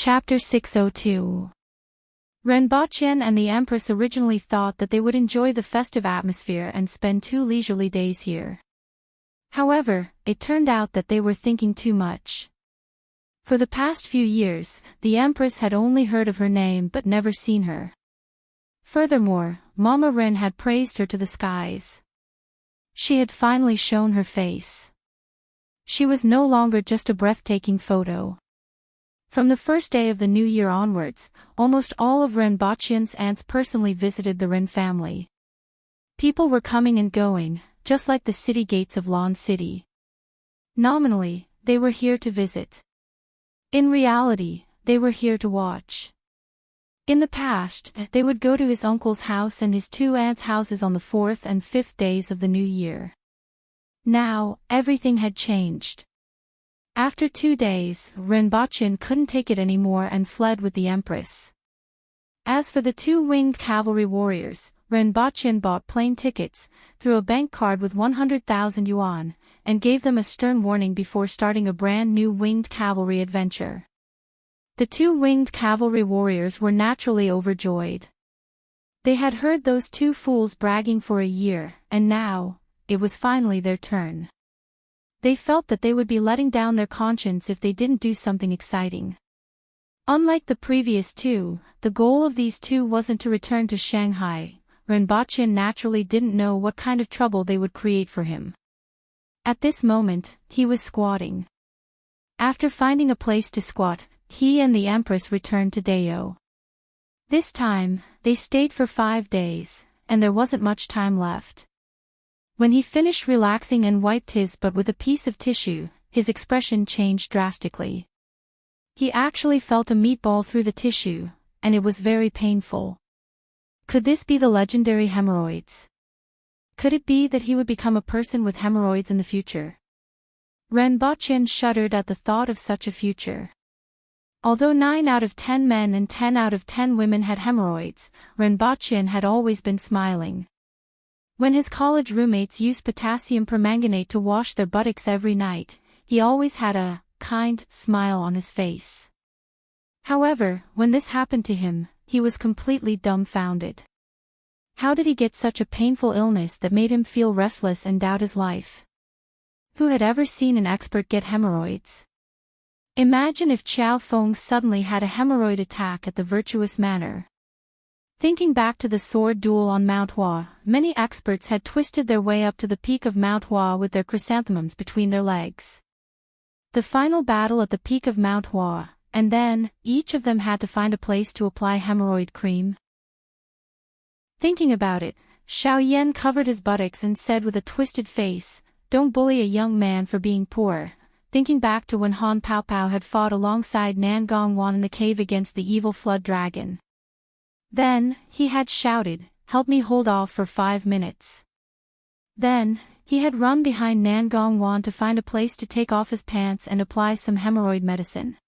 Chapter 602. Renbachien and the Empress originally thought that they would enjoy the festive atmosphere and spend 2 leisurely days here. However, it turned out that they were thinking too much. For the past few years, the Empress had only heard of her name but never seen her. Furthermore, Mama Ren had praised her to the skies. She had finally shown her face. She was no longer just a breathtaking photo. From the first day of the new year onwards, almost all of Renbachien's aunts personally visited the Ren family. People were coming and going, just like the city gates of Lan City. Nominally, they were here to visit. In reality, they were here to watch. In the past, they would go to his uncle's house and his 2 aunts' houses on the 4th and 5th days of the new year. Now, everything had changed. After 2 days, Renbachien couldn't take it anymore and fled with the Empress. As for the 2 winged cavalry warriors, Renbachien bought plane tickets, threw a bank card with 100,000 yuan, and gave them a stern warning before starting a brand new winged cavalry adventure. The 2 winged cavalry warriors were naturally overjoyed. They had heard those 2 fools bragging for a year, and now, it was finally their turn. They felt that they would be letting down their conscience if they didn't do something exciting. Unlike the previous 2, the goal of these 2 wasn't to return to Shanghai. Renbachien naturally didn't know what kind of trouble they would create for him. At this moment, he was squatting. After finding a place to squat, he and the Empress returned to Dao. This time, they stayed for 5 days, and there wasn't much time left. When he finished relaxing and wiped his butt with a piece of tissue, his expression changed drastically. He actually felt a meatball through the tissue, and it was very painful. Could this be the legendary hemorrhoids? Could it be that he would become a person with hemorrhoids in the future? Renbachien shuddered at the thought of such a future. Although 9 out of 10 men and 10 out of 10 women had hemorrhoids, Renbachien had always been smiling. When his college roommates used potassium permanganate to wash their buttocks every night, he always had a kind smile on his face. However, when this happened to him, he was completely dumbfounded. How did he get such a painful illness that made him feel restless and doubt his life? Who had ever seen an expert get hemorrhoids? Imagine if Qiao Feng suddenly had a hemorrhoid attack at the Virtuous Manor. Thinking back to the sword duel on Mount Hua, many experts had twisted their way up to the peak of Mount Hua with their chrysanthemums between their legs. The final battle at the peak of Mount Hua, and then, each of them had to find a place to apply hemorrhoid cream. Thinking about it, Xiao Yan covered his buttocks and said with a twisted face, "Don't bully a young man for being poor," thinking back to when Han Paopao had fought alongside Nan Gongwan in the cave against the evil flood dragon. Then, he had shouted, "Help me hold off for 5 minutes." Then, he had run behind Nan Gongwan to find a place to take off his pants and apply some hemorrhoid medicine.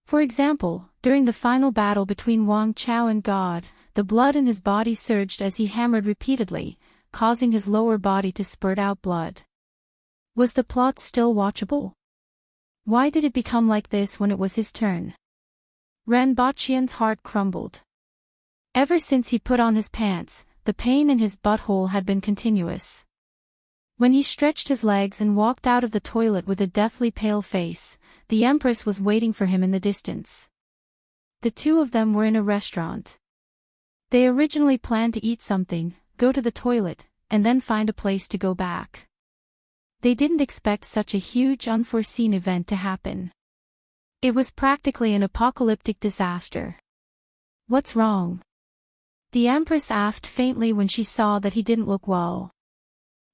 For example, during the final battle between Wang Chao and God, the blood in his body surged as he hammered repeatedly, causing his lower body to spurt out blood. Was the plot still watchable? Why did it become like this when it was his turn? Renbachien's heart crumbled. Ever since he put on his pants, the pain in his butthole had been continuous. When he stretched his legs and walked out of the toilet with a deathly pale face, the Empress was waiting for him in the distance. The 2 of them were in a restaurant. They originally planned to eat something, go to the toilet, and then find a place to go back. They didn't expect such a huge unforeseen event to happen. It was practically an apocalyptic disaster. "What's wrong?" the Empress asked faintly when she saw that he didn't look well.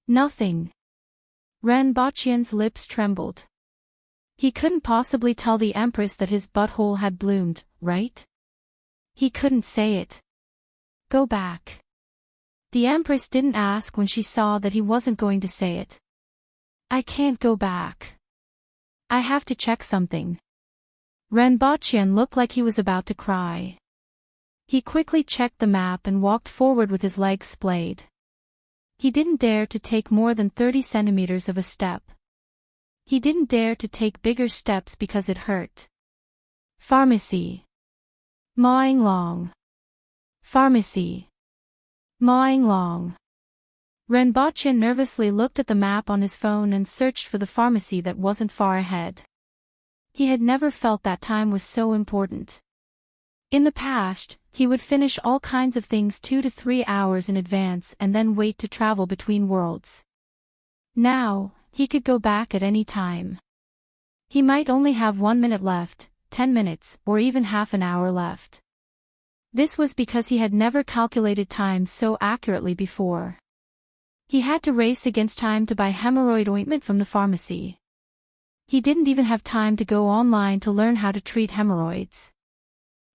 "Nothing." Renbachien's lips trembled. He couldn't possibly tell the Empress that his butthole had bloomed, right? He couldn't say it. "Go back." The Empress didn't ask when she saw that he wasn't going to say it. "I can't go back. I have to check something." Renbachien looked like he was about to cry. He quickly checked the map and walked forward with his legs splayed. He didn't dare to take more than 30 centimeters of a step. He didn't dare to take bigger steps because it hurt. Pharmacy. Mawing long. Pharmacy. Mawing long. Renbochin nervously looked at the map on his phone and searched for the pharmacy that wasn't far ahead. He had never felt that time was so important. In the past, he would finish all kinds of things 2 to 3 hours in advance and then wait to travel between worlds. Now, he could go back at any time. He might only have 1 minute left, 10 minutes, or even half an hour left. This was because he had never calculated time so accurately before. He had to race against time to buy hemorrhoid ointment from the pharmacy. He didn't even have time to go online to learn how to treat hemorrhoids.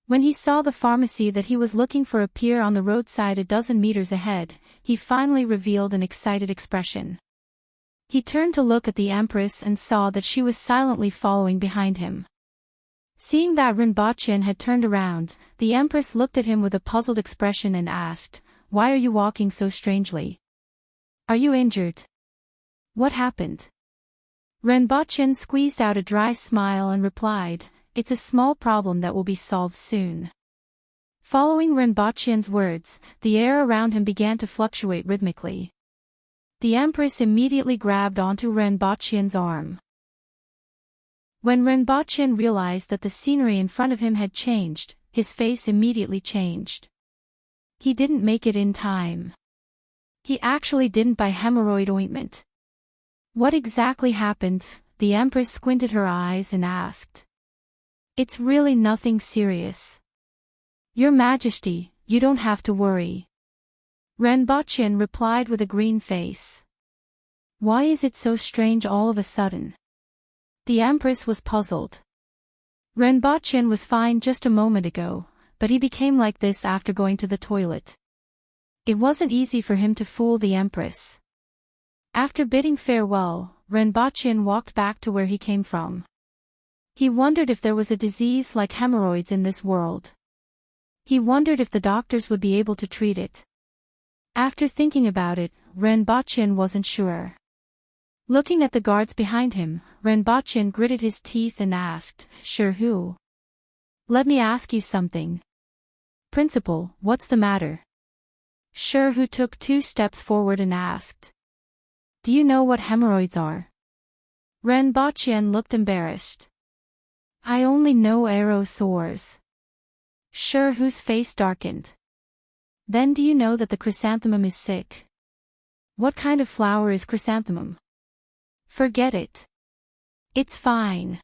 When he saw the pharmacy that he was looking for appear on the roadside a dozen meters ahead, he finally revealed an excited expression. He turned to look at the Empress and saw that she was silently following behind him. Seeing that Renbochin had turned around, the Empress looked at him with a puzzled expression and asked, "Why are you walking so strangely? Are you injured? What happened?" Renbochin squeezed out a dry smile and replied, "It's a small problem that will be solved soon." Following Renbochin's words, the air around him began to fluctuate rhythmically. The Empress immediately grabbed onto Renbochin's arm. When Renbochin realized that the scenery in front of him had changed, his face immediately changed. He didn't make it in time. He actually didn't buy hemorrhoid ointment. What exactly happened? The Empress squinted her eyes and asked. "It's really nothing serious. Your Majesty, you don't have to worry." Renbochin replied with a green face. "Why is it so strange all of a sudden?" The Empress was puzzled. Renbochin was fine just a moment ago, but he became like this after going to the toilet. It wasn't easy for him to fool the Empress. After bidding farewell, Renbochin walked back to where he came from. He wondered if there was a disease like hemorrhoids in this world. He wondered if the doctors would be able to treat it. After thinking about it, Renbochin wasn't sure. Looking at the guards behind him, Renbochin gritted his teeth and asked, "Sure who? Let me ask you something. Principal, what's the matter?" Sure who took 2 steps forward and asked. "Do you know what hemorrhoids are?" Renbochin looked embarrassed. "I only know aerosaurs." Sure whose face darkened. "Then do you know that the chrysanthemum is sick?" "What kind of flower is chrysanthemum?" "Forget it. It's fine."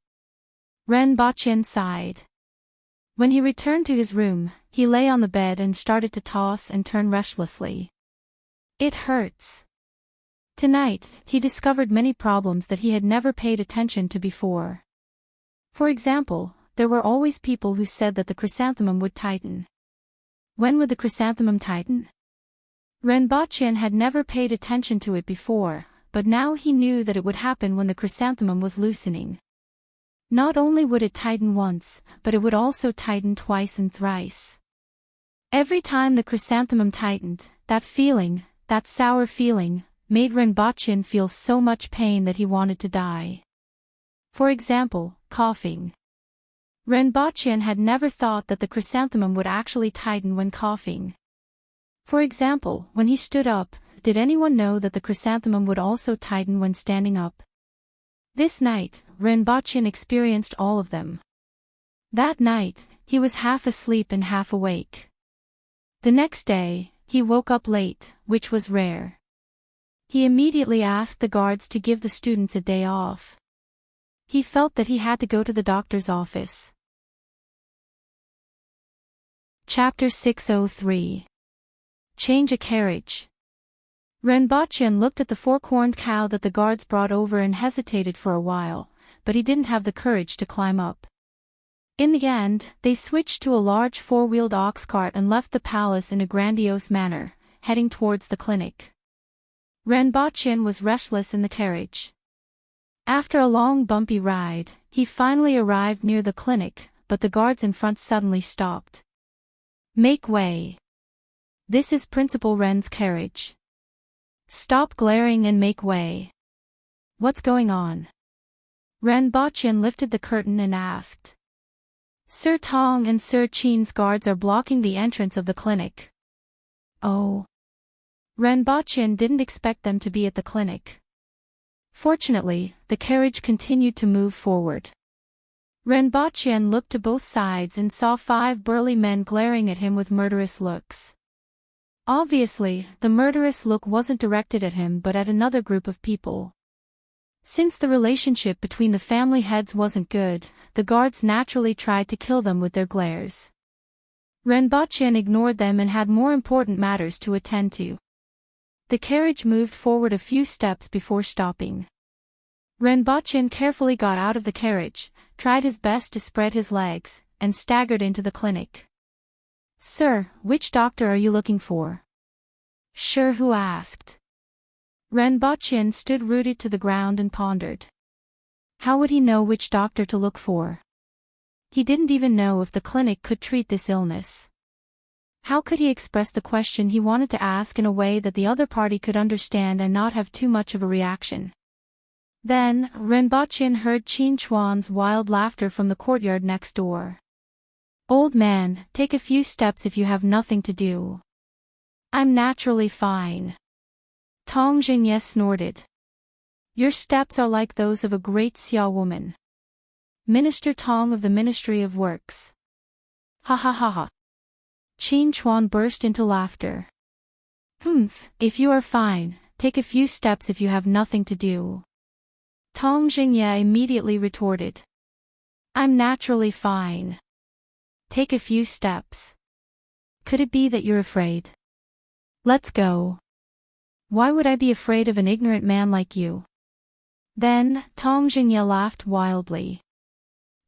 Renbochin sighed. When he returned to his room, he lay on the bed and started to toss and turn restlessly. It hurts. Tonight, he discovered many problems that he had never paid attention to before. For example, there were always people who said that the chrysanthemum would tighten. When would the chrysanthemum tighten? Renbochin had never paid attention to it before, but now he knew that it would happen when the chrysanthemum was loosening. Not only would it tighten once, but it would also tighten twice and thrice. Every time the chrysanthemum tightened, that feeling, that sour feeling, made Renbochin feel so much pain that he wanted to die. For example, coughing. Renbochin had never thought that the chrysanthemum would actually tighten when coughing. For example, when he stood up, did anyone know that the chrysanthemum would also tighten when standing up? This night, Renbochin experienced all of them. That night, he was half asleep and half awake. The next day, he woke up late, which was rare. He immediately asked the guards to give the students a day off. He felt that he had to go to the doctor's office. Chapter 603. Change a carriage. Renbochin looked at the 4-corned cow that the guards brought over and hesitated for a while, but he didn't have the courage to climb up. In the end, they switched to a large 4-wheeled ox cart and left the palace in a grandiose manner, heading towards the clinic. Renbochin was restless in the carriage. After a long bumpy ride, he finally arrived near the clinic, but the guards in front suddenly stopped. "Make way. This is Principal Ren's carriage. Stop glaring and make way." "What's going on?" Renbochin lifted the curtain and asked. Sir Tong and Sir Qin's guards are blocking the entrance of the clinic. Oh. Ren Baqian didn't expect them to be at the clinic. Fortunately, the carriage continued to move forward. Ren Baqian looked to both sides and saw 5 burly men glaring at him with murderous looks. Obviously, the murderous look wasn't directed at him but at another group of people. Since the relationship between the family heads wasn't good, the guards naturally tried to kill them with their glares. Ren Baqian ignored them and had more important matters to attend to. The carriage moved forward a few steps before stopping. Ren Baqian carefully got out of the carriage, tried his best to spread his legs, and staggered into the clinic. "Sir, which doctor are you looking for?" Sure, who asked. Ren Baqian stood rooted to the ground and pondered. How would he know which doctor to look for? He didn't even know if the clinic could treat this illness. How could he express the question he wanted to ask in a way that the other party could understand and not have too much of a reaction? Then, Ren Baqian heard Qin Chuan's wild laughter from the courtyard next door. "Old man, take a few steps if you have nothing to do." "I'm naturally fine." Tong Jingye snorted. "Your steps are like those of a great Xia woman. Minister Tong of the Ministry of Works." "Ha ha ha ha." Qin Chuan burst into laughter. "Humph, if you are fine, take a few steps if you have nothing to do." Tong Jingye immediately retorted. "I'm naturally fine. Take a few steps. Could it be that you're afraid? Let's go." "Why would I be afraid of an ignorant man like you?" Then, Tong Jingye laughed wildly.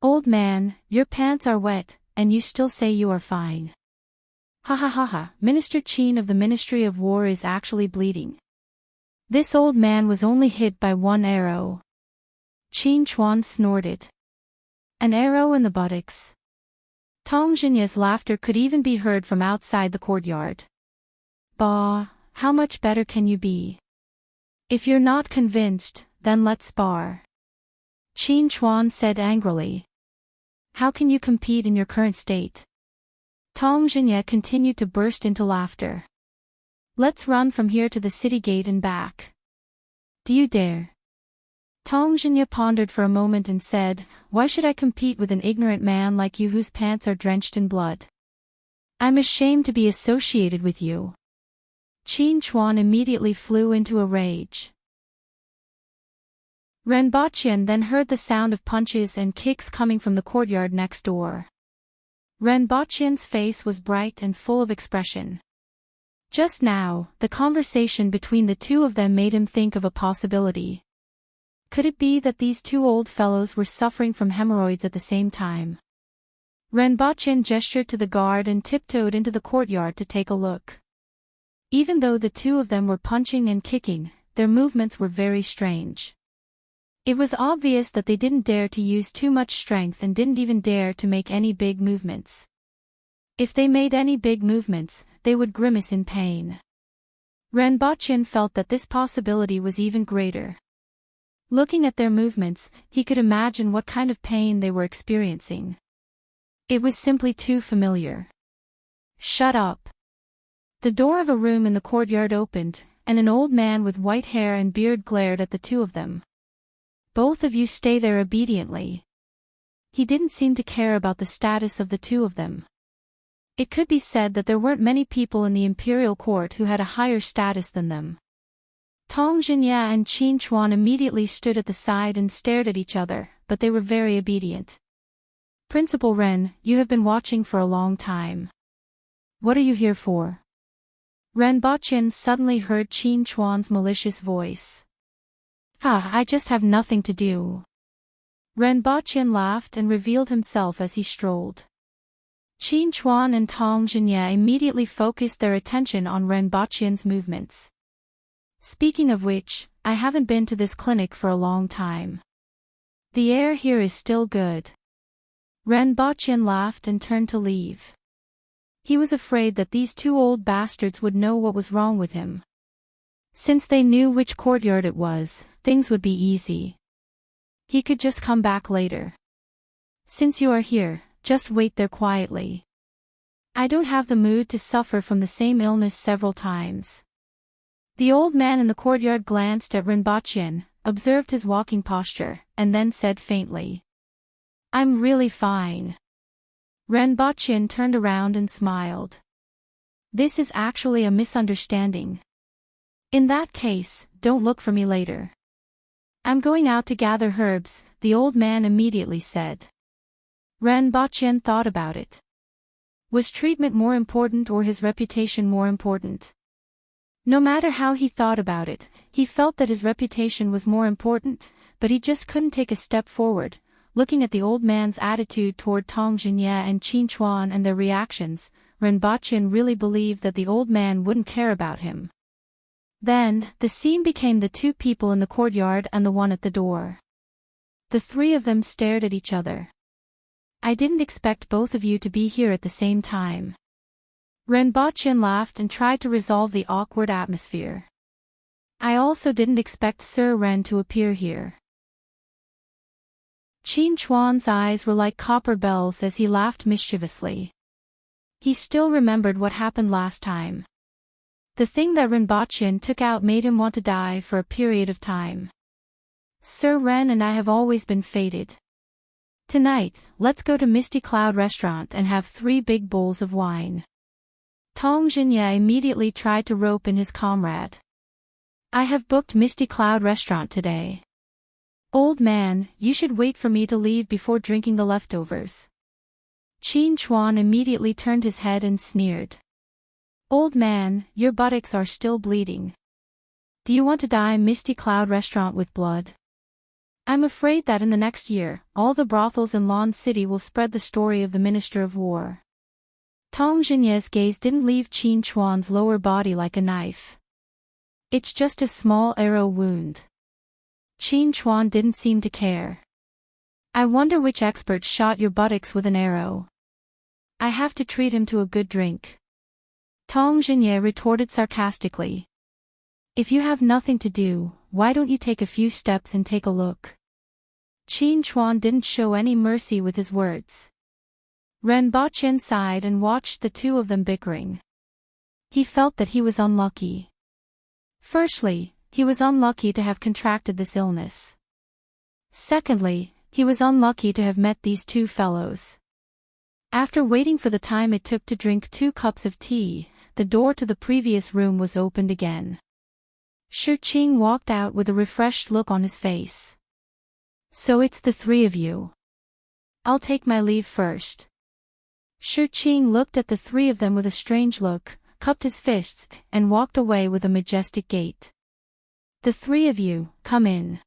"Old man, your pants are wet, and you still say you are fine. Ha ha ha ha, Minister Qin of the Ministry of War is actually bleeding. This old man was only hit by 1 arrow." Qin Chuan snorted. "An arrow in the buttocks." Tong Jinye's laughter could even be heard from outside the courtyard. "Bah, how much better can you be? If you're not convinced, then let's spar." Qin Chuan said angrily. "How can you compete in your current state?" Tong Jinye continued to burst into laughter. "Let's run from here to the city gate and back." "Do you dare?" Tong Jinye pondered for a moment and said, "Why should I compete with an ignorant man like you whose pants are drenched in blood? I'm ashamed to be associated with you." Qin Chuan immediately flew into a rage. Ren Baqian then heard the sound of punches and kicks coming from the courtyard next door. Ren Baqian's face was bright and full of expression. Just now, the conversation between the two of them made him think of a possibility. Could it be that these 2 old fellows were suffering from hemorrhoids at the same time? Ren Baqian gestured to the guard and tiptoed into the courtyard to take a look. Even though the 2 of them were punching and kicking, their movements were very strange. It was obvious that they didn't dare to use too much strength and didn't even dare to make any big movements. If they made any big movements, they would grimace in pain. Ren Baqian felt that this possibility was even greater. Looking at their movements, he could imagine what kind of pain they were experiencing. It was simply too familiar. "Shut up." The door of a room in the courtyard opened, and an old man with white hair and beard glared at the 2 of them. "Both of you stay there obediently." He didn't seem to care about the status of the 2 of them. It could be said that there weren't many people in the imperial court who had a higher status than them. Tong Jinye and Qin Chuan immediately stood at the side and stared at each other, but they were very obedient. "Principal Ren, you have been watching for a long time. What are you here for?" Ren Baqian suddenly heard Qin Chuan's malicious voice. I just have nothing to do." Ren Baqian laughed and revealed himself as he strolled. Qin Chuan and Tong Jinye immediately focused their attention on Ren Baqian's movements. "Speaking of which, I haven't been to this clinic for a long time. The air here is still good." Ren Baqian laughed and turned to leave. He was afraid that these 2 old bastards would know what was wrong with him. Since they knew which courtyard it was, things would be easy. He could just come back later. "Since you are here, just wait there quietly. I don't have the mood to suffer from the same illness several times. The old man in the courtyard glanced at Rinpoche, observed his walking posture, and then said faintly, "I'm really fine." Rinpoche turned around and smiled. "This is actually a misunderstanding. In that case, don't look for me later. I'm going out to gather herbs," the old man immediately said. Rinpoche thought about it. Was treatment more important or his reputation more important? No matter how he thought about it, he felt that his reputation was more important, but he just couldn't take a step forward. Looking at the old man's attitude toward Tong Jinye and Qin Chuan and their reactions, Rinpoche really believed that the old man wouldn't care about him. Then, the scene became the two people in the courtyard and the one at the door. The three of them stared at each other. "I didn't expect both of you to be here at the same time." Rinpoche laughed and tried to resolve the awkward atmosphere. "I also didn't expect Sir Ren to appear here." Qin Chuan's eyes were like copper bells as he laughed mischievously. He still remembered what happened last time. The thing that Rinpoche took out made him want to die for a period of time. "Sir Ren and I have always been fated. Tonight, let's go to Misty Cloud Restaurant and have 3 big bowls of wine." Tong Jinye immediately tried to rope in his comrade. "I have booked Misty Cloud Restaurant today. Old man, you should wait for me to leave before drinking the leftovers." Qin Chuan immediately turned his head and sneered. "Old man, your buttocks are still bleeding. Do you want to die Misty Cloud Restaurant with blood? I'm afraid that in the next year, all the brothels in Lon City will spread the story of the Minister of War." Tong Jinye's gaze didn't leave Qin Chuan's lower body like a knife. "It's just a small arrow wound." Qin Chuan didn't seem to care. "I wonder which expert shot your buttocks with an arrow. I have to treat him to a good drink." Tong Jinye retorted sarcastically. "If you have nothing to do, why don't you take a few steps and take a look?" Qin Chuan didn't show any mercy with his words. Rinpoche sighed and watched the two of them bickering. He felt that he was unlucky. Firstly, he was unlucky to have contracted this illness. Secondly, he was unlucky to have met these two fellows. After waiting for the time it took to drink 2 cups of tea, the door to the previous room was opened again. Shi Qing walked out with a refreshed look on his face. "So it's the 3 of you. I'll take my leave first." Shi Qing looked at the 3 of them with a strange look, cupped his fists, and walked away with a majestic gait. "The 3 of you, come in."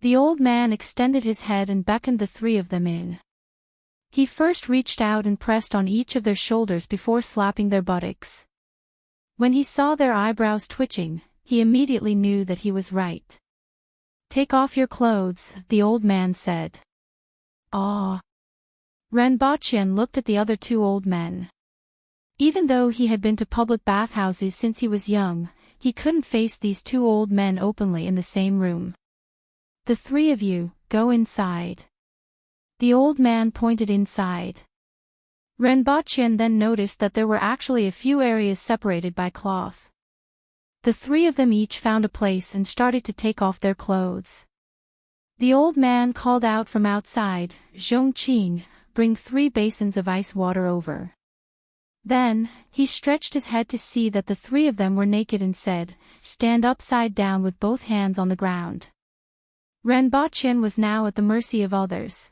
The old man extended his head and beckoned the 3 of them in. He first reached out and pressed on each of their shoulders before slapping their buttocks. When he saw their eyebrows twitching, he immediately knew that he was right. "Take off your clothes," the old man said. "Ah." Rinpoche looked at the other 2 old men. Even though he had been to public bathhouses since he was young, he couldn't face these 2 old men openly in the same room. "The 3 of you, go inside." The old man pointed inside. Rinpoche then noticed that there were actually a few areas separated by cloth. The 3 of them each found a place and started to take off their clothes. The old man called out from outside, "Zhongqing, bring 3 basins of ice water over." Then, he stretched his head to see that the 3 of them were naked and said, "Stand upside down with both hands on the ground." Rinpoche was now at the mercy of others.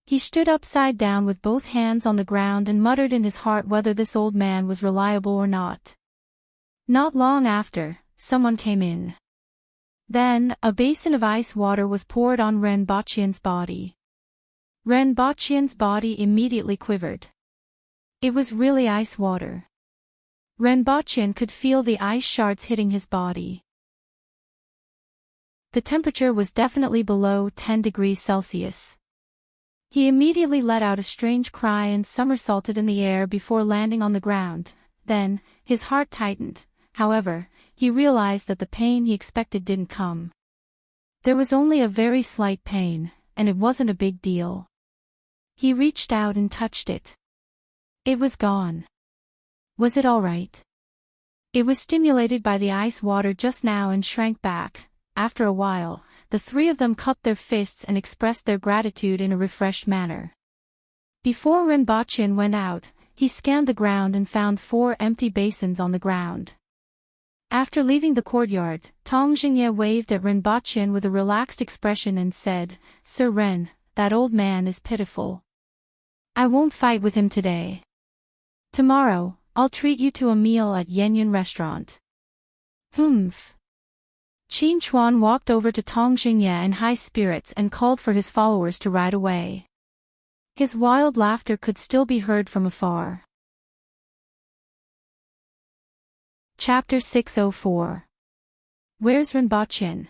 He stood upside down with both hands on the ground and muttered in his heart whether this old man was reliable or not. Not long after, someone came in. Then, a basin of ice water was poured on Rinpoche's body. Rinpoche's body immediately quivered. It was really ice water. Rinpoche could feel the ice shards hitting his body. The temperature was definitely below 10 degrees Celsius. He immediately let out a strange cry and somersaulted in the air before landing on the ground. Then, his heart tightened. However, he realized that the pain he expected didn't come. There was only a very slight pain, and it wasn't a big deal. He reached out and touched it. It was gone. Was it all right? It was stimulated by the ice water just now and shrank back. After a while, the three of them cupped their fists and expressed their gratitude in a refreshed manner. Before Rinpoche went out, he scanned the ground and found 4 empty basins on the ground. After leaving the courtyard, Tong Jingye waved at Rinpoche with a relaxed expression and said, "Sir Ren, that old man is pitiful. I won't fight with him today. Tomorrow, I'll treat you to a meal at Yenyun restaurant." Humph. Qin Chuan walked over to Tong Jingye in high spirits and called for his followers to ride away. His wild laughter could still be heard from afar. Chapter 604. Where's Rinpoche?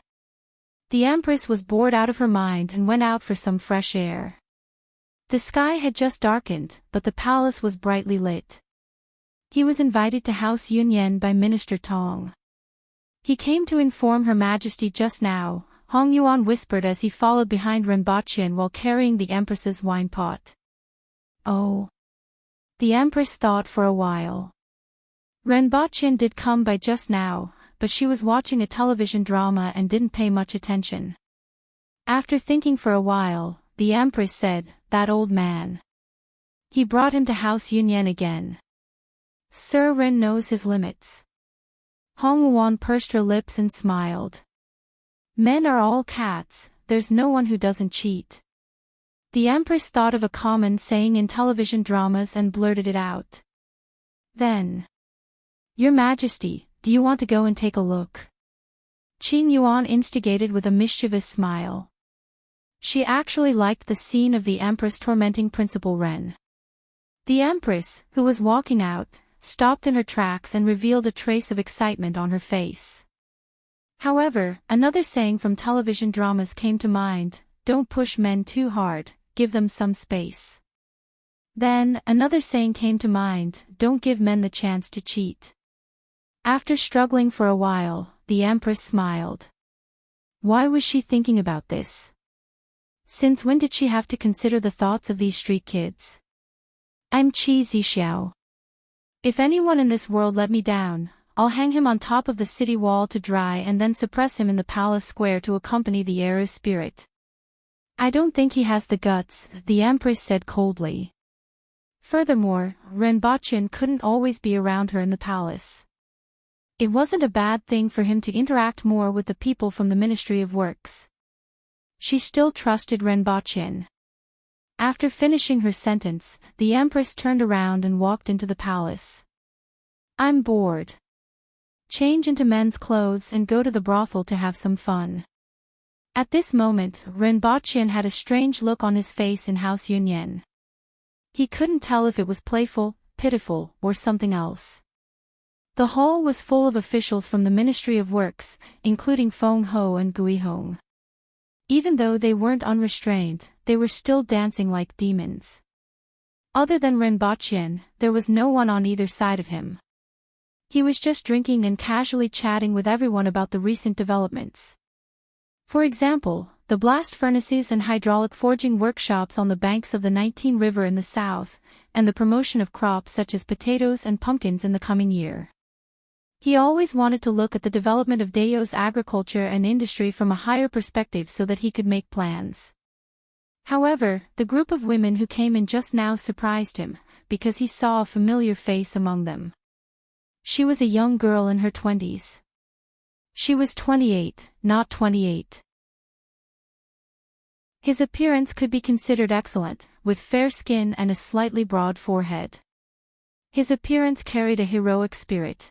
The Empress was bored out of her mind and went out for some fresh air. The sky had just darkened, but the palace was brightly lit. He was invited to House Yunyan by Minister Tong. "He came to inform Her Majesty just now," Hong Yuan whispered as he followed behind Rinpoche while carrying the Empress's wine pot. Oh. The Empress thought for a while. Rinpoche did come by just now, but she was watching a television drama and didn't pay much attention. After thinking for a while, the Empress said, "That old man. He brought him to House Yunyan again. Sir Ren knows his limits." Hong Yuan pursed her lips and smiled. "Men are all cats, there's no one who doesn't cheat." The Empress thought of a common saying in television dramas and blurted it out. Then, "Your Majesty, do you want to go and take a look?" Qin Yuan instigated with a mischievous smile. She actually liked the scene of the Empress tormenting Principal Ren. The Empress, who was walking out, stopped in her tracks and revealed a trace of excitement on her face. However, another saying from television dramas came to mind: "Don't push men too hard, give them some space." Then, another saying came to mind: "Don't give men the chance to cheat." After struggling for a while, the Empress smiled. Why was she thinking about this? Since when did she have to consider the thoughts of these street kids? "I'm Qi Zixiao. If anyone in this world let me down, I'll hang him on top of the city wall to dry and then suppress him in the palace square to accompany the Eru spirit." "I don't think he has the guts," the Empress said coldly. Furthermore, Rinpoche couldn't always be around her in the palace. It wasn't a bad thing for him to interact more with the people from the Ministry of Works. She still trusted Rinpoche. After finishing her sentence, the Empress turned around and walked into the palace. "I'm bored. Change into men's clothes and go to the brothel to have some fun." At this moment, Rinpoche had a strange look on his face in House Yunyan. He couldn't tell if it was playful, pitiful, or something else. The hall was full of officials from the Ministry of Works, including Feng Ho and Gui Hong. Even though they weren't unrestrained, they were still dancing like demons. Other than Rinpoche, there was no one on either side of him. He was just drinking and casually chatting with everyone about the recent developments. For example, the blast furnaces and hydraulic forging workshops on the banks of the 19 River in the south, and the promotion of crops such as potatoes and pumpkins in the coming year. He always wanted to look at the development of Dayo's agriculture and industry from a higher perspective so that he could make plans. However, the group of women who came in just now surprised him, because he saw a familiar face among them. She was a young girl in her 20s. She was 28, not 28. His appearance could be considered excellent, with fair skin and a slightly broad forehead. His appearance carried a heroic spirit.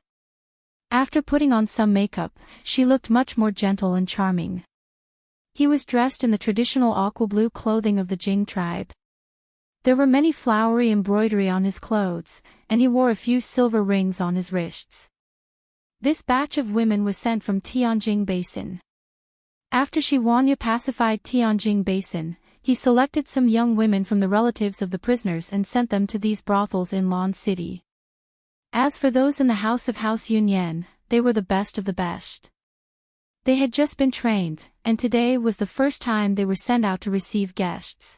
After putting on some makeup, she looked much more gentle and charming. He was dressed in the traditional aqua blue clothing of the Jing tribe. There were many flowery embroidery on his clothes, and he wore a few silver rings on his wrists. This batch of women was sent from Tianjing Basin. After Shi Huanya pacified Tianjing Basin, he selected some young women from the relatives of the prisoners and sent them to these brothels in Lan City. As for those in the house of House Yunyan, they were the best of the best. They had just been trained, and today was the first time they were sent out to receive guests.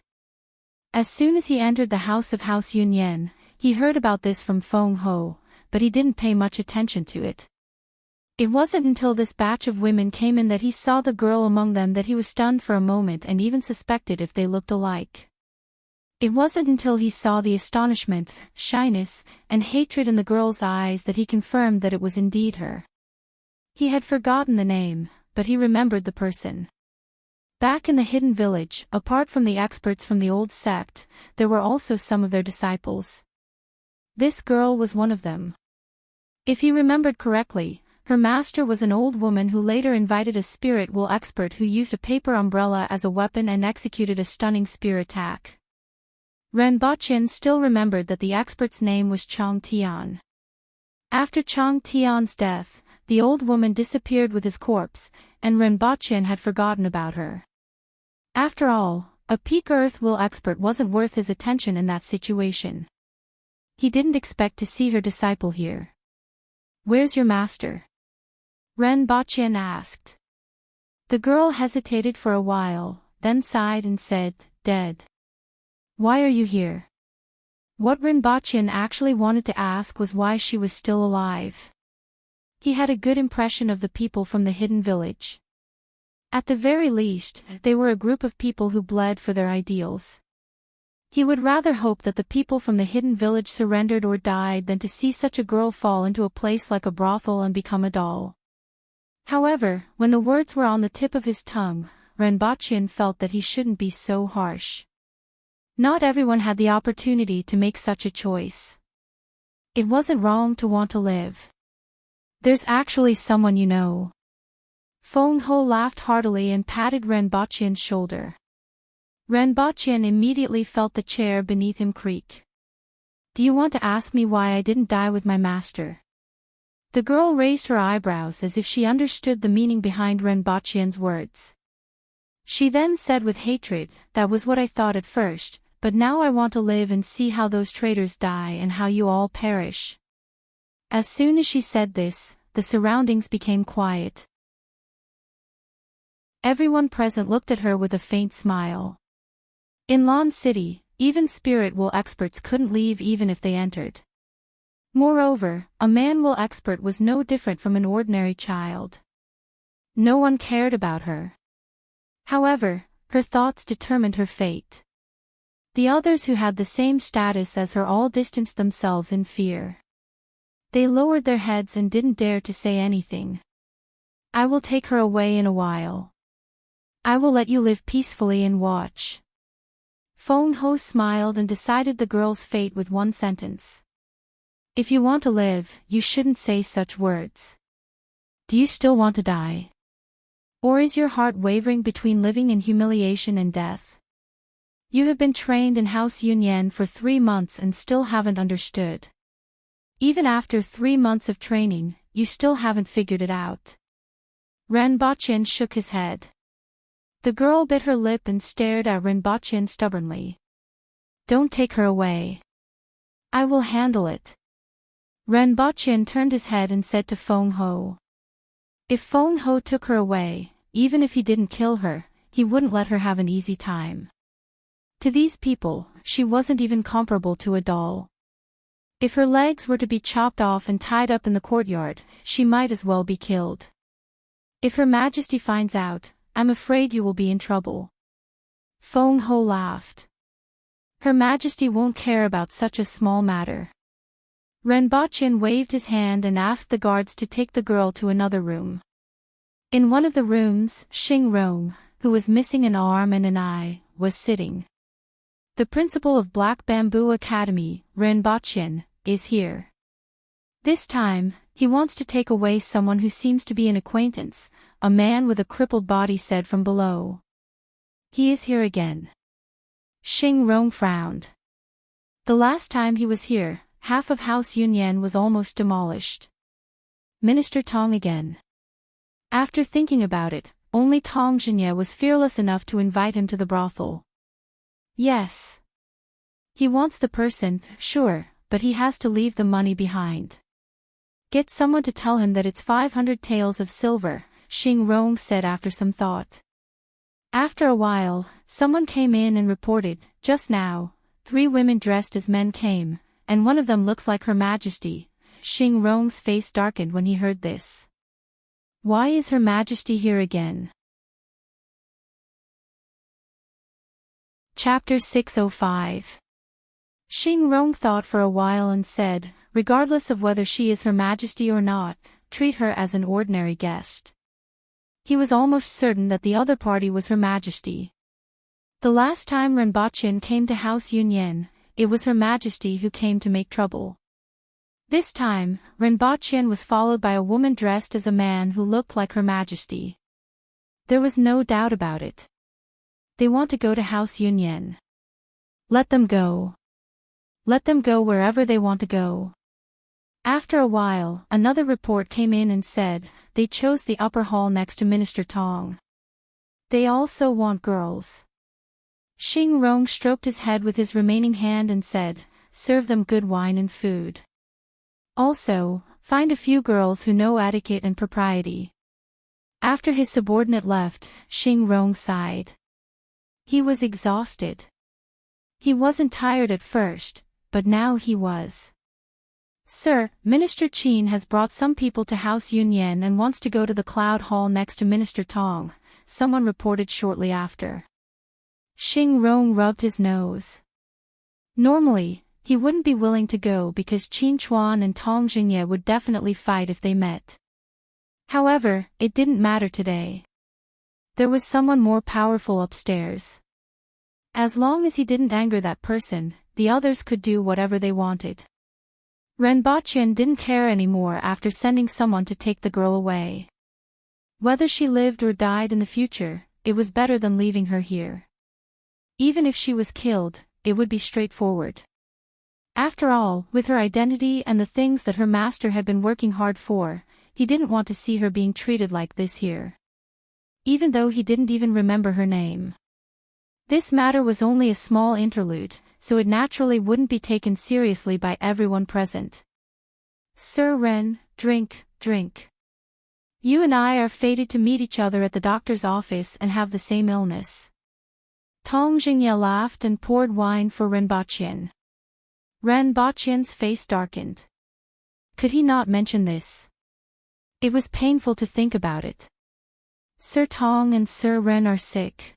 As soon as he entered the house of House Yunyan, he heard about this from Feng Ho, but he didn't pay much attention to it. It wasn't until this batch of women came in that he saw the girl among them that he was stunned for a moment and even suspected if they looked alike. It wasn't until he saw the astonishment, shyness, and hatred in the girl's eyes that he confirmed that it was indeed her. He had forgotten the name, but he remembered the person. Back in the hidden village, apart from the experts from the old sect, there were also some of their disciples. This girl was one of them. If he remembered correctly, her master was an old woman who later invited a spirit wool expert who used a paper umbrella as a weapon and executed a stunning spear attack. Ren Baqin still remembered that the expert's name was Chang Tian. After Chang Tian's death, the old woman disappeared with his corpse, and Ren Baqin had forgotten about her. After all, a peak earth will expert wasn't worth his attention in that situation. He didn't expect to see her disciple here. "Where's your master?" Ren Baqin asked. The girl hesitated for a while, then sighed and said, "Dead." "Why are you here?" What Ren Baqin actually wanted to ask was why she was still alive. He had a good impression of the people from the hidden village. At the very least, they were a group of people who bled for their ideals. He would rather hope that the people from the hidden village surrendered or died than to see such a girl fall into a place like a brothel and become a doll. However, when the words were on the tip of his tongue, Ren Baqin felt that he shouldn't be so harsh. Not everyone had the opportunity to make such a choice. It wasn't wrong to want to live. "There's actually someone you know." Feng Ho laughed heartily and patted Ren Baqin's shoulder. Ren Baqin immediately felt the chair beneath him creak. "Do you want to ask me why I didn't die with my master?" The girl raised her eyebrows as if she understood the meaning behind Ren Baqin's words. She then said with hatred, "That was what I thought at first, but now I want to live and see how those traitors die and how you all perish." As soon as she said this, the surroundings became quiet. Everyone present looked at her with a faint smile. In Lan City, even spirit wool experts couldn't leave even if they entered. Moreover, a man wool expert was no different from an ordinary child. No one cared about her. However, her thoughts determined her fate. The others who had the same status as her all distanced themselves in fear. They lowered their heads and didn't dare to say anything. "I will take her away in a while. I will let you live peacefully and watch." Feng Ho smiled and decided the girl's fate with one sentence. "If you want to live, you shouldn't say such words. Do you still want to die? Or is your heart wavering between living in humiliation and death? You have been trained in House Yunyan for 3 months and still haven't understood. Even after 3 months of training, you still haven't figured it out." Ren Baqin shook his head. The girl bit her lip and stared at Ren Baqin stubbornly. "Don't take her away. I will handle it." Ren Baqin turned his head and said to Feng Ho. If Feng Ho took her away, even if he didn't kill her, he wouldn't let her have an easy time. To these people, she wasn't even comparable to a doll. If her legs were to be chopped off and tied up in the courtyard, she might as well be killed. "If Her Majesty finds out, I'm afraid you will be in trouble." Feng Ho laughed. "Her Majesty won't care about such a small matter." Ren Baqin waved his hand and asked the guards to take the girl to another room. In one of the rooms, Xing Rong, who was missing an arm and an eye, was sitting. "The principal of Black Bamboo Academy, Ren Baqin, is here. This time, he wants to take away someone who seems to be an acquaintance," a man with a crippled body said from below. "He is here again." Xing Rong frowned. The last time he was here, half of House Yunyan was almost demolished. Minister Tong again. After thinking about it, only Tong Zhenye was fearless enough to invite him to the brothel. Yes. He wants the person, sure, but he has to leave the money behind. "Get someone to tell him that it's 500 taels of silver," Xing Rong said after some thought. After a while, someone came in and reported, "Just now, 3 women dressed as men came, and one of them looks like Her Majesty." Xing Rong's face darkened when he heard this. Why is Her Majesty here again? Chapter 605. Xing Rong thought for a while and said, "Regardless of whether she is Her Majesty or not, treat her as an ordinary guest." He was almost certain that the other party was Her Majesty. The last time Renbochin came to House Yunyan, it was Her Majesty who came to make trouble. This time, Renbochin was followed by a woman dressed as a man who looked like Her Majesty. There was no doubt about it. They want to go to House Yunyan. Let them go. Let them go wherever they want to go. After a while, another report came in and said, they chose the upper hall next to Minister Tong. They also want girls. Xing Rong stroked his head with his remaining hand and said, serve them good wine and food. Also, find a few girls who know etiquette and propriety. After his subordinate left, Xing Rong sighed. He was exhausted. He wasn't tired at first, but now he was. Sir, Minister Qin has brought some people to House Yunyan and wants to go to the Cloud Hall next to Minister Tong, someone reported shortly after. Xing Rong rubbed his nose. Normally, he wouldn't be willing to go because Qin Chuan and Tong Jingye would definitely fight if they met. However, it didn't matter today. There was someone more powerful upstairs. As long as he didn't anger that person, the others could do whatever they wanted. Renbochin didn't care anymore after sending someone to take the girl away. Whether she lived or died in the future, it was better than leaving her here. Even if she was killed, it would be straightforward. After all, with her identity and the things that her master had been working hard for, he didn't want to see her being treated like this here. Even though he didn't even remember her name. This matter was only a small interlude, so it naturally wouldn't be taken seriously by everyone present. Sir Ren, drink, drink. You and I are fated to meet each other at the doctor's office and have the same illness. Tong Jingye laughed and poured wine for Renbochin. Renbochin's face darkened. Could he not mention this? It was painful to think about it. Sir Tong and Sir Ren are sick.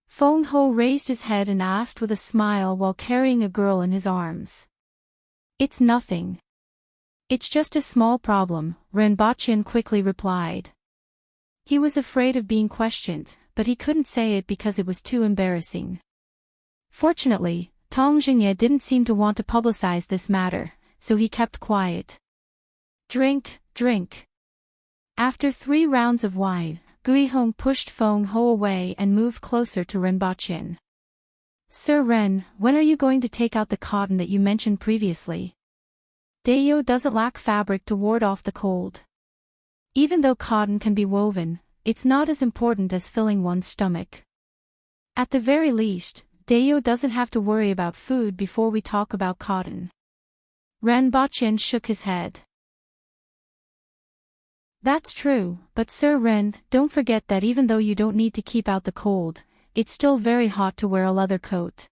Feng Ho raised his head and asked with a smile while carrying a girl in his arms. It's nothing. It's just a small problem, Renbochin quickly replied. He was afraid of being questioned, but he couldn't say it because it was too embarrassing. Fortunately, Tong Jingye didn't seem to want to publicize this matter, so he kept quiet. Drink, drink. After 3 rounds of wine, Guihong pushed Feng Ho away and moved closer to Renbochin. Sir Ren, when are you going to take out the cotton that you mentioned previously? Dayo doesn't lack fabric to ward off the cold. Even though cotton can be woven, it's not as important as filling one's stomach. At the very least, Dayo doesn't have to worry about food before we talk about cotton. Renbochin shook his head. That's true, but Sir Ren, don't forget that even though you don't need to keep out the cold, it's still very hot to wear a leather coat.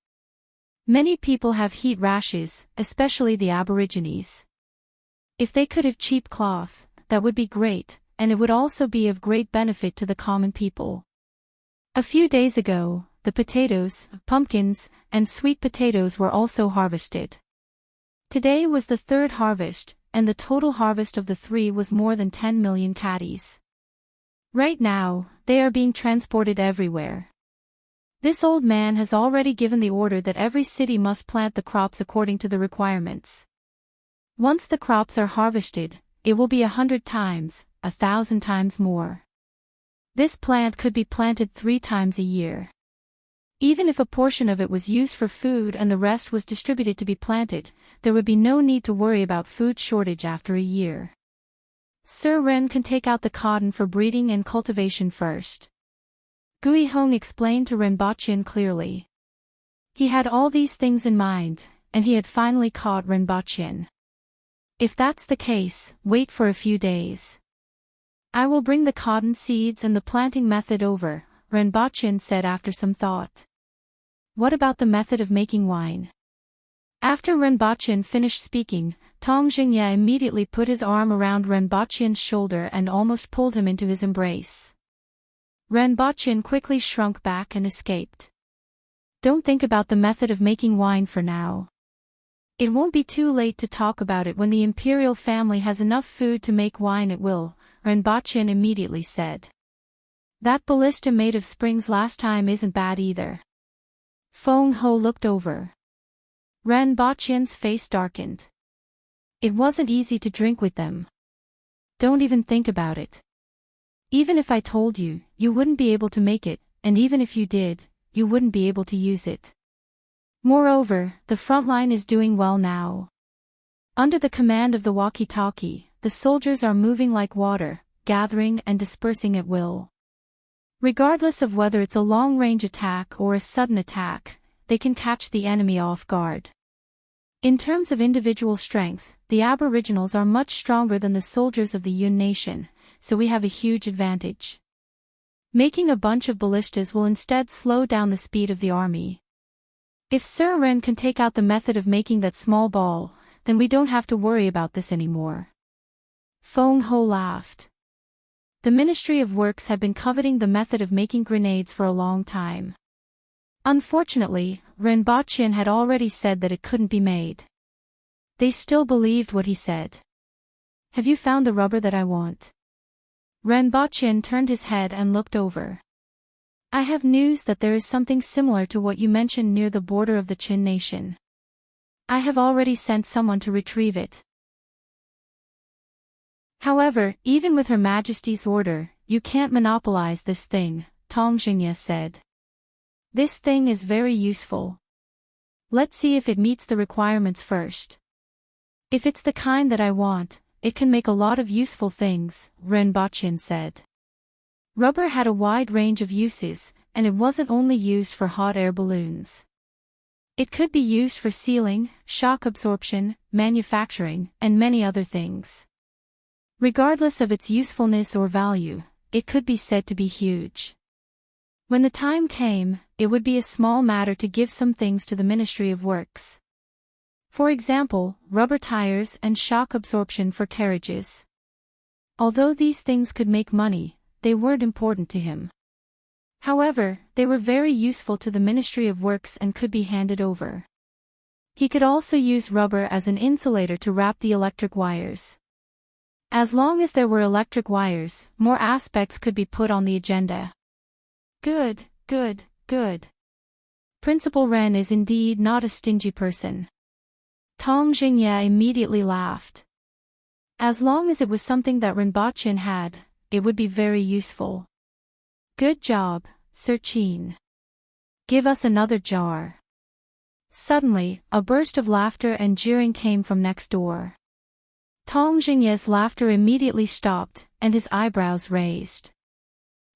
Many people have heat rashes, especially the Aborigines. If they could have cheap cloth, that would be great, and it would also be of great benefit to the common people. A few days ago, the potatoes, pumpkins, and sweet potatoes were also harvested. Today was the 3rd harvest, and the total harvest of the 3 was more than 10 million caddies. Right now, they are being transported everywhere. This old man has already given the order that every city must plant the crops according to the requirements. Once the crops are harvested, it will be 100 times, 1,000 times more. This plant could be planted 3 times a year. Even if a portion of it was used for food and the rest was distributed to be planted, there would be no need to worry about food shortage after a year. Sir Ren can take out the cotton for breeding and cultivation first. Guihong explained to Renbochin clearly. He had all these things in mind, and he had finally caught Renbochin. If that's the case, wait for a few days. I will bring the cotton seeds and the planting method over, Renbochin said after some thought. What about the method of making wine? After Renbochin finished speaking, Tong Jingye immediately put his arm around Renbochin's shoulder and almost pulled him into his embrace. Renbochin quickly shrunk back and escaped. Don't think about the method of making wine for now. It won't be too late to talk about it when the imperial family has enough food to make wine it will, Renbochin immediately said. That ballista made of springs last time isn't bad either. Feng Ho looked over. Renbochin's face darkened. It wasn't easy to drink with them. Don't even think about it. Even if I told you, you wouldn't be able to make it, and even if you did, you wouldn't be able to use it. Moreover, the front line is doing well now. Under the command of the walkie-talkie, the soldiers are moving like water, gathering and dispersing at will. Regardless of whether it's a long-range attack or a sudden attack, they can catch the enemy off guard. In terms of individual strength, the Aboriginals are much stronger than the soldiers of the Yun Nation, so we have a huge advantage. Making a bunch of ballistas will instead slow down the speed of the army. If Sir Ren can take out the method of making that small ball, then we don't have to worry about this anymore. Feng Ho laughed. The Ministry of Works had been coveting the method of making grenades for a long time. Unfortunately, Renbochin had already said that it couldn't be made. They still believed what he said. Have you found the rubber that I want? Renbochin turned his head and looked over. I have news that there is something similar to what you mentioned near the border of the Qin nation. I have already sent someone to retrieve it. However, even with Her Majesty's order, you can't monopolize this thing, Tong Jingye said. This thing is very useful. Let's see if it meets the requirements first. If it's the kind that I want, it can make a lot of useful things, Renbochin said. Rubber had a wide range of uses, and it wasn't only used for hot air balloons. It could be used for sealing, shock absorption, manufacturing, and many other things. Regardless of its usefulness or value, it could be said to be huge. When the time came, it would be a small matter to give some things to the Ministry of Works. For example, rubber tires and shock absorption for carriages. Although these things could make money, they weren't important to him. However, they were very useful to the Ministry of Works and could be handed over. He could also use rubber as an insulator to wrap the electric wires. As long as there were electric wires, more aspects could be put on the agenda. Good, good, good. Principal Ren is indeed not a stingy person. Tong Jingye immediately laughed. As long as it was something that Renbochin had, it would be very useful. Good job, Sir Qin. Give us another jar. Suddenly, a burst of laughter and jeering came from next door. Tong Jingye's laughter immediately stopped, and his eyebrows raised.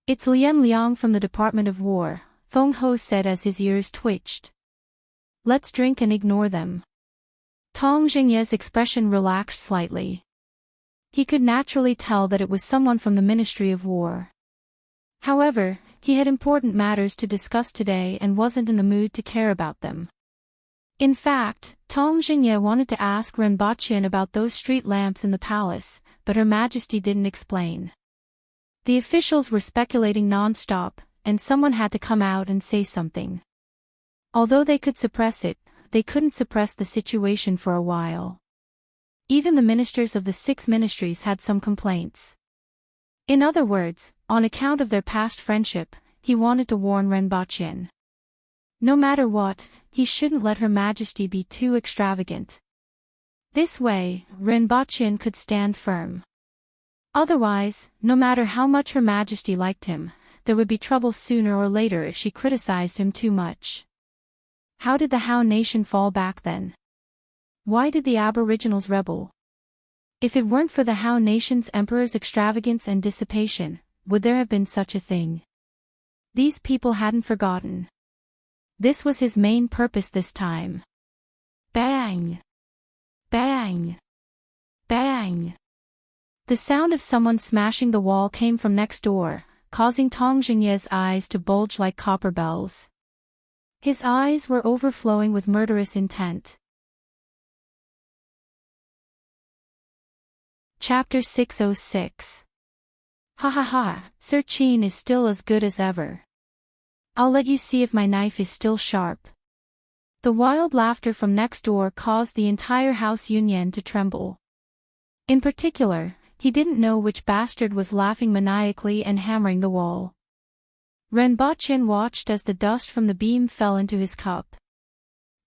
It's Lian Liang from the Department of War, Feng Ho said as his ears twitched. Let's drink and ignore them. Tong Jingye's expression relaxed slightly. He could naturally tell that it was someone from the Ministry of War. However, he had important matters to discuss today and wasn't in the mood to care about them. In fact, Tong Jingye wanted to ask Renbochin about those street lamps in the palace, but Her Majesty didn't explain. The officials were speculating non-stop, and someone had to come out and say something. Although they could suppress it, they couldn't suppress the situation for a while. Even the ministers of the 6 ministries had some complaints. In other words, on account of their past friendship, he wanted to warn Renbochin. No matter what, he shouldn't let Her Majesty be too extravagant. This way, Renbochin could stand firm. Otherwise, no matter how much Her Majesty liked him, there would be trouble sooner or later if she criticized him too much. How did the Hao nation fall back then? Why did the Aboriginals rebel? If it weren't for the Hao nation's emperor's extravagance and dissipation, would there have been such a thing? These people hadn't forgotten. This was his main purpose this time. Bang! Bang! Bang! The sound of someone smashing the wall came from next door, causing Tong Jingye's eyes to bulge like copper bells. His eyes were overflowing with murderous intent. Chapter 606. Ha ha ha, Sir Qin is still as good as ever. I'll let you see if my knife is still sharp. The wild laughter from next door caused the entire house Yunyan to tremble. In particular, he didn't know which bastard was laughing maniacally and hammering the wall. Ren Baqin watched as the dust from the beam fell into his cup.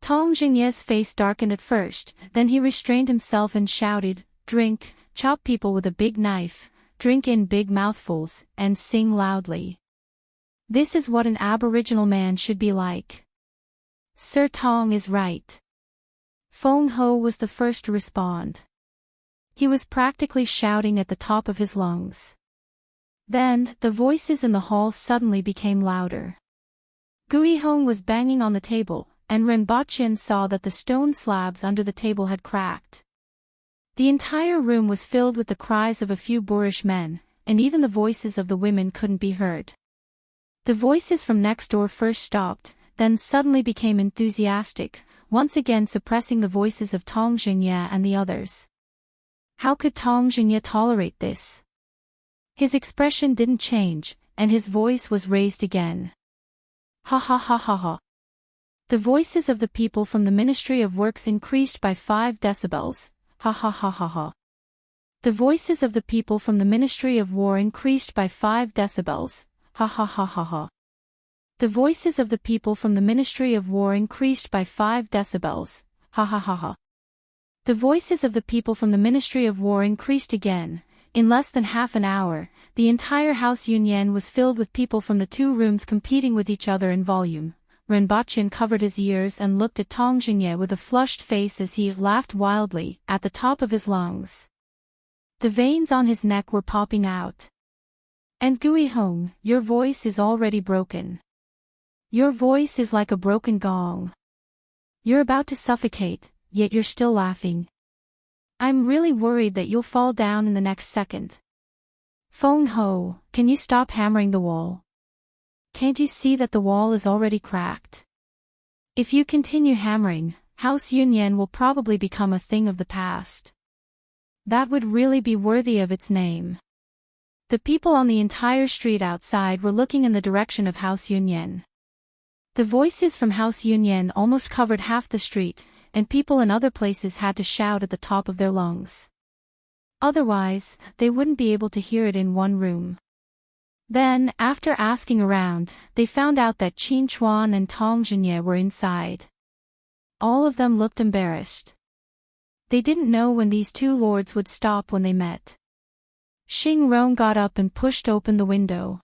Tong Jingye's face darkened at first, then he restrained himself and shouted, "Drink, chop people with a big knife, drink in big mouthfuls, and sing loudly. This is what an aboriginal man should be like." Sir Tong is right. Feng Ho was the first to respond. He was practically shouting at the top of his lungs. Then, the voices in the hall suddenly became louder. Gui Hong was banging on the table, and Ren Baqin saw that the stone slabs under the table had cracked. The entire room was filled with the cries of a few boorish men, and even the voices of the women couldn't be heard. The voices from next door first stopped, then suddenly became enthusiastic, once again suppressing the voices of Tong Jingye and the others. How could Tong Jingye tolerate this? His expression didn't change, and his voice was raised again. Ha ha ha ha ha. The voices of the people from the Ministry of Works increased by 5 decibels. Ha ha ha ha ha. The voices of the people from the Ministry of War increased by 5 decibels. Ha ha ha ha ha. The voices of the people from the Ministry of War increased by 5 decibels. Ha ha ha ha. The voices of the people from the Ministry of War increased again. In less than half an hour, the entire house Yunyan was filled with people from the 2 rooms competing with each other in volume. Ren Baqin covered his ears and looked at Tong Jingye with a flushed face as he laughed wildly, at the top of his lungs. The veins on his neck were popping out. "And Gui Hong, your voice is already broken. Your voice is like a broken gong. You're about to suffocate, yet you're still laughing. I'm really worried that you'll fall down in the next second. Feng Ho, can you stop hammering the wall? Can't you see that the wall is already cracked? If you continue hammering, House Yunyan will probably become a thing of the past. That would really be worthy of its name." The people on the entire street outside were looking in the direction of House Yunyan. The voices from House Yunyan almost covered half the street, and people in other places had to shout at the top of their lungs. Otherwise, they wouldn't be able to hear it in one room. Then, after asking around, they found out that Qin Chuan and Tong Jingye were inside. All of them looked embarrassed. They didn't know when these 2 lords would stop when they met. Xing Rong got up and pushed open the window.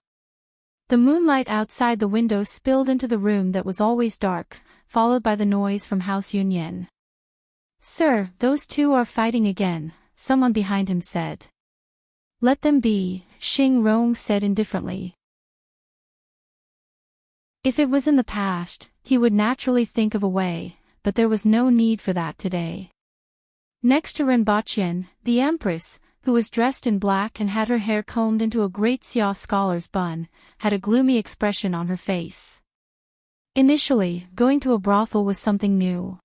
The moonlight outside the window spilled into the room that was always dark, followed by the noise from House Yunyan. "Sir, those 2 are fighting again," someone behind him said. "Let them be," Xing Rong said indifferently. If it was in the past, he would naturally think of a way, but there was no need for that today. Next to Ren Baqin, the Empress, who was dressed in black and had her hair combed into a great Xia scholar's bun, had a gloomy expression on her face. Initially, going to a brothel was something new.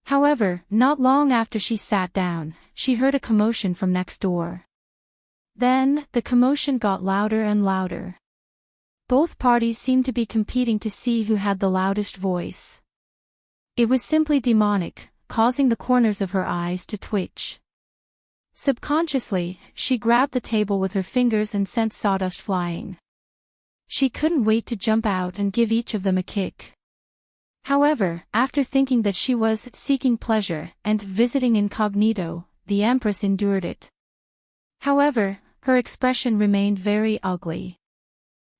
However, not long after she sat down, she heard a commotion from next door. Then, the commotion got louder and louder. Both parties seemed to be competing to see who had the loudest voice. It was simply demonic, causing the corners of her eyes to twitch. Subconsciously, she grabbed the table with her fingers and sent sawdust flying. She couldn't wait to jump out and give each of them a kick. However, after thinking that she was seeking pleasure and visiting incognito, the Empress endured it. However, her expression remained very ugly.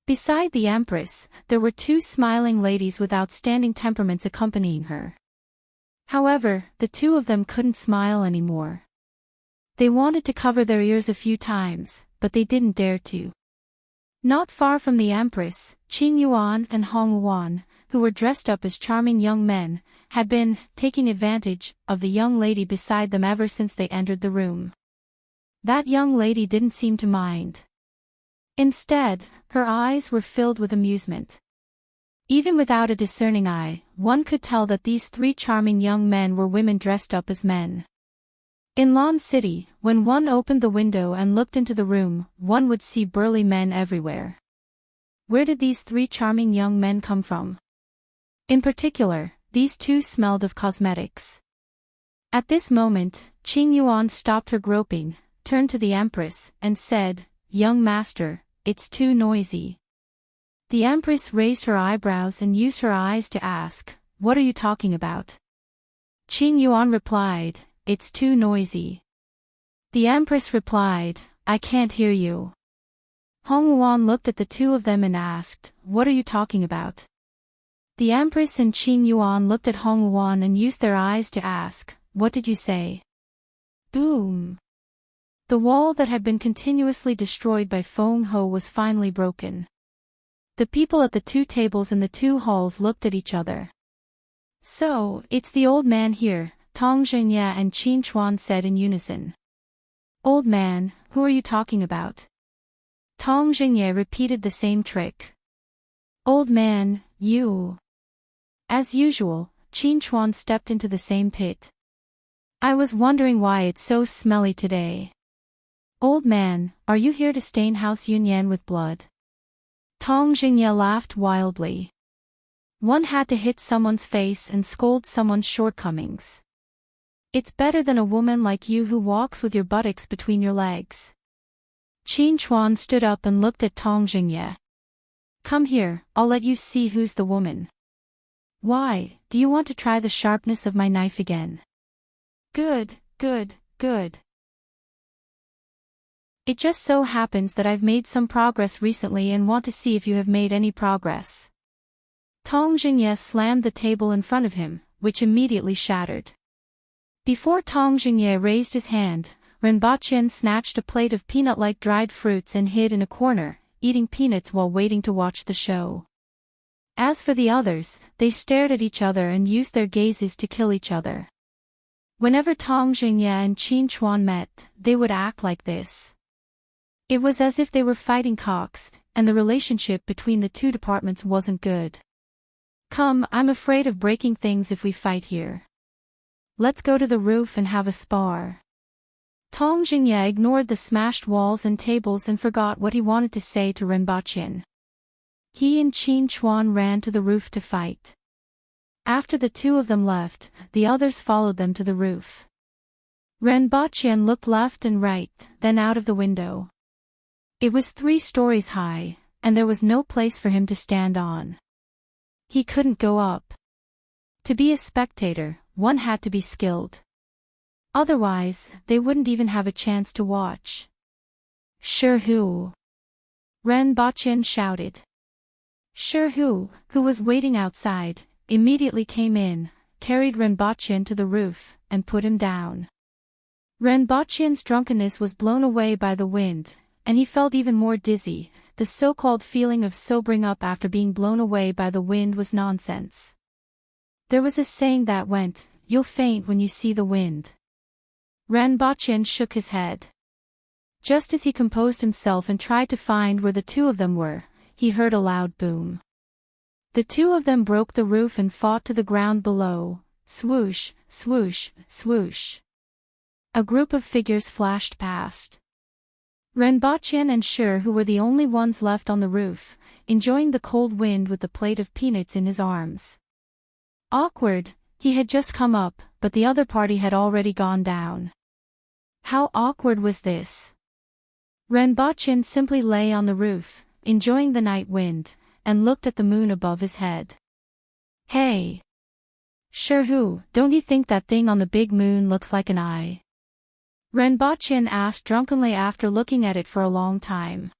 Beside the Empress, there were 2 smiling ladies with outstanding temperaments accompanying her. However, the 2 of them couldn't smile anymore. They wanted to cover their ears a few times, but they didn't dare to. Not far from the Empress, Qing Yuan and Hong Yuan, who were dressed up as charming young men, had been taking advantage of the young lady beside them ever since they entered the room. That young lady didn't seem to mind. Instead, her eyes were filled with amusement. Even without a discerning eye, one could tell that these three charming young men were women dressed up as men. In Lawn City, when one opened the window and looked into the room, one would see burly men everywhere. Where did these three charming young men come from? In particular, these two smelled of cosmetics. At this moment, Qing Yuan stopped her groping, turned to the Empress, and said, "Young master, it's too noisy." The Empress raised her eyebrows and used her eyes to ask, "What are you talking about?" Qing Yuan replied, "It's too noisy." The Empress replied, "I can't hear you." Hong Yuan looked at the two of them and asked, "What are you talking about?" The Empress and Qing Yuan looked at Hong Yuan and used their eyes to ask, "What did you say?" Boom! The wall that had been continuously destroyed by Feng Ho was finally broken. The people at the two tables in the two halls looked at each other. "So, it's the old man here," Tong Zhengye and Qin Chuan said in unison. "Old man, who are you talking about?" Tong Zhengye repeated the same trick. "Old man, you." As usual, Qin Chuan stepped into the same pit. "I was wondering why it's so smelly today." "Old man, are you here to stain House Yunyan with blood?" Tong Zhengye laughed wildly. One had to hit someone's face and scold someone's shortcomings. "It's better than a woman like you who walks with your buttocks between your legs." Qin Chuan stood up and looked at Tong Zhengye. "Come here, I'll let you see who's the woman." "Why, do you want to try the sharpness of my knife again?" "Good, good, good. It just so happens that I've made some progress recently and want to see if you have made any progress." Tong Zhengye slammed the table in front of him, which immediately shattered. Before Tong Zhengye raised his hand, Renbachien snatched a plate of peanut-like dried fruits and hid in a corner, eating peanuts while waiting to watch the show. As for the others, they stared at each other and used their gazes to kill each other. Whenever Tong Zhengye and Qin Chuan met, they would act like this. It was as if they were fighting cocks, and the relationship between the two departments wasn't good. "Come, I'm afraid of breaking things if we fight here. Let's go to the roof and have a spar." Tong Zhengye ignored the smashed walls and tables and forgot what he wanted to say to Renbachien. He and Qin Chuan ran to the roof to fight. After the two of them left, the others followed them to the roof. Renbachien looked left and right, then out of the window. It was 3 stories high, and there was no place for him to stand on. He couldn't go up. To be a spectator, one had to be skilled. Otherwise, they wouldn't even have a chance to watch. "Sure who?" Renbachien shouted. Sure who was waiting outside, immediately came in, carried Renbachien to the roof, and put him down. Renbachien's drunkenness was blown away by the wind, and he felt even more dizzy. The so-called feeling of sobering up after being blown away by the wind was nonsense. There was a saying that went, "You'll faint when you see the wind." Renbachien shook his head. Just as he composed himself and tried to find where the two of them were, he heard a loud boom. The two of them broke the roof and fought to the ground below. Swoosh, swoosh, swoosh. A group of figures flashed past. Renbachien and Sure, who were the only ones left on the roof, enjoying the cold wind with the plate of peanuts in his arms. Awkward, he had just come up, but the other party had already gone down. How awkward was this? Renbachien simply lay on the roof, enjoying the night wind, and looked at the moon above his head. "Hey! Sure, don't you think that thing on the big moon looks like an eye?" Renbachien asked drunkenly after looking at it for a long time.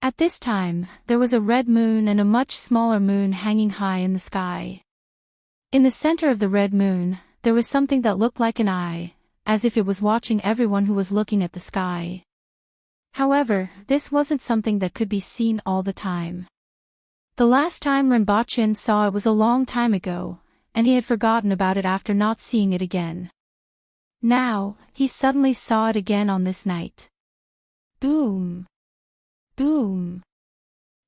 At this time, there was a red moon and a much smaller moon hanging high in the sky. In the center of the red moon, there was something that looked like an eye, as if it was watching everyone who was looking at the sky. However, this wasn't something that could be seen all the time. The last time Renbachien saw it was a long time ago, and he had forgotten about it after not seeing it again. Now, he suddenly saw it again on this night. Boom! Boom!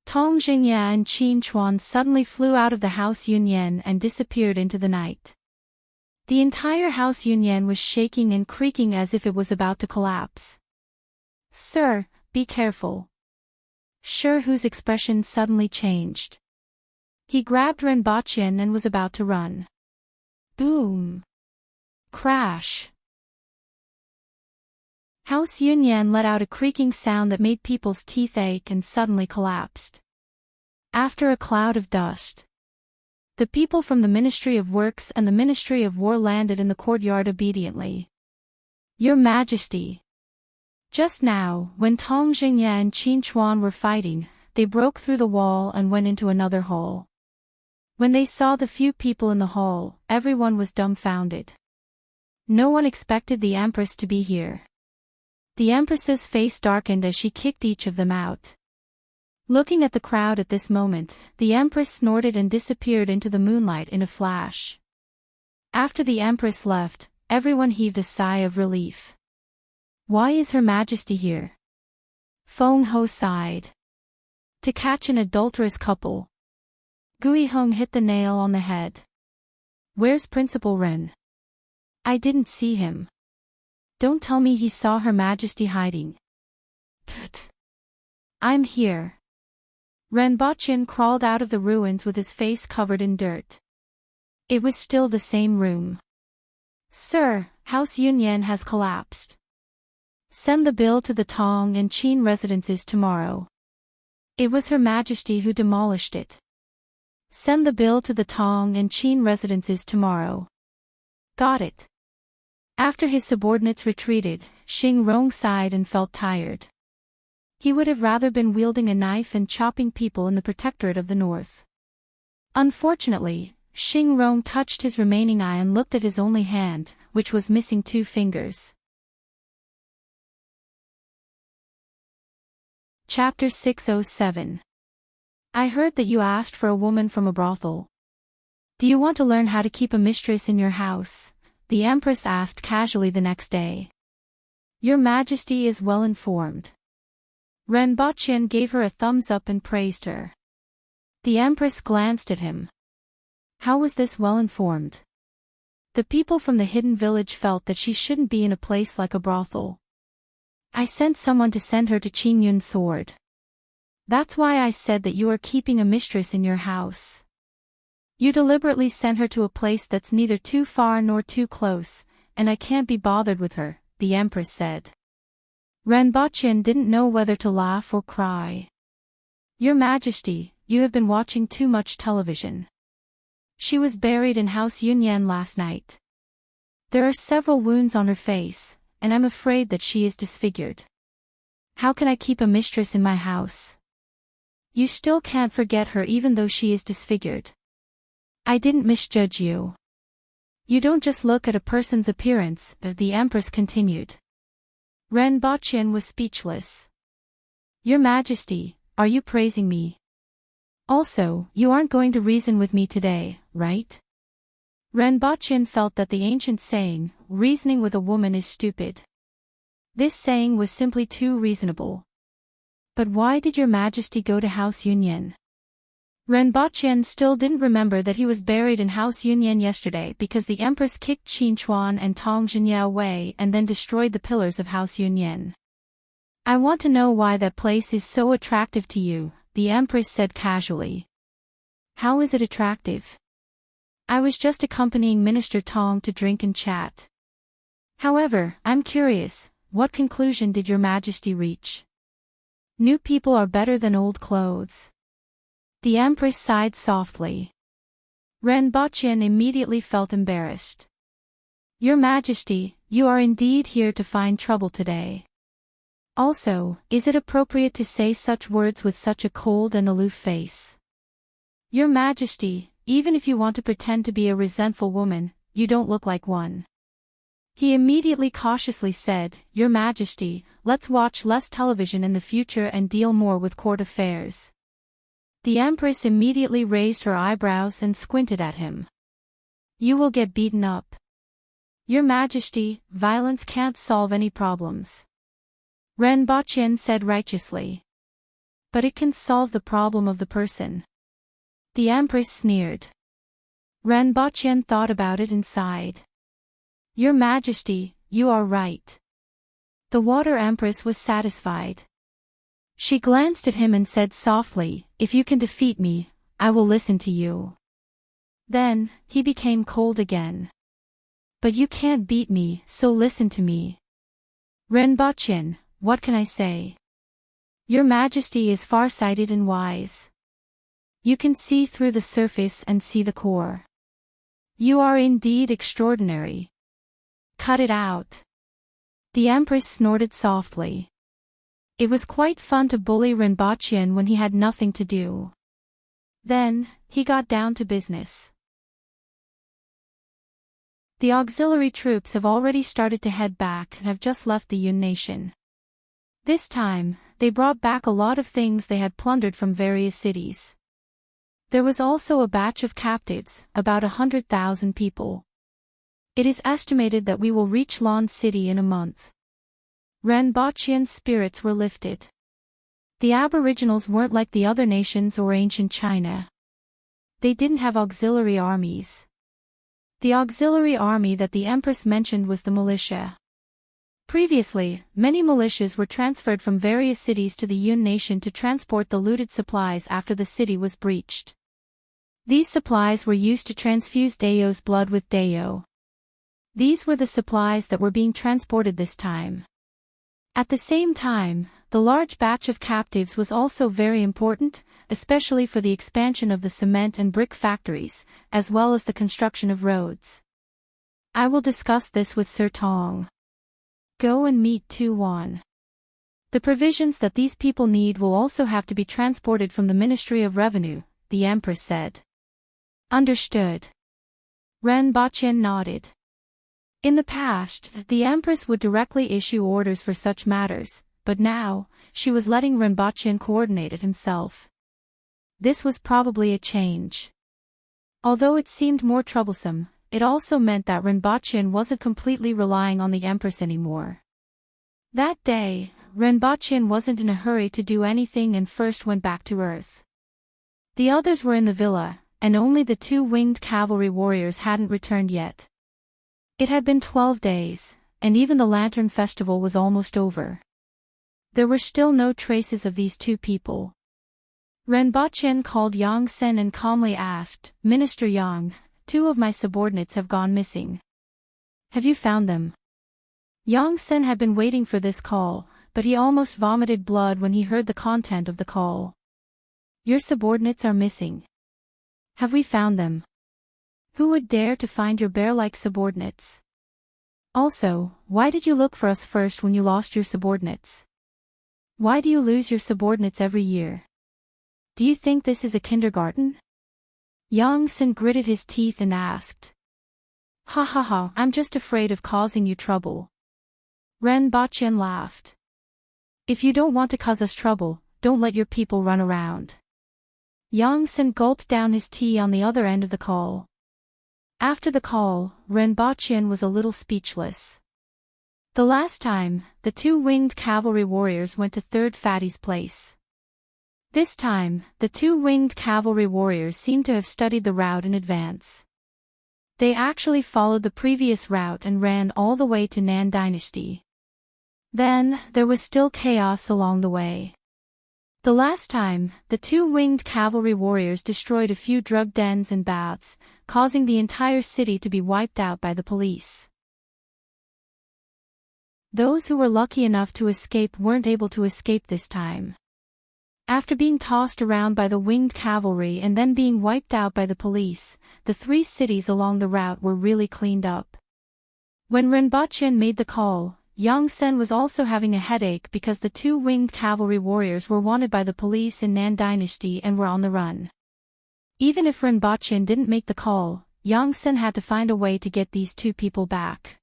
Tong Jingya and Qin Chuan suddenly flew out of the House Yunyan and disappeared into the night. The entire House Yunyan was shaking and creaking as if it was about to collapse. "Sir, be careful." Shi Hu's expression suddenly changed. He grabbed Ren Baqian and was about to run. Boom! Crash! House Yunyan let out a creaking sound that made people's teeth ache and suddenly collapsed. After a cloud of dust, the people from the Ministry of Works and the Ministry of War landed in the courtyard obediently. "Your Majesty." Just now, when Tong Jingya and Qin Chuan were fighting, they broke through the wall and went into another hall. When they saw the few people in the hall, everyone was dumbfounded. No one expected the Empress to be here. The Empress's face darkened as she kicked each of them out. Looking at the crowd at this moment, the Empress snorted and disappeared into the moonlight in a flash. After the Empress left, everyone heaved a sigh of relief. "Why is Her Majesty here?" Feng Ho sighed. "To catch an adulterous couple." Gui Hong hit the nail on the head. "Where's Principal Ren?" "I didn't see him." "Don't tell me he saw Her Majesty hiding." "Pfft. I'm here." Ren Baqian crawled out of the ruins with his face covered in dirt. It was still the same room. "Sir, House Yunyan has collapsed. Send the bill to the Tong and Qin residences tomorrow." It was Her Majesty who demolished it. "Send the bill to the Tong and Qin residences tomorrow." "Got it." After his subordinates retreated, Xing Rong sighed and felt tired. He would have rather been wielding a knife and chopping people in the Protectorate of the North. Unfortunately, Xing Rong touched his remaining eye and looked at his only hand, which was missing 2 fingers. Chapter 607. I heard that you asked for a woman from a brothel. Do you want to learn how to keep a mistress in your house? The Empress asked casually the next day. Your Majesty is well informed. Ren Baqian gave her a thumbs up and praised her. The Empress glanced at him. How was this well informed? The people from the hidden village felt that she shouldn't be in a place like a brothel. I sent someone to send her to Qin Yun's sword. That's why I said that you are keeping a mistress in your house. You deliberately sent her to a place that's neither too far nor too close, and I can't be bothered with her, the Empress said. Ren Baqian didn't know whether to laugh or cry. Your Majesty, you have been watching too much television. She was buried in House Yunyan last night. There are several wounds on her face, and I'm afraid that she is disfigured. How can I keep a mistress in my house? You still can't forget her even though she is disfigured. I didn't misjudge you. You don't just look at a person's appearance, the Empress continued. Ren Baqian was speechless. Your Majesty, are you praising me? Also, you aren't going to reason with me today, right? Ren Baqian felt that the ancient saying, reasoning with a woman is stupid. This saying was simply too reasonable. But why did your Majesty go to House Yunyan? Ren Baqian still didn't remember that he was buried in House Yunyan yesterday because the Empress kicked Qin Chuan and Tong Jingya away and then destroyed the pillars of House Yunyan. I want to know why that place is so attractive to you, the Empress said casually. How is it attractive? I was just accompanying Minister Tong to drink and chat. However, I'm curious, what conclusion did your Majesty reach? New people are better than old clothes. The Empress sighed softly. Ren Baqian immediately felt embarrassed. Your Majesty, you are indeed here to find trouble today. Also, is it appropriate to say such words with such a cold and aloof face? Your Majesty, even if you want to pretend to be a resentful woman, you don't look like one. He immediately cautiously said, Your Majesty, let's watch less television in the future and deal more with court affairs. The Empress immediately raised her eyebrows and squinted at him. You will get beaten up. Your Majesty, violence can't solve any problems. Ren Baqian said righteously. But it can solve the problem of the person. The Empress sneered. Renbocchen thought about it and sighed. Your Majesty, you are right. The Water Empress was satisfied. She glanced at him and said softly, if you can defeat me, I will listen to you. Then, he became cold again. But you can't beat me, so listen to me. Renbocchen, what can I say? Your Majesty is far-sighted and wise. You can see through the surface and see the core. You are indeed extraordinary. Cut it out. The Empress snorted softly. It was quite fun to bully Renbocchen when he had nothing to do. Then, he got down to business. The auxiliary troops have already started to head back and have just left the Yun nation. This time, they brought back a lot of things they had plundered from various cities. There was also a batch of captives, about 100,000 people. It is estimated that we will reach Lan City in a month. Renbochen's spirits were lifted. The Aboriginals weren't like the other nations or ancient China. They didn't have auxiliary armies. The auxiliary army that the Empress mentioned was the militia. Previously, many militias were transferred from various cities to the Yun nation to transport the looted supplies after the city was breached. These supplies were used to transfuse Dao's blood with Dao. These were the supplies that were being transported this time. At the same time, the large batch of captives was also very important, especially for the expansion of the cement and brick factories, as well as the construction of roads. I will discuss this with Sir Tong. Go and meet Tu Wan. The provisions that these people need will also have to be transported from the Ministry of Revenue, the Empress said. Understood. Renbocchen nodded. In the past, the Empress would directly issue orders for such matters, but now, she was letting Renbocchen coordinate it himself. This was probably a change. Although it seemed more troublesome, it also meant that Renbocchen wasn't completely relying on the Empress anymore. That day, Renbocchen wasn't in a hurry to do anything and first went back to Earth. The others were in the villa, and only the 2 winged cavalry warriors hadn't returned yet. It had been 12 days, and even the Lantern Festival was almost over. There were still no traces of these 2 people. Renbocchen called Yang Sen and calmly asked, Minister Yang, 2 of my subordinates have gone missing. Have you found them? Yang Sen had been waiting for this call, but he almost vomited blood when he heard the content of the call. Your subordinates are missing. Have we found them? Who would dare to find your bear-like subordinates? Also, why did you look for us first when you lost your subordinates? Why do you lose your subordinates every year? Do you think this is a kindergarten? Yang Sen gritted his teeth and asked. Ha ha ha, I'm just afraid of causing you trouble. Renbocchen laughed. If you don't want to cause us trouble, don't let your people run around. Yang Sen gulped down his tea on the other end of the call. After the call, Renbocchen was a little speechless. The last time, the 2 winged cavalry warriors went to Third Fatty's place. This time, the 2 winged cavalry warriors seemed to have studied the route in advance. They actually followed the previous route and ran all the way to Nan Dynasty. Then, there was still chaos along the way. The last time, the 2 winged cavalry warriors destroyed a few drug dens and baths, causing the entire city to be wiped out by the police. Those who were lucky enough to escape weren't able to escape this time. After being tossed around by the winged cavalry and then being wiped out by the police, the 3 cities along the route were really cleaned up. When Renbocchen made the call, Yang Sen was also having a headache because the 2 winged cavalry warriors were wanted by the police in Nan Dynasty and were on the run. Even if Renbocchen didn't make the call, Yang Sen had to find a way to get these 2 people back.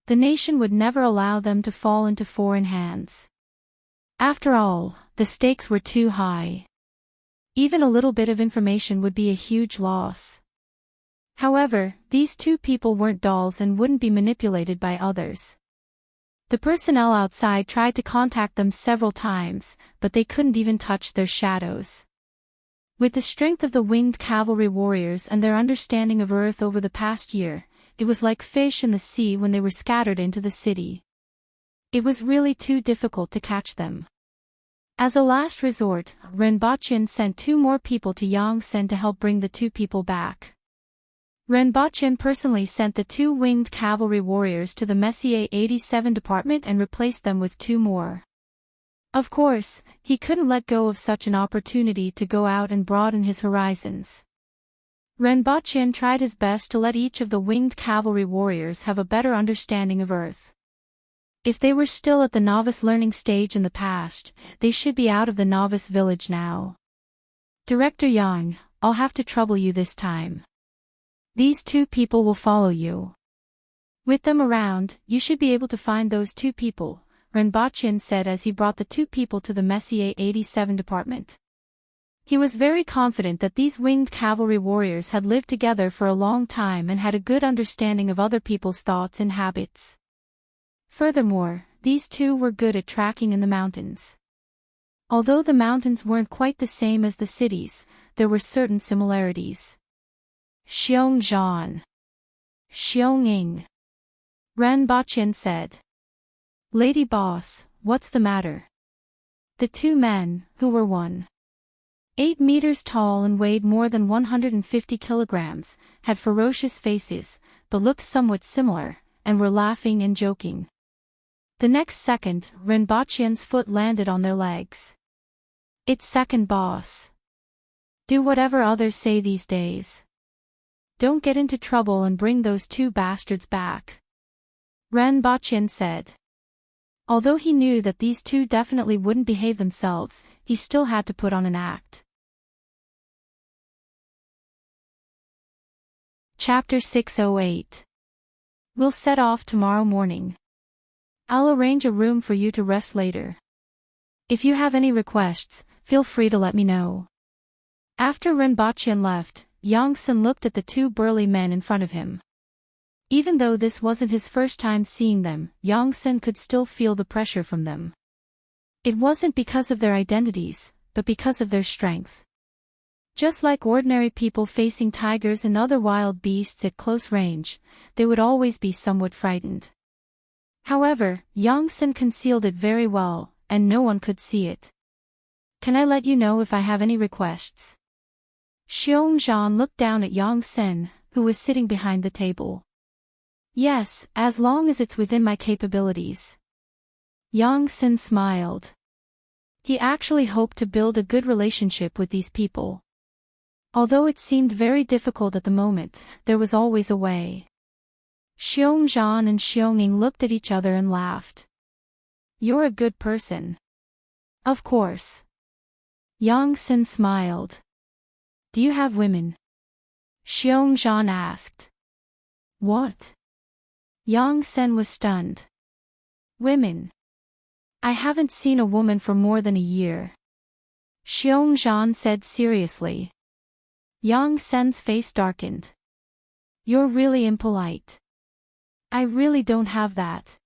The nation would never allow them to fall into foreign hands. After all, the stakes were too high. Even a little bit of information would be a huge loss. However, these 2 people weren't dolls and wouldn't be manipulated by others. The personnel outside tried to contact them several times, but they couldn't even touch their shadows. With the strength of the winged cavalry warriors and their understanding of Earth over the past year, it was like fish in the sea when they were scattered into the city. It was really too difficult to catch them. As a last resort, Renbochin sent 2 more people to Yongsen to help bring the 2 people back. Renbochin personally sent the 2 winged cavalry warriors to the Messier 87 department and replaced them with 2 more. Of course, he couldn't let go of such an opportunity to go out and broaden his horizons. Renbochin tried his best to let each of the winged cavalry warriors have a better understanding of Earth. If they were still at the novice learning stage in the past, they should be out of the novice village now. Director Yang, I'll have to trouble you this time. These 2 people will follow you. With them around, you should be able to find those 2 people, Renbochin said as he brought the 2 people to the Messier 87 department. He was very confident that these winged cavalry warriors had lived together for a long time and had a good understanding of other people's thoughts and habits. Furthermore, these 2 were good at tracking in the mountains. Although the mountains weren't quite the same as the cities, there were certain similarities. Xiongzhan. Xionging. Renbochin said. Lady boss, what's the matter? The 2 men, who were 1.8 meters tall and weighed more than 150 kilograms, had ferocious faces, but looked somewhat similar, and were laughing and joking. The next second, Renbochin's foot landed on their legs. It's second boss. Do whatever others say these days. Don't get into trouble and bring those 2 bastards back. Renbochin said. Although he knew that these 2 definitely wouldn't behave themselves, he still had to put on an act. Chapter 608. We'll set off tomorrow morning. I'll arrange a room for you to rest later. If you have any requests, feel free to let me know. After Renbochin left, Yongsen looked at the 2 burly men in front of him. Even though this wasn't his first time seeing them, Yongsen could still feel the pressure from them. It wasn't because of their identities, but because of their strength. Just like ordinary people facing tigers and other wild beasts at close range, they would always be somewhat frightened. However, Yongsen concealed it very well, and no one could see it. Can I let you know if I have any requests? Xiongzhan looked down at Yongsen, who was sitting behind the table. Yes, as long as it's within my capabilities. Yongsen smiled. He actually hoped to build a good relationship with these people. Although it seemed very difficult at the moment, there was always a way. Xiongzhan and Xionging looked at each other and laughed. You're a good person. Of course. Yongsen smiled. Do you have women? Xiongzhan asked. What? Yongsen was stunned. Women. I haven't seen a woman for more than a year. Xiongzhan said seriously. Yongsen's face darkened. You're really impolite. I really don't have that.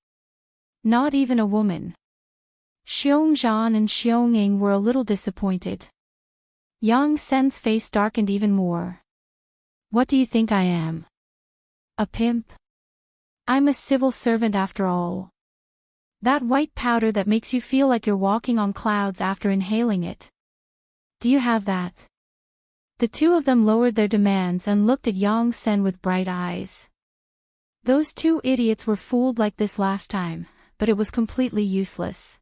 Not even a woman. Xiongzhan and Xionging were a little disappointed. Yongsen's face darkened even more. What do you think I am? A pimp? I'm a civil servant after all. That white powder that makes you feel like you're walking on clouds after inhaling it. Do you have that? The 2 of them lowered their demands and looked at Yongsen with bright eyes. Those 2 idiots were fooled like this last time, but it was completely useless.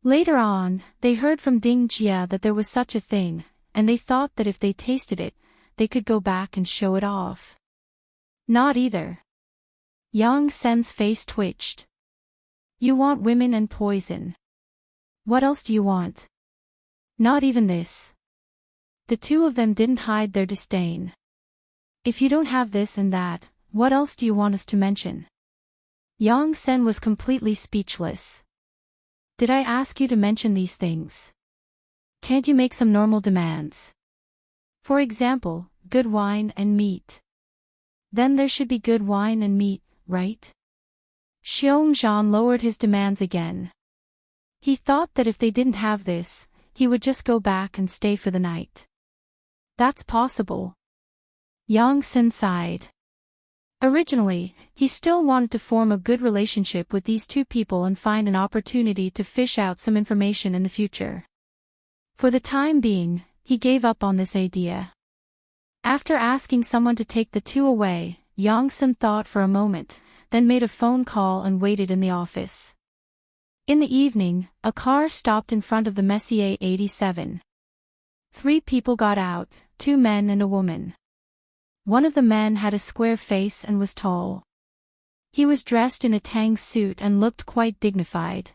Later on, they heard from Ding Jia that there was such a thing, and they thought that if they tasted it, they could go back and show it off. Not either. Yongsen's face twitched. You want women and poison. What else do you want? Not even this. The 2 of them didn't hide their disdain. If you don't have this and that, what else do you want us to mention? Yongsen was completely speechless. Did I ask you to mention these things? Can't you make some normal demands? For example, good wine and meat. Then there should be good wine and meat, right? Xiongzhan lowered his demands again. He thought that if they didn't have this, he would just go back and stay for the night. That's possible. Yang Sen sighed. Originally, he still wanted to form a good relationship with these two people and find an opportunity to fish out some information in the future. For the time being, he gave up on this idea. After asking someone to take the two away, Yang Sen thought for a moment, then made a phone call and waited in the office. In the evening, a car stopped in front of the Messier 87. 3 people got out, 2 men and a woman. One of the men had a square face and was tall. He was dressed in a tang suit and looked quite dignified.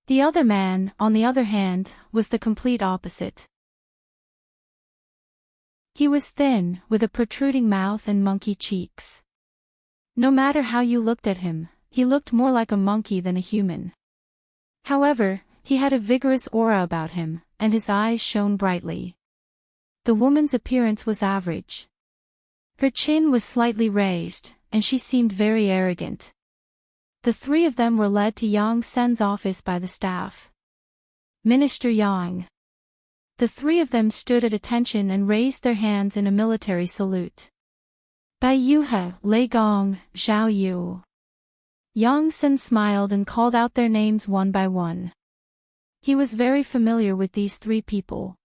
The other man, on the other hand, was the complete opposite. He was thin, with a protruding mouth and monkey cheeks. No matter how you looked at him, he looked more like a monkey than a human. However, he had a vigorous aura about him, and his eyes shone brightly. The woman's appearance was average. Her chin was slightly raised, and she seemed very arrogant. The 3 of them were led to Yang Sen's office by the staff. Minister Yang. The 3 of them stood at attention and raised their hands in a military salute. Bai Yuhe, Lei Gong, Zhao Yu. Yang Sen smiled and called out their names one by one. He was very familiar with these 3 people.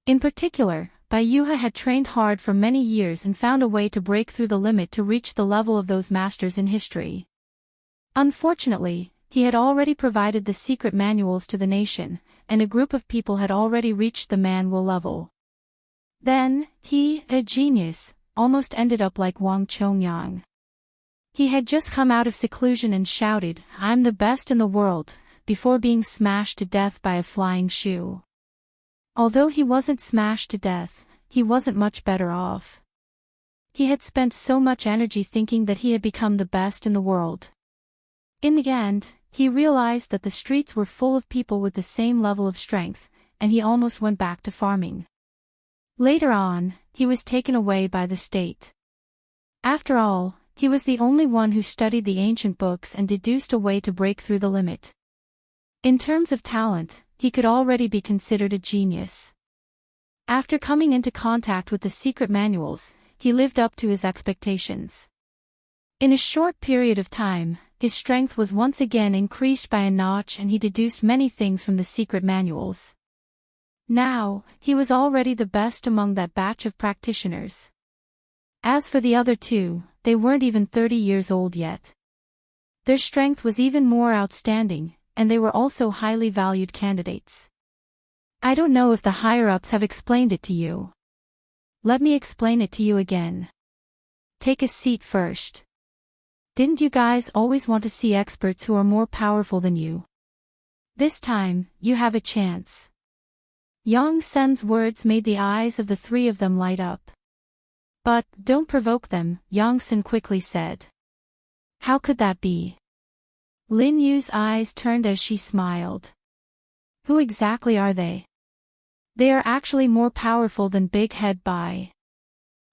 In particular, Bai Yuhe had trained hard for many years and found a way to break through the limit to reach the level of those masters in history. Unfortunately, he had already provided the secret manuals to the nation, and a group of people had already reached the manual level. Then, he, a genius, almost ended up like Wang Chongyang. He had just come out of seclusion and shouted, "I'm the best in the world," before being smashed to death by a flying shoe. Although he wasn't smashed to death, he wasn't much better off. He had spent so much energy thinking that he had become the best in the world. In the end, he realized that the streets were full of people with the same level of strength, and he almost went back to farming. Later on, he was taken away by the state. After all, he was the only one who studied the ancient books and deduced a way to break through the limit. In terms of talent, he could already be considered a genius. After coming into contact with the secret manuals, he lived up to his expectations. In a short period of time, his strength was once again increased by a notch and he deduced many things from the secret manuals. Now, he was already the best among that batch of practitioners. As for the other 2, they weren't even 30 years old yet. Their strength was even more outstanding, and they were also highly valued candidates. I don't know if the higher-ups have explained it to you. Let me explain it to you again. Take a seat first. Didn't you guys always want to see experts who are more powerful than you? This time, you have a chance. Yang Sen's words made the eyes of the 3 of them light up. But, don't provoke them, Yang Sen quickly said. How could that be? Lin Yu's eyes turned as she smiled. Who exactly are they? They are actually more powerful than Big Head Bai.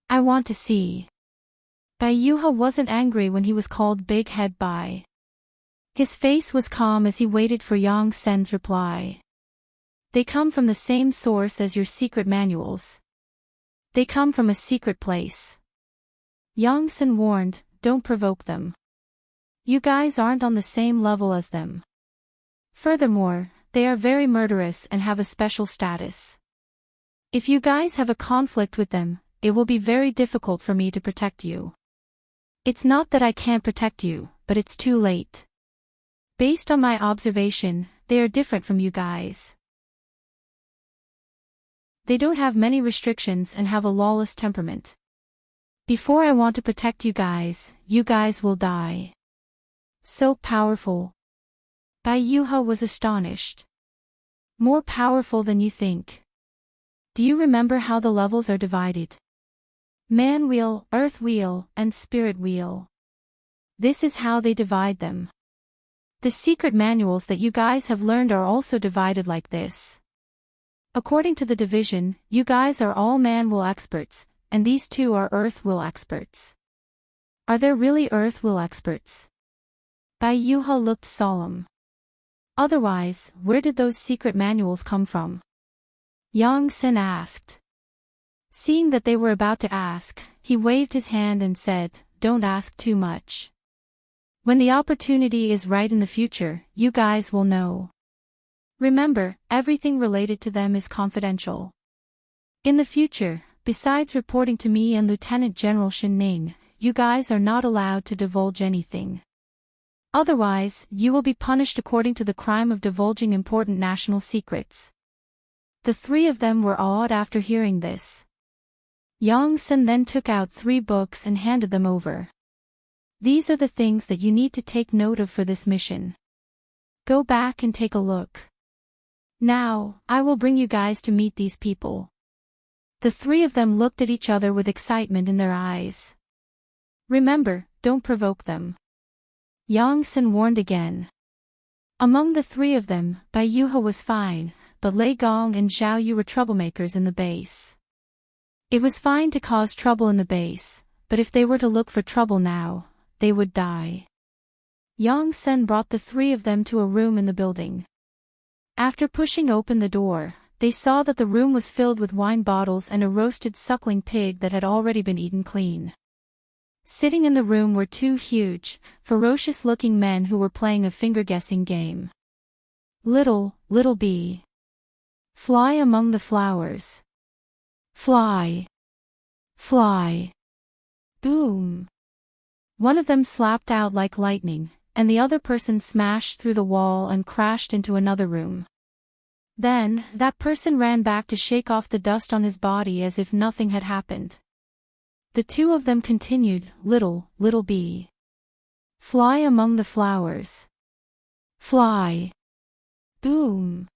I want to see. Bai Yuhe wasn't angry when he was called Big Head Bai. His face was calm as he waited for Yang Sen's reply. They come from the same source as your secret manuals. They come from a secret place. Yang Sen warned, don't provoke them. You guys aren't on the same level as them. Furthermore, they are very murderous and have a special status. If you guys have a conflict with them, it will be very difficult for me to protect you. It's not that I can't protect you, but it's too late. Based on my observation, they are different from you guys. They don't have many restrictions and have a lawless temperament. Before I want to protect you guys will die. So powerful. Bai Yuhe was astonished. More powerful than you think. Do you remember how the levels are divided? Man wheel, earth wheel, and spirit wheel. This is how they divide them. The secret manuals that you guys have learned are also divided like this. According to the division, you guys are all man will experts, and these 2 are earth will experts. Are there really earth will experts? Bai Yuhe looked solemn. Otherwise, where did those secret manuals come from? Yang Sen asked. Seeing that they were about to ask, he waved his hand and said, "Don't ask too much. When the opportunity is right in the future, you guys will know. Remember, everything related to them is confidential. In the future, besides reporting to me and Lieutenant General Shen Ning, you guys are not allowed to divulge anything. Otherwise, you will be punished according to the crime of divulging important national secrets." The three of them were awed after hearing this. Yang Sen then took out 3 books and handed them over. "These are the things that you need to take note of for this mission. Go back and take a look. Now, I will bring you guys to meet these people." The 3 of them looked at each other with excitement in their eyes. "Remember, don't provoke them," Yang Sen warned again. Among the 3 of them, Bai Yuhe was fine, but Lei Gong and Zhao Yu were troublemakers in the base. It was fine to cause trouble in the base, but if they were to look for trouble now, they would die. Yang Sen brought the 3 of them to a room in the building. After pushing open the door, they saw that the room was filled with wine bottles and a roasted suckling pig that had already been eaten clean. Sitting in the room were 2 huge, ferocious-looking men who were playing a finger-guessing game. Little bee. Fly among the flowers. Fly. Fly. Boom. One of them slapped out like lightning, and the other person smashed through the wall and crashed into another room. Then, that person ran back to shake off the dust on his body as if nothing had happened. The 2 of them continued, little bee. Fly among the flowers. Fly. Boom.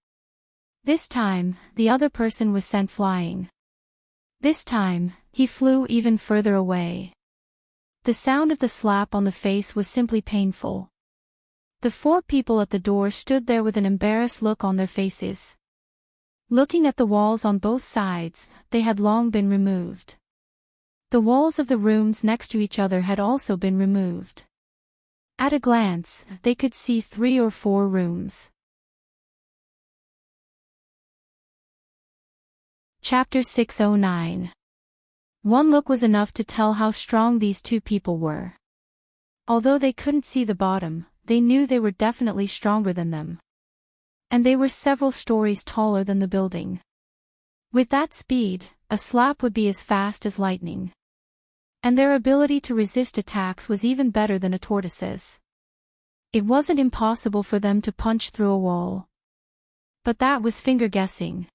This time, the other person was sent flying. This time, he flew even further away. The sound of the slap on the face was simply painful. The 4 people at the door stood there with an embarrassed look on their faces. Looking at the walls on both sides, they had long been removed. The walls of the rooms next to each other had also been removed. At a glance, they could see 3 or 4 rooms. Chapter 609. One look was enough to tell how strong these 2 people were. Although they couldn't see the bottom, they knew they were definitely stronger than them. And they were several stories taller than the building. With that speed, a slap would be as fast as lightning. And their ability to resist attacks was even better than a tortoise's. It wasn't impossible for them to punch through a wall. But that was finger-guessing.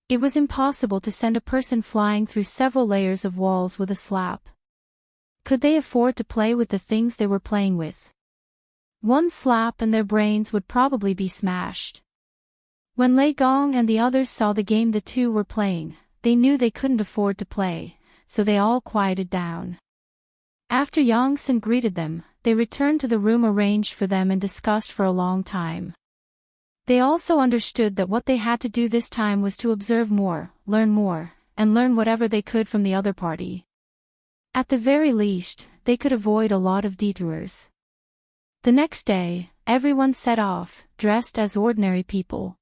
It was impossible to send a person flying through several layers of walls with a slap. Could they afford to play with the things they were playing with? One slap and their brains would probably be smashed. When Lei Gong and the others saw the game the 2 were playing, they knew they couldn't afford to play, so they all quieted down. After Yang Sen greeted them, they returned to the room arranged for them and discussed for a long time. They also understood that what they had to do this time was to observe more, and learn whatever they could from the other party. At the very least, they could avoid a lot of detours. The next day, everyone set off, dressed as ordinary people.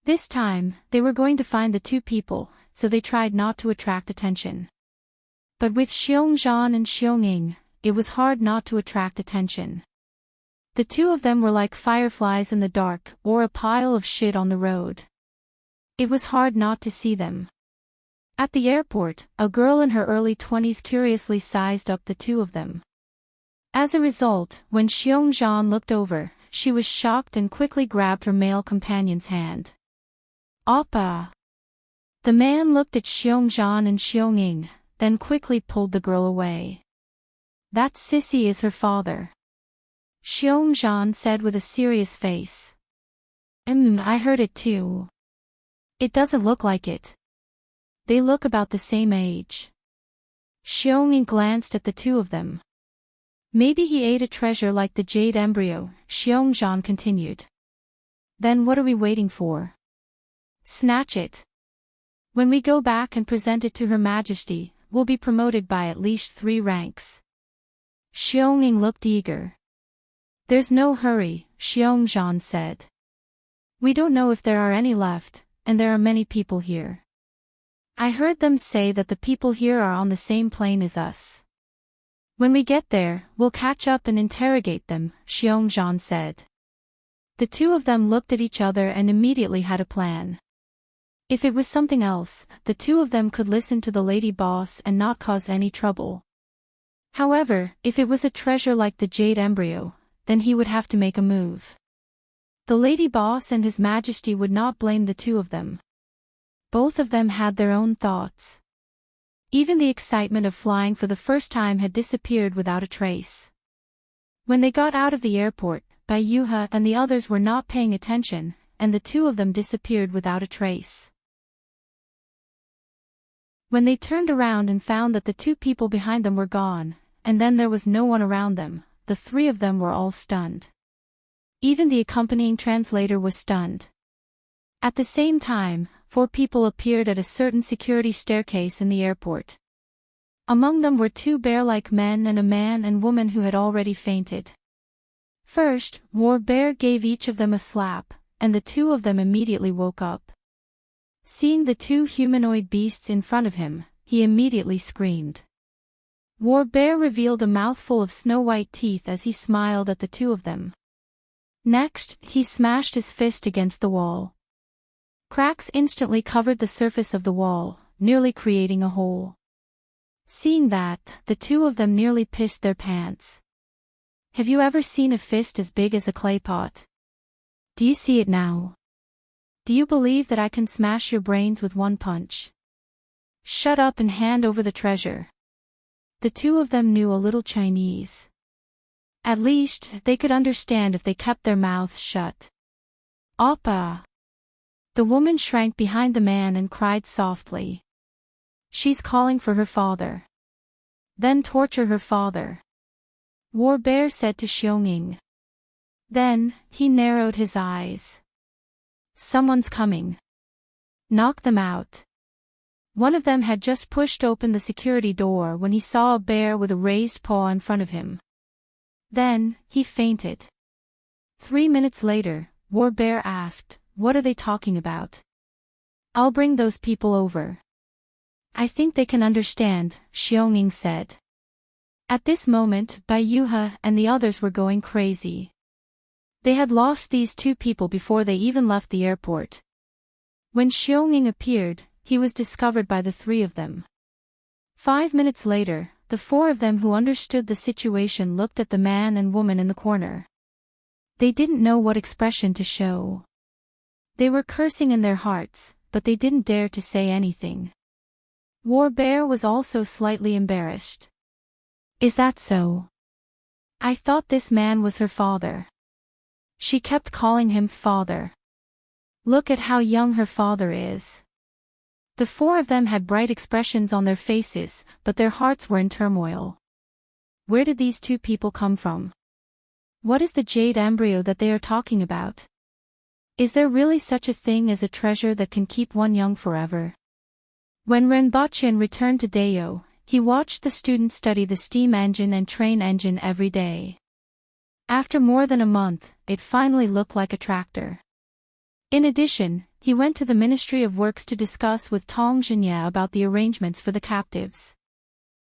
This time, they were going to find the 2 people, so they tried not to attract attention. But with Xiongzhan and Xionging, it was hard not to attract attention. The 2 of them were like fireflies in the dark, or a pile of shit on the road. It was hard not to see them. At the airport, a girl in her early 20s curiously sized up the 2 of them. As a result, when Xiongzhan looked over, she was shocked and quickly grabbed her male companion's hand. Oppa! The man looked at Xiongzhan and Xionging, then quickly pulled the girl away. That sissy is her father, Xiongzhan said with a serious face. I heard it too. It doesn't look like it. They look about the same age. Xionging glanced at the 2 of them. Maybe he ate a treasure like the jade embryo, Xiongzhan continued. Then what are we waiting for? Snatch it. When we go back and present it to Her Majesty, we'll be promoted by at least 3 ranks. Xionging looked eager. There's no hurry, Xiongzhan said. We don't know if there are any left, and there are many people here. I heard them say that the people here are on the same plane as us. When we get there, we'll catch up and interrogate them, Xiongzhan said. The two of them looked at each other and immediately had a plan. If it was something else, the two of them could listen to the lady boss and not cause any trouble. However, if it was a treasure like the jade embryo, then he would have to make a move. The lady boss and His Majesty would not blame the two of them. Both of them had their own thoughts. Even the excitement of flying for the first time had disappeared without a trace. When they got out of the airport, Bai Yuhe and the others were not paying attention, and the two of them disappeared without a trace. When they turned around and found that the two people behind them were gone, and then there was no one around them, the three of them were all stunned. Even the accompanying translator was stunned. At the same time, 4 people appeared at a certain security staircase in the airport. Among them were 2 bear-like men and a man and woman who had already fainted. First, War Bear gave each of them a slap, and the two of them immediately woke up. Seeing the 2 humanoid beasts in front of him, he immediately screamed. War Bear revealed a mouthful of snow-white teeth as he smiled at the two of them. Next, he smashed his fist against the wall. Cracks instantly covered the surface of the wall, nearly creating a hole. Seeing that, the two of them nearly pissed their pants. Have you ever seen a fist as big as a clay pot? Do you see it now? Do you believe that I can smash your brains with one punch? Shut up and hand over the treasure. The two of them knew a little Chinese. At least, they could understand if they kept their mouths shut. Oppa! The woman shrank behind the man and cried softly. She's calling for her father. Then torture her father. War Bear said to Xionging. Then, he narrowed his eyes. Someone's coming. Knock them out. One of them had just pushed open the security door when he saw a bear with a raised paw in front of him. Then, he fainted. 3 minutes later, War Bear asked, "What are they talking about?" "I'll bring those people over." "I think they can understand," Xionging said. At this moment, Bai Yuhe and the others were going crazy. They had lost these 2 people before they even left the airport. When Xionging appeared, he was discovered by the 3 of them. 5 minutes later, the 4 of them who understood the situation looked at the man and woman in the corner. They didn't know what expression to show. They were cursing in their hearts, but they didn't dare to say anything. War Bear was also slightly embarrassed. "Is that so? I thought this man was her father." She kept calling him father. "Look at how young her father is." The 4 of them had bright expressions on their faces, but their hearts were in turmoil. Where did these 2 people come from? What is the jade embryo that they are talking about? Is there really such a thing as a treasure that can keep one young forever? When Renbachian returned to Dayo, he watched the students study the steam engine and train engine every day. After more than a month, it finally looked like a tractor. In addition, he went to the Ministry of Works to discuss with Tong Zhenya about the arrangements for the captives.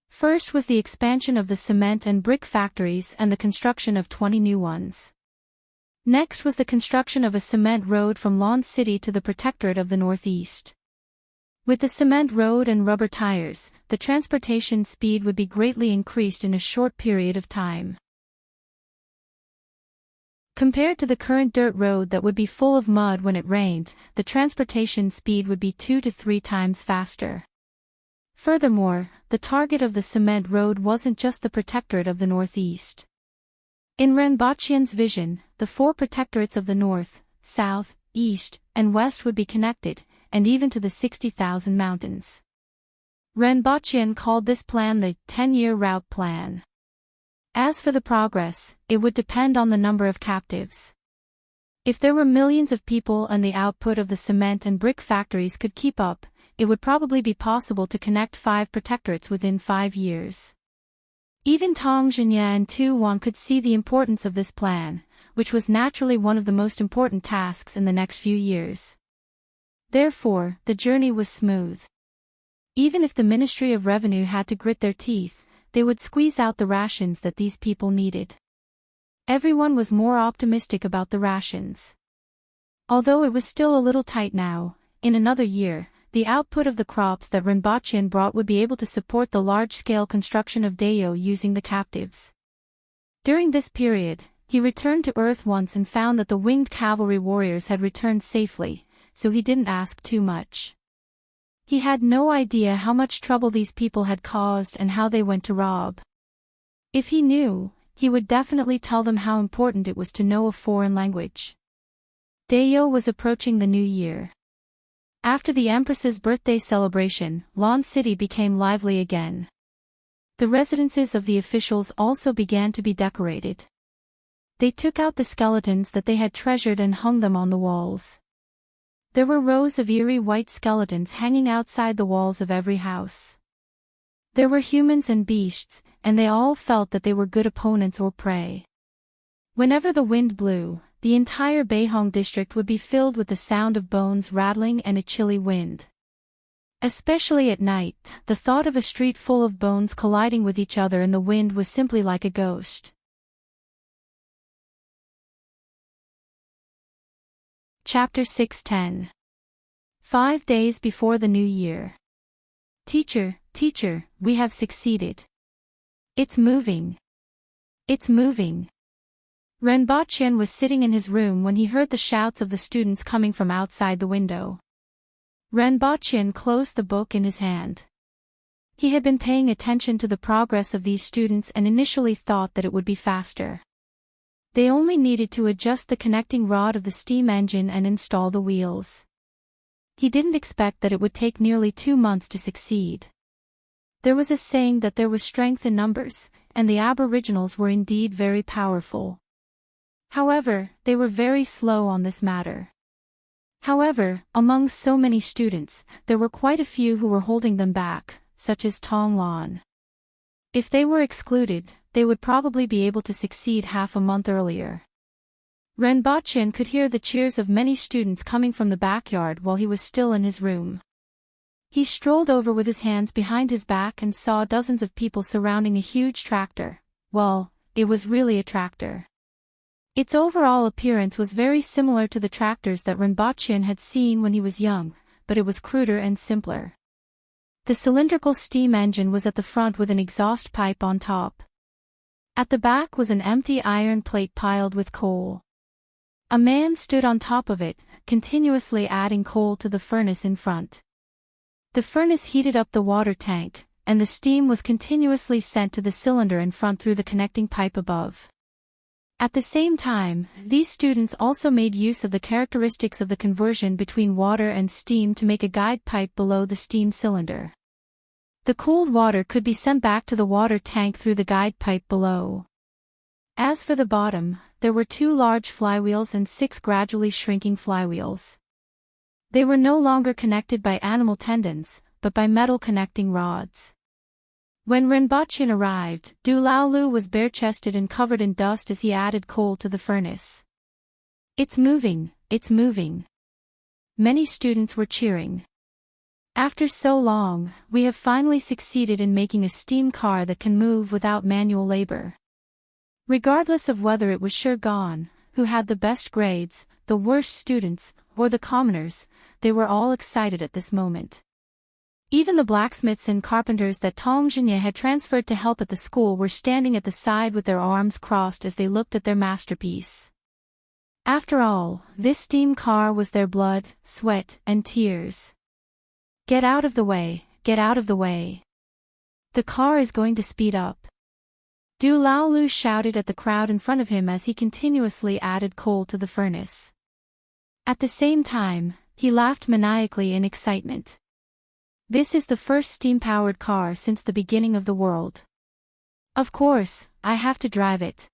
First was the expansion of the cement and brick factories and the construction of 20 new ones. Next was the construction of a cement road from Lon City to the Protectorate of the Northeast. With the cement road and rubber tires, the transportation speed would be greatly increased in a short period of time. Compared to the current dirt road that would be full of mud when it rained, the transportation speed would be 2 to 3 times faster. Furthermore, the target of the cement road wasn't just the Protectorate of the Northeast. In Renbachian's vision, the 4 protectorates of the North, South, East, and West would be connected, and even to the 60,000 mountains. Renbachian called this plan the 10-year route plan. As for the progress, it would depend on the number of captives. If there were millions of people and the output of the cement and brick factories could keep up, it would probably be possible to connect 5 protectorates within 5 years. Even Tong Jinya and Tu Wan could see the importance of this plan, which was naturally one of the most important tasks in the next few years. Therefore, the journey was smooth. Even if the Ministry of Revenue had to grit their teeth, they would squeeze out the rations that these people needed. Everyone was more optimistic about the rations. Although it was still a little tight now, in another year, the output of the crops that Rinpoche brought would be able to support the large-scale construction of Dayo using the captives. During this period, he returned to Earth once and found that the winged cavalry warriors had returned safely, so he didn't ask too much. He had no idea how much trouble these people had caused and how they went to rob. If he knew, he would definitely tell them how important it was to know a foreign language. Dayo was approaching the new year. After the Empress's birthday celebration, Lon City became lively again. The residences of the officials also began to be decorated. They took out the skeletons that they had treasured and hung them on the walls. There were rows of eerie white skeletons hanging outside the walls of every house. There were humans and beasts, and they all felt that they were good opponents or prey. Whenever the wind blew, the entire Beihong district would be filled with the sound of bones rattling and a chilly wind. Especially at night, the thought of a street full of bones colliding with each other in the wind was simply like a ghost. Chapter 610. 5 days before the new year. Teacher, teacher, we have succeeded. It's moving. It's moving. Rinpoche was sitting in his room when he heard the shouts of the students coming from outside the window. Rinpoche closed the book in his hand. He had been paying attention to the progress of these students and initially thought that it would be faster. They only needed to adjust the connecting rod of the steam engine and install the wheels. He didn't expect that it would take nearly 2 months to succeed. There was a saying that there was strength in numbers, and the Aboriginals were indeed very powerful. However, they were very slow on this matter. However, among so many students, there were quite a few who were holding them back, such as Tong Lan. If they were excluded, they would probably be able to succeed half a month earlier. Rinpoche could hear the cheers of many students coming from the backyard while he was still in his room. He strolled over with his hands behind his back and saw dozens of people surrounding a huge tractor. Well, it was really a tractor. Its overall appearance was very similar to the tractors that Rinpoche had seen when he was young, but it was cruder and simpler. The cylindrical steam engine was at the front with an exhaust pipe on top. At the back was an empty iron plate piled with coal. A man stood on top of it, continuously adding coal to the furnace in front. The furnace heated up the water tank, and the steam was continuously sent to the cylinder in front through the connecting pipe above. At the same time, these students also made use of the characteristics of the conversion between water and steam to make a guide pipe below the steam cylinder. The cooled water could be sent back to the water tank through the guide pipe below. As for the bottom, there were 2 large flywheels and 6 gradually shrinking flywheels. They were no longer connected by animal tendons, but by metal connecting rods. When Rinpoche arrived, Du Laolu was bare-chested and covered in dust as he added coal to the furnace. It's moving, it's moving. Many students were cheering. After so long, we have finally succeeded in making a steam car that can move without manual labor. Regardless of whether it was Shurgan, who had the best grades, the worst students, or the commoners, they were all excited at this moment. Even the blacksmiths and carpenters that Tong Jinya had transferred to help at the school were standing at the side with their arms crossed as they looked at their masterpiece. After all, this steam car was their blood, sweat, and tears. Get out of the way, get out of the way. The car is going to speed up. Du Laolu shouted at the crowd in front of him as he continuously added coal to the furnace. At the same time, he laughed maniacally in excitement. This is the first steam-powered car since the beginning of the world. Of course, I have to drive it.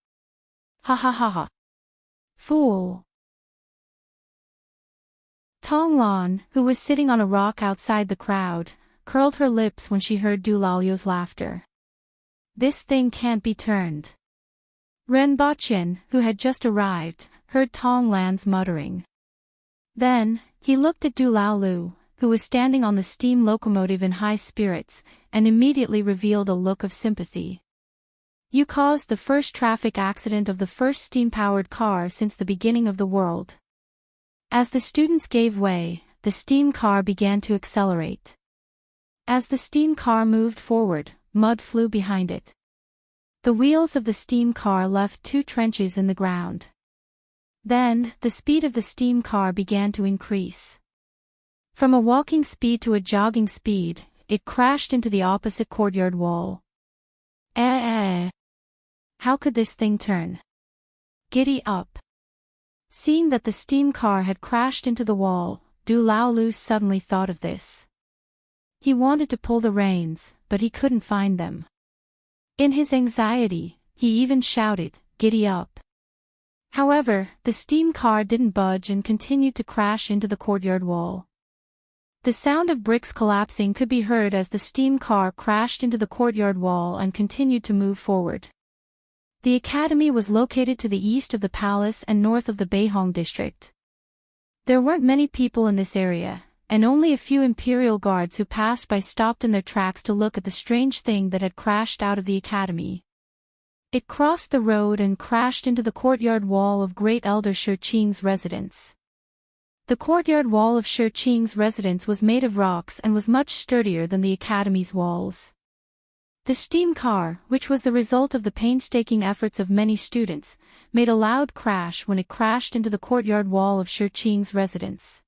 Ha ha ha ha. Fool. Tong Lan, who was sitting on a rock outside the crowd, curled her lips when she heard Du Laolu's laughter. This thing can't be turned. Renbachchen, who had just arrived, heard Tong Lan's muttering. Then, he looked at Du Laolu, who was standing on the steam locomotive in high spirits, and immediately revealed a look of sympathy. You caused the first traffic accident of the first steam-powered car since the beginning of the world. As the students gave way, the steam car began to accelerate. As the steam car moved forward, mud flew behind it. The wheels of the steam car left 2 trenches in the ground. Then, the speed of the steam car began to increase. From a walking speed to a jogging speed, it crashed into the opposite courtyard wall. How could this thing turn? Giddy up. Seeing that the steam car had crashed into the wall, Du Laolu suddenly thought of this. He wanted to pull the reins, but he couldn't find them. In his anxiety, he even shouted, "Giddy up!" However, the steam car didn't budge and continued to crash into the courtyard wall. The sound of bricks collapsing could be heard as the steam car crashed into the courtyard wall and continued to move forward. The academy was located to the east of the palace and north of the Beihong district. There weren't many people in this area, and only a few imperial guards who passed by stopped in their tracks to look at the strange thing that had crashed out of the academy. It crossed the road and crashed into the courtyard wall of Great Elder Shi Qing's residence. The courtyard wall of Shi Qing's residence was made of rocks and was much sturdier than the academy's walls. The steam car, which was the result of the painstaking efforts of many students, made a loud crash when it crashed into the courtyard wall of Shi Qing's residence.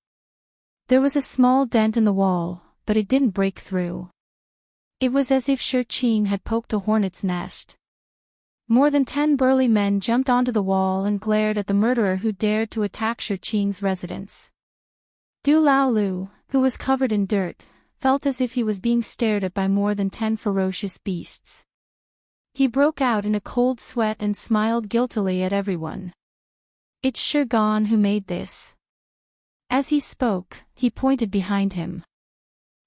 There was a small dent in the wall, but it didn't break through. It was as if Shi Qing had poked a hornet's nest. More than 10 burly men jumped onto the wall and glared at the murderer who dared to attack Shi Qing's residence. Du Laolu, who was covered in dirt, felt as if he was being stared at by more than 10 ferocious beasts. He broke out in a cold sweat and smiled guiltily at everyone. It's Shi Gan who made this. As he spoke, he pointed behind him.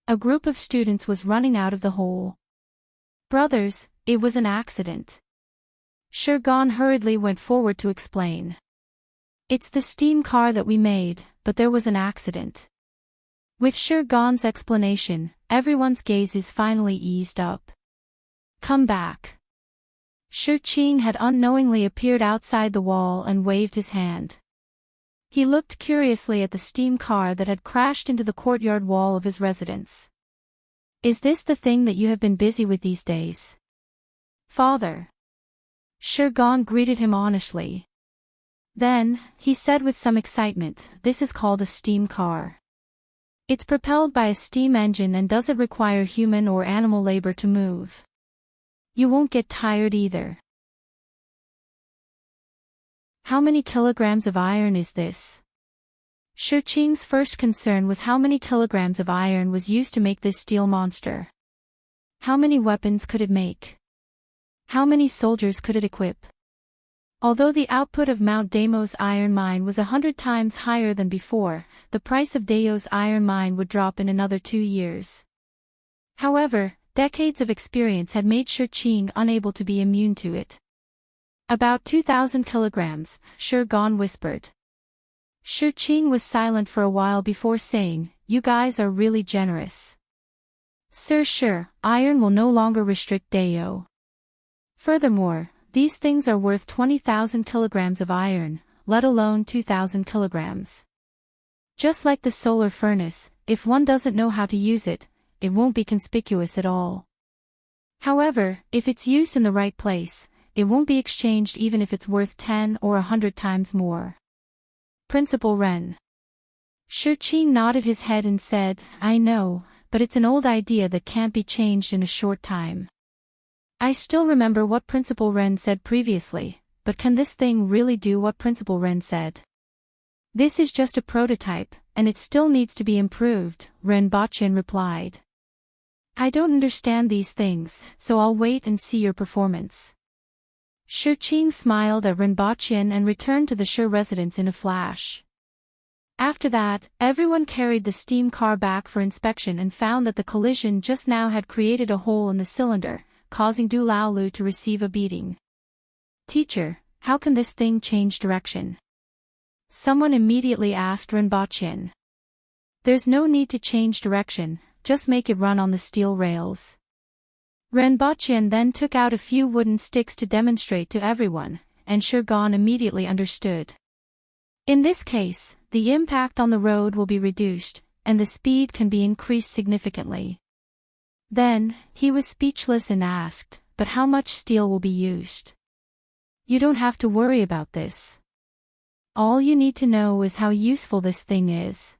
A group of students was running out of the hole. Brothers, it was an accident. Shi Gan hurriedly went forward to explain. It's the steam car that we made, but there was an accident. With Shi Gan's explanation, everyone's gazes finally eased up. Come back. Shi Qing had unknowingly appeared outside the wall and waved his hand. He looked curiously at the steam car that had crashed into the courtyard wall of his residence. Is this the thing that you have been busy with these days? Father. Shi Gan greeted him honestly. Then, he said with some excitement, this is called a steam car. It's propelled by a steam engine and doesn't require human or animal labor to move. You won't get tired either. How many kilograms of iron is this? Shi Qing's first concern was how many kilograms of iron was used to make this steel monster. How many weapons could it make? How many soldiers could it equip? Although the output of Mount Damo's iron mine was 100 times higher than before, the price of Dayo's iron mine would drop in another 2 years. However, decades of experience had made Shi Qing unable to be immune to it. About 2,000 kilograms, Shi Gan whispered. Shi Qing was silent for a while before saying, you guys are really generous. Sir, iron will no longer restrict Dayo. Furthermore, these things are worth 20,000 kilograms of iron, let alone 2,000 kilograms. Just like the solar furnace, if one doesn't know how to use it, it won't be conspicuous at all. However, if it's used in the right place, it won't be exchanged even if it's worth 10 or 100 times more. Principal Ren. Shi Qing nodded his head and said, I know, but it's an old idea that can't be changed in a short time. I still remember what Principal Ren said previously, but can this thing really do what Principal Ren said? This is just a prototype, and it still needs to be improved, Renbachchen replied. I don't understand these things, so I'll wait and see your performance. Shi Qing smiled at Renbachchen and returned to the Shi residence in a flash. After that, everyone carried the steam car back for inspection and found that the collision just now had created a hole in the cylinder, causing Du Laolu to receive a beating. "Teacher, how can this thing change direction?" someone immediately asked Renbochin. "There's no need to change direction, just make it run on the steel rails." Renbochin then took out a few wooden sticks to demonstrate to everyone, and Shurgan immediately understood. In this case, the impact on the road will be reduced, and the speed can be increased significantly. Then, he was speechless and asked, "But how much steel will be used?" "You don't have to worry about this. All you need to know is how useful this thing is.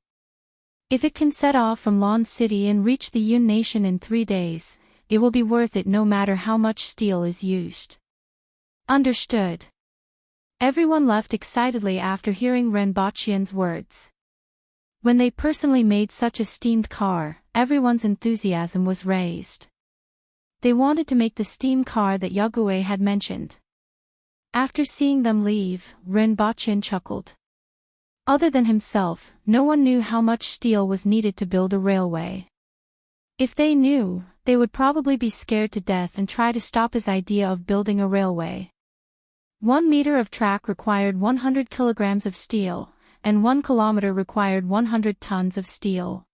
If it can set off from Lon City and reach the Yun Nation in 3 days, it will be worth it no matter how much steel is used." Understood. Everyone left excitedly after hearing Renbochin's words. When they personally made such a steamed car, everyone's enthusiasm was raised. They wanted to make the steam car that Yagüe had mentioned. After seeing them leave, Renbochin chuckled. Other than himself, no one knew how much steel was needed to build a railway. If they knew, they would probably be scared to death and try to stop his idea of building a railway. 1 meter of track required 100 kilograms of steel, and 1 kilometer required 100 tons of steel.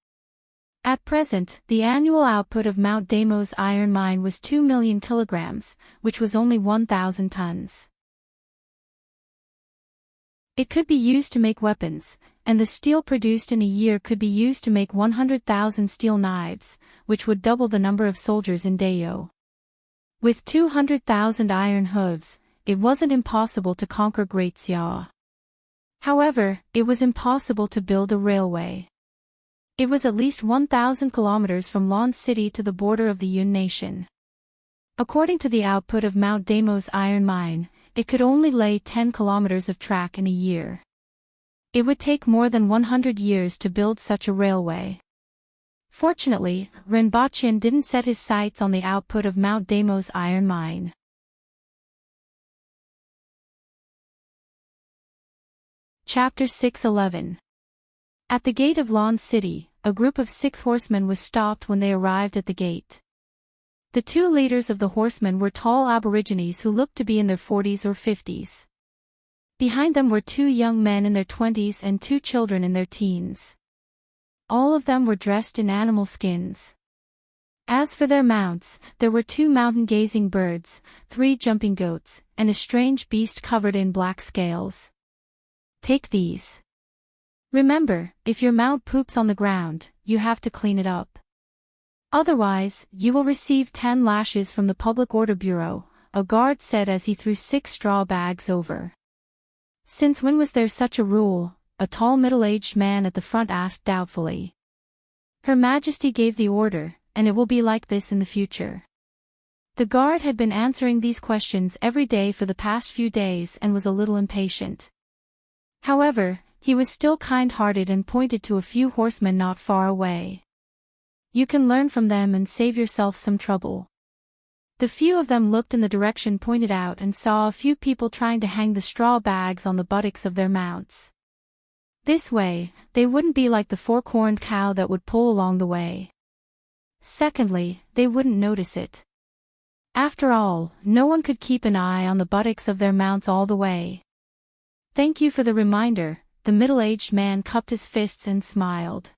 At present, the annual output of Mount Damo's iron mine was 2 million kilograms, which was only 1,000 tons. It could be used to make weapons, and the steel produced in a year could be used to make 100,000 steel knives, which would double the number of soldiers in Dayo. With 200,000 iron hooves, it wasn't impossible to conquer Great Xia. However, it was impossible to build a railway. It was at least 1,000 kilometers from Lon City to the border of the Yun Nation. According to the output of Mount Damo's iron mine, it could only lay 10 kilometers of track in a year. It would take more than 100 years to build such a railway. Fortunately, Renbochin didn't set his sights on the output of Mount Damo's iron mine. Chapter 6:11. At the gate of Lon City, a group of 6 horsemen was stopped when they arrived at the gate. The 2 leaders of the horsemen were tall aborigines who looked to be in their 40s or 50s. Behind them were 2 young men in their 20s and 2 children in their teens. All of them were dressed in animal skins. As for their mounts, there were 2 mountain-gazing birds, 3 jumping goats, and a strange beast covered in black scales. "Take these. Remember, if your mount poops on the ground, you have to clean it up. Otherwise, you will receive 10 lashes from the Public Order Bureau," a guard said as he threw 6 straw bags over. "Since when was there such a rule?" a tall middle-aged man at the front asked doubtfully. "Her Majesty gave the order, and it will be like this in the future." The guard had been answering these questions every day for the past few days and was a little impatient. However, he was still kind-hearted and pointed to a few horsemen not far away. "You can learn from them and save yourself some trouble." The few of them looked in the direction pointed out and saw a few people trying to hang the straw bags on the buttocks of their mounts. This way, they wouldn't be like the 4-corned cow that would pull along the way. Secondly, they wouldn't notice it. After all, no one could keep an eye on the buttocks of their mounts all the way. "Thank you for the reminder," the middle-aged man cupped his fists and smiled.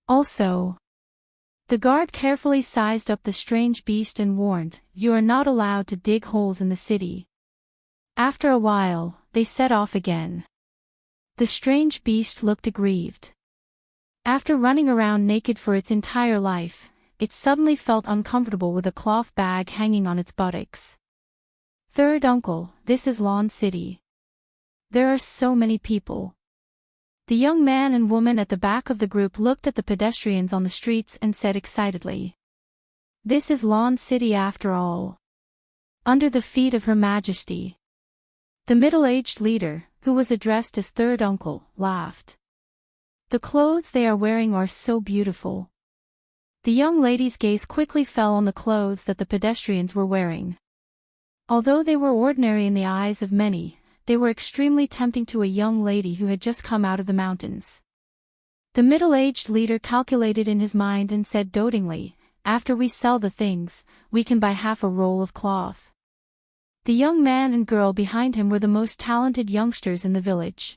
Also, the guard carefully sized up the strange beast and warned, "You are not allowed to dig holes in the city." After a while, they set off again. The strange beast looked aggrieved. After running around naked for its entire life, it suddenly felt uncomfortable with a cloth bag hanging on its buttocks. "Third uncle, this is Lon City. There are so many people." The young man and woman at the back of the group looked at the pedestrians on the streets and said excitedly, "This is Lon City after all. Under the feet of Her Majesty." The middle-aged leader, who was addressed as third uncle, laughed. "The clothes they are wearing are so beautiful." The young lady's gaze quickly fell on the clothes that the pedestrians were wearing. Although they were ordinary in the eyes of many, they were extremely tempting to a young lady who had just come out of the mountains. The middle-aged leader calculated in his mind and said dotingly, after we sell the things, we can buy half a roll of cloth. The young man and girl behind him were the most talented youngsters in the village.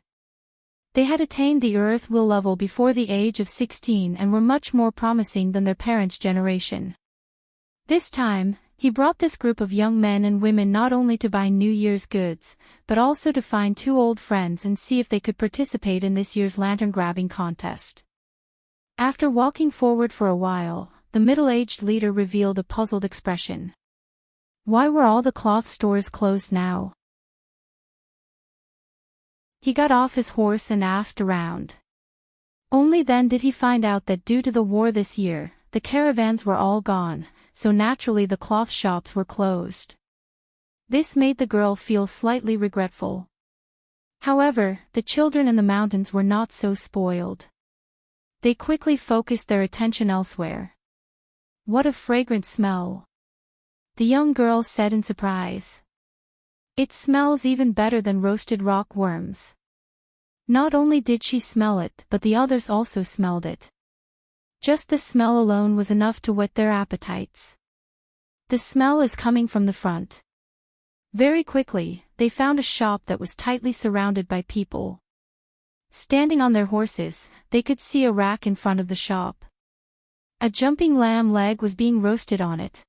They had attained the earth will level before the age of 16 and were much more promising than their parents' generation. This time, he brought this group of young men and women not only to buy New Year's goods, but also to find two old friends and see if they could participate in this year's lantern-grabbing contest. After walking forward for a while, the middle-aged leader revealed a puzzled expression. Why were all the cloth stores closed now? He got off his horse and asked around. Only then did he find out that due to the war this year, the caravans were all gone, so naturally the cloth shops were closed. This made the girl feel slightly regretful. However, the children in the mountains were not so spoiled. They quickly focused their attention elsewhere. What a fragrant smell! The young girl said in surprise. It smells even better than roasted rock worms. Not only did she smell it, but the others also smelled it. Just the smell alone was enough to whet their appetites. The smell is coming from the front. Very quickly, they found a shop that was tightly surrounded by people. Standing on their horses, they could see a rack in front of the shop. A jumping lamb leg was being roasted on it.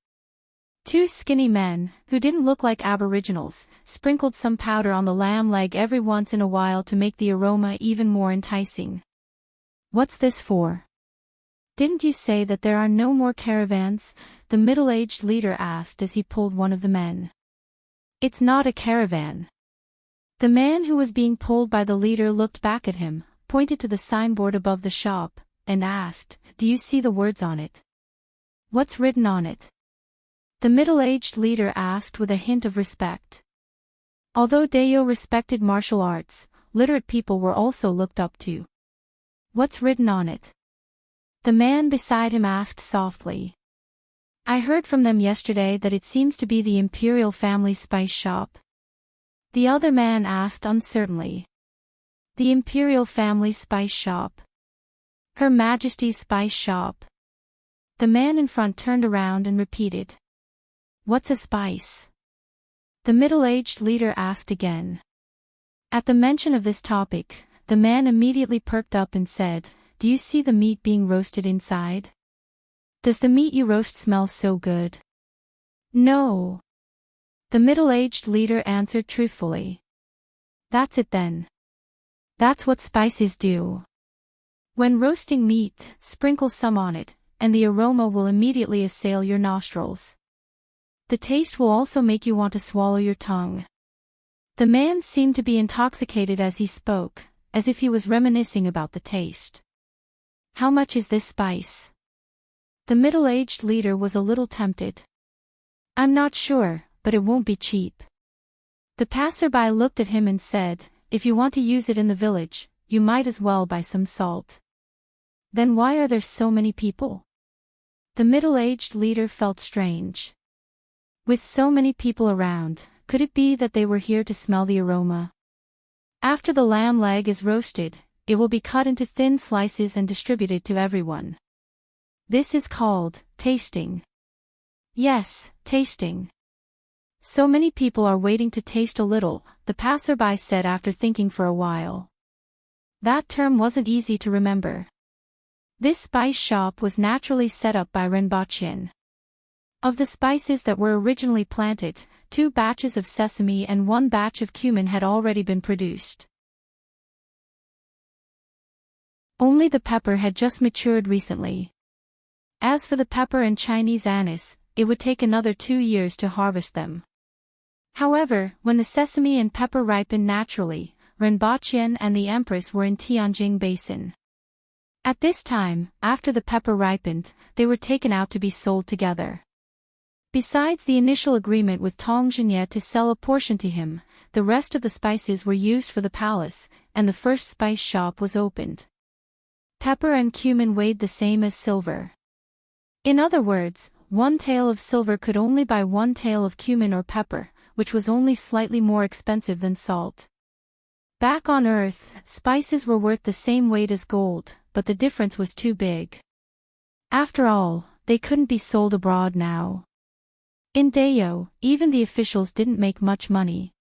Two skinny men, who didn't look like aboriginals, sprinkled some powder on the lamb leg every once in a while to make the aroma even more enticing. What's this for? Didn't you say that there are no more caravans? The middle-aged leader asked as he pulled one of the men. It's not a caravan. The man who was being pulled by the leader looked back at him, pointed to the signboard above the shop, and asked, Do you see the words on it? What's written on it? The middle-aged leader asked with a hint of respect. Although Dayo respected martial arts, literate people were also looked up to. What's written on it? The man beside him asked softly. I heard from them yesterday that it seems to be the Imperial family spice shop. The other man asked uncertainly. The Imperial family spice shop. Her Majesty's spice shop. The man in front turned around and repeated. What's a spice? The middle-aged leader asked again. At the mention of this topic, the man immediately perked up and said, Do you see the meat being roasted inside? Does the meat you roast smell so good? No. The middle-aged leader answered truthfully. That's it then. That's what spices do. When roasting meat, sprinkle some on it, and the aroma will immediately assail your nostrils. The taste will also make you want to swallow your tongue. The man seemed to be intoxicated as he spoke, as if he was reminiscing about the taste. How much is this spice? The middle-aged leader was a little tempted. I'm not sure, but it won't be cheap. The passerby looked at him and said, If you want to use it in the village, you might as well buy some salt. Then why are there so many people? The middle-aged leader felt strange. With so many people around, could it be that they were here to smell the aroma? After the lamb leg is roasted, it will be cut into thin slices and distributed to everyone. This is called tasting. Yes, tasting. So many people are waiting to taste a little, the passerby said after thinking for a while. That term wasn't easy to remember. This spice shop was naturally set up by Renbachien. Of the spices that were originally planted, 2 batches of sesame and 1 batch of cumin had already been produced. Only the pepper had just matured recently. As for the pepper and Chinese anise, it would take another 2 years to harvest them. However, when the sesame and pepper ripened naturally, Renbachien and the Empress were in Tianjing Basin. At this time, after the pepper ripened, they were taken out to be sold together. Besides the initial agreement with Tong Zhenye to sell a portion to him, the rest of the spices were used for the palace, and the first spice shop was opened. Pepper and cumin weighed the same as silver. In other words, 1 tael of silver could only buy 1 tael of cumin or pepper, which was only slightly more expensive than salt. Back on Earth, spices were worth the same weight as gold, but the difference was too big. After all, they couldn't be sold abroad now. In Dayo, even the officials didn't make much money.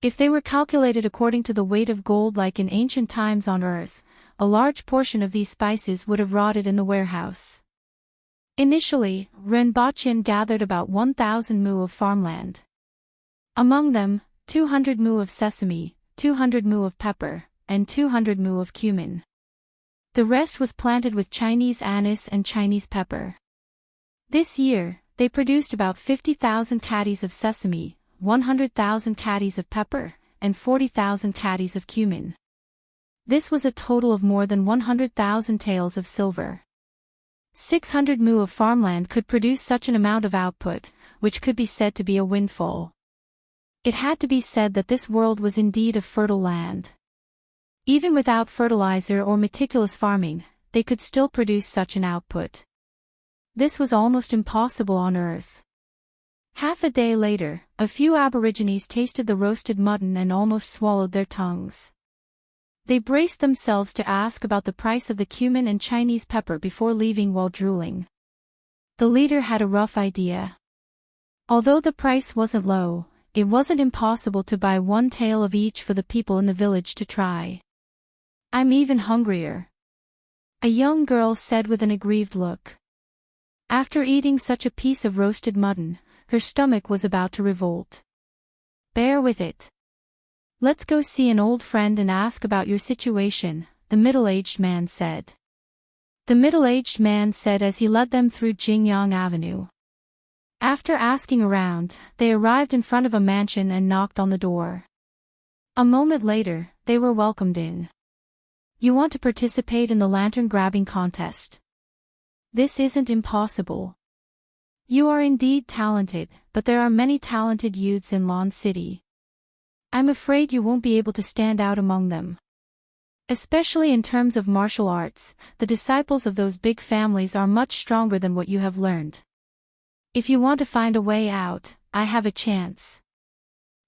If they were calculated according to the weight of gold like in ancient times on Earth, a large portion of these spices would have rotted in the warehouse. Initially, Renbachyan gathered about 1,000 mu of farmland. Among them, 200 mu of sesame, 200 mu of pepper, and 200 mu of cumin. The rest was planted with Chinese anise and Chinese pepper. This year, they produced about 50,000 caddies of sesame, 100,000 caddies of pepper, and 40,000 caddies of cumin. This was a total of more than 100,000 taels of silver. 600 mu of farmland could produce such an amount of output, which could be said to be a windfall. It had to be said that this world was indeed a fertile land. Even without fertilizer or meticulous farming, they could still produce such an output. This was almost impossible on Earth. Half a day later, a few aborigines tasted the roasted mutton and almost swallowed their tongues. They braced themselves to ask about the price of the cumin and Chinese pepper before leaving while drooling. The leader had a rough idea. Although the price wasn't low, it wasn't impossible to buy one tael of each for the people in the village to try. "I'm even hungrier," a young girl said with an aggrieved look. After eating such a piece of roasted mutton, her stomach was about to revolt. "Bear with it. Let's go see an old friend and ask about your situation," the middle-aged man said. The middle-aged man said as he led them through Jingyang Avenue. After asking around, they arrived in front of a mansion and knocked on the door. A moment later, they were welcomed in. "You want to participate in the lantern-grabbing contest? This isn't impossible. You are indeed talented, but there are many talented youths in Lon City. I'm afraid you won't be able to stand out among them. Especially in terms of martial arts, the disciples of those big families are much stronger than what you have learned. If you want to find a way out, I have a chance."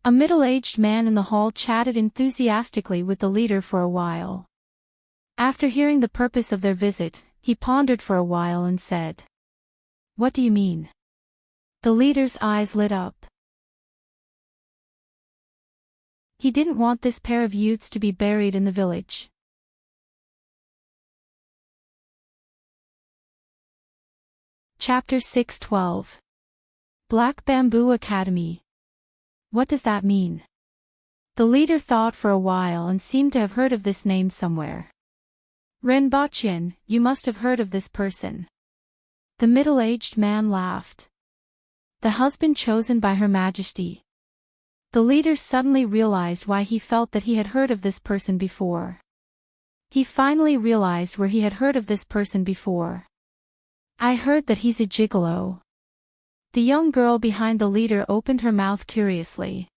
A middle-aged man in the hall chatted enthusiastically with the leader for a while. After hearing the purpose of their visit, he pondered for a while and said, "What do you mean?" The leader's eyes lit up. He didn't want this pair of youths to be buried in the village. Chapter 6:12. Black Bamboo Academy. What does that mean? The leader thought for a while and seemed to have heard of this name somewhere. "Renbachyan, you must have heard of this person." The middle-aged man laughed. "The husband chosen by Her Majesty." The leader suddenly realized why he felt that he had heard of this person before. He finally realized where he had heard of this person before. "I heard that he's a gigolo." The young girl behind the leader opened her mouth curiously.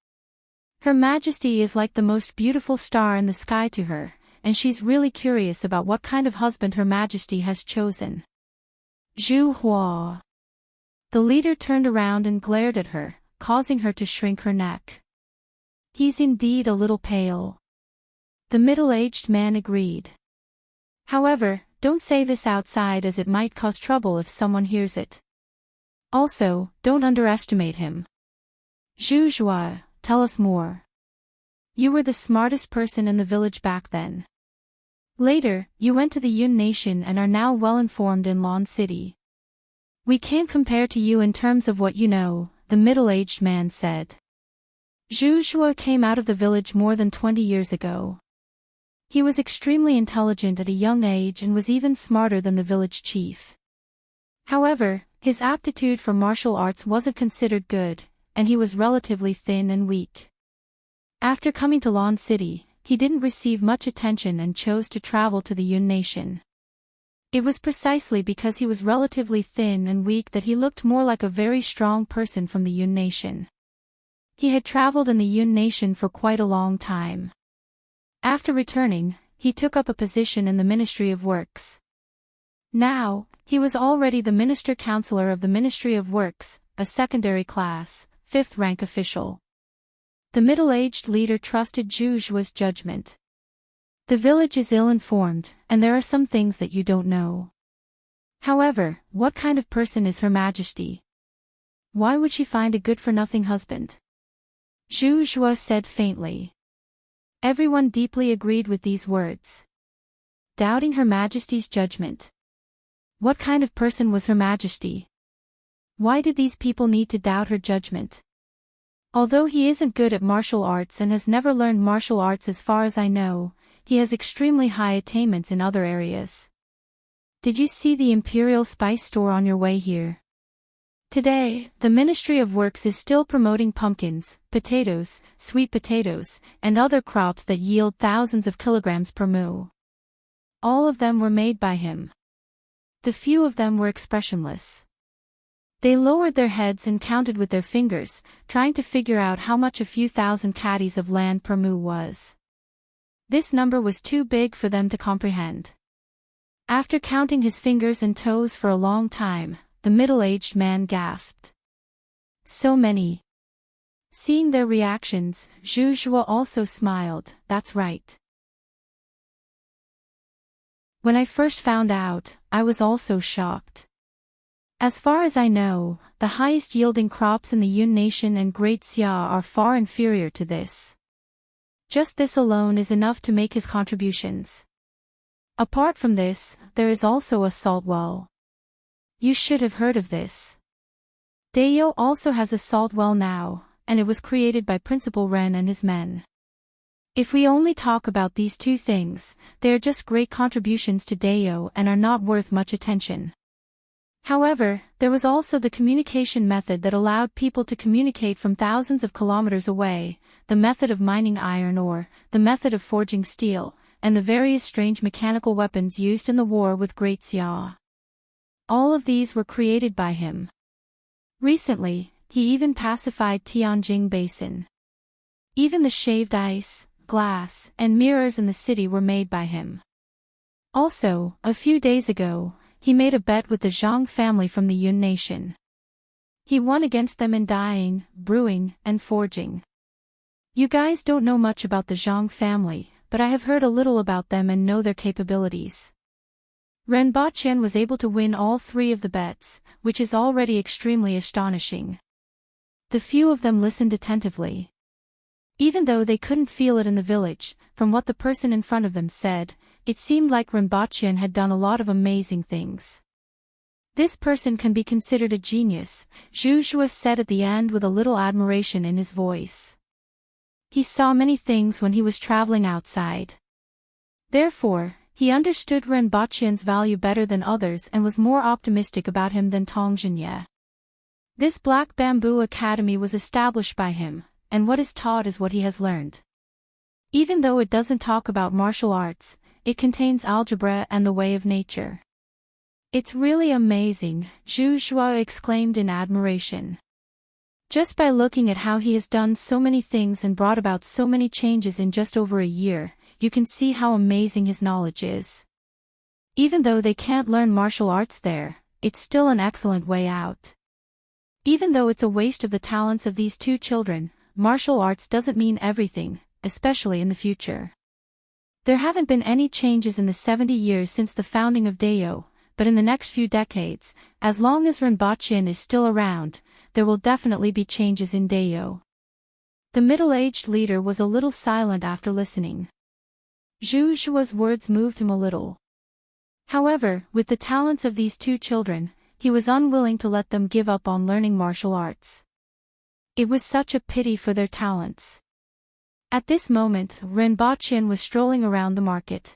Her Majesty is like the most beautiful star in the sky to her, and she's really curious about what kind of husband Her Majesty has chosen. Zhu Hua. The leader turned around and glared at her, causing her to shrink her neck. "He's indeed a little pale." The middle-aged man agreed. "However, don't say this outside as it might cause trouble if someone hears it. Also, don't underestimate him." "Zhu Zhua, tell us more. You were the smartest person in the village back then. Later, you went to the Yun Nation and are now well-informed in Lon City. We can't compare to you in terms of what you know," the middle-aged man said. Zhu Zhua came out of the village more than 20 years ago. He was extremely intelligent at a young age and was even smarter than the village chief. However, his aptitude for martial arts wasn't considered good, and he was relatively thin and weak. After coming to Lon City, he didn't receive much attention and chose to travel to the Yun Nation. It was precisely because he was relatively thin and weak that he looked more like a very strong person from the Yun Nation. He had traveled in the Yun Nation for quite a long time. After returning, he took up a position in the Ministry of Works. Now, he was already the Minister Counselor of the Ministry of Works, a secondary class, 5th rank official. The middle-aged leader trusted Zhu Zhua's judgment. "The village is ill-informed, and there are some things that you don't know. However, what kind of person is Her Majesty? Why would she find a good-for-nothing husband? Zhu Zhuo said faintly. Everyone deeply agreed with these words. Doubting Her Majesty's judgment. What kind of person was Her Majesty? Why did these people need to doubt her judgment? Although he isn't good at martial arts and has never learned martial arts as far as I know, he has extremely high attainments in other areas. Did you see the Imperial Spice Store on your way here? Today, the Ministry of Works is still promoting pumpkins, potatoes, sweet potatoes, and other crops that yield thousands of kilograms per moo. All of them were made by him. The few of them were expressionless. They lowered their heads and counted with their fingers, trying to figure out how much a few thousand caddies of land per moo was. This number was too big for them to comprehend. After counting his fingers and toes for a long time, the middle-aged man gasped. So many. Seeing their reactions, Zhu Zhuo also smiled. That's right. When I first found out, I was also shocked. As far as I know, the highest yielding crops in the Yun Nation and Great Xia are far inferior to this. Just this alone is enough to make his contributions. Apart from this, there is also a salt well. You should have heard of this. Dayo also has a salt well now, and it was created by Principal Ren and his men. If we only talk about these two things, they are just great contributions to Dayo and are not worth much attention. However, there was also the communication method that allowed people to communicate from thousands of kilometers away, the method of mining iron ore, the method of forging steel, and the various strange mechanical weapons used in the war with Great Xia. All of these were created by him. Recently, he even pacified Tianjing Basin. Even the shaved ice, glass, and mirrors in the city were made by him. Also, a few days ago, he made a bet with the Zhang family from the Yun Nation. He won against them in dyeing, brewing, and forging. You guys don't know much about the Zhang family, but I have heard a little about them and know their capabilities. Ren Baqian was able to win all three of the bets, which is already extremely astonishing. The few of them listened attentively. Even though they couldn't feel it in the village, from what the person in front of them said, it seemed like Ren Baqian had done a lot of amazing things. This person can be considered a genius, Zhu Zhuo said at the end with a little admiration in his voice. He saw many things when he was traveling outside. Therefore, he understood Ren Baqian's value better than others and was more optimistic about him than Tong Zhenye. This Black Bamboo Academy was established by him, and what is taught is what he has learned. Even though it doesn't talk about martial arts, it contains algebra and the way of nature. It's really amazing, Zhu Zhuo exclaimed in admiration. Just by looking at how he has done so many things and brought about so many changes in just over a year, you can see how amazing his knowledge is. Even though they can't learn martial arts there, it's still an excellent way out. Even though it's a waste of the talents of these two children, martial arts doesn't mean everything, especially in the future. There haven't been any changes in the 70 years since the founding of Dayo, but in the next few decades, as long as Ren Baqian is still around, there will definitely be changes in Dayo. The middle-aged leader was a little silent after listening. Zhu Zhuo's words moved him a little. However, with the talents of these two children, he was unwilling to let them give up on learning martial arts. It was such a pity for their talents. At this moment, Ren Baqian was strolling around the market.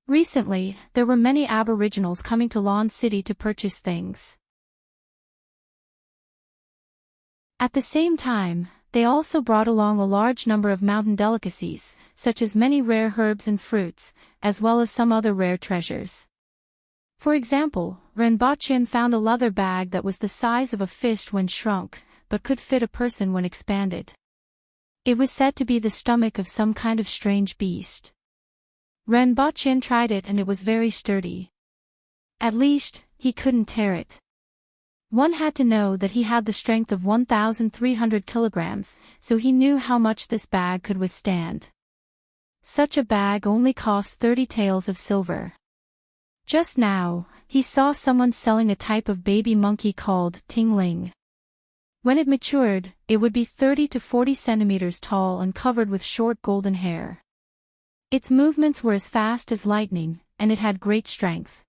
Recently, there were many aboriginals coming to Lan City to purchase things. At the same time, they also brought along a large number of mountain delicacies, such as many rare herbs and fruits, as well as some other rare treasures. For example, Ren Baqian found a leather bag that was the size of a fist when shrunk, but could fit a person when expanded. It was said to be the stomach of some kind of strange beast. Ren Baqian tried it and it was very sturdy. At least, he couldn't tear it. One had to know that he had the strength of 1,300 kilograms, so he knew how much this bag could withstand. Such a bag only cost 30 taels of silver. Just now, he saw someone selling a type of baby monkey called tingling. When it matured, it would be 30 to 40 centimeters tall and covered with short golden hair. Its movements were as fast as lightning, and it had great strength.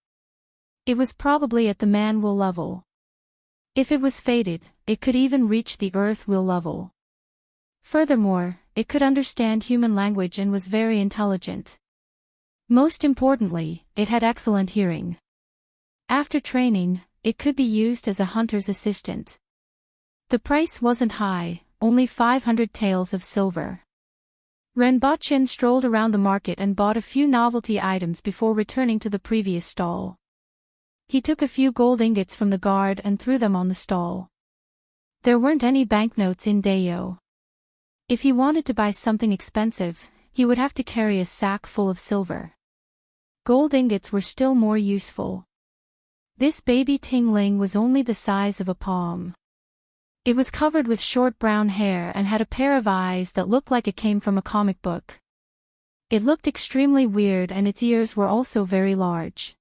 It was probably at the man-will level. If it was fated, it could even reach the earth-will level. Furthermore, it could understand human language and was very intelligent. Most importantly, it had excellent hearing. After training, it could be used as a hunter's assistant. The price wasn't high, only 500 taels of silver. Renbochin strolled around the market and bought a few novelty items before returning to the previous stall. He took a few gold ingots from the guard and threw them on the stall. There weren't any banknotes in Dayo. If he wanted to buy something expensive, he would have to carry a sack full of silver. Gold ingots were still more useful. This baby tingling was only the size of a palm. It was covered with short brown hair and had a pair of eyes that looked like it came from a comic book. It looked extremely weird and its ears were also very large.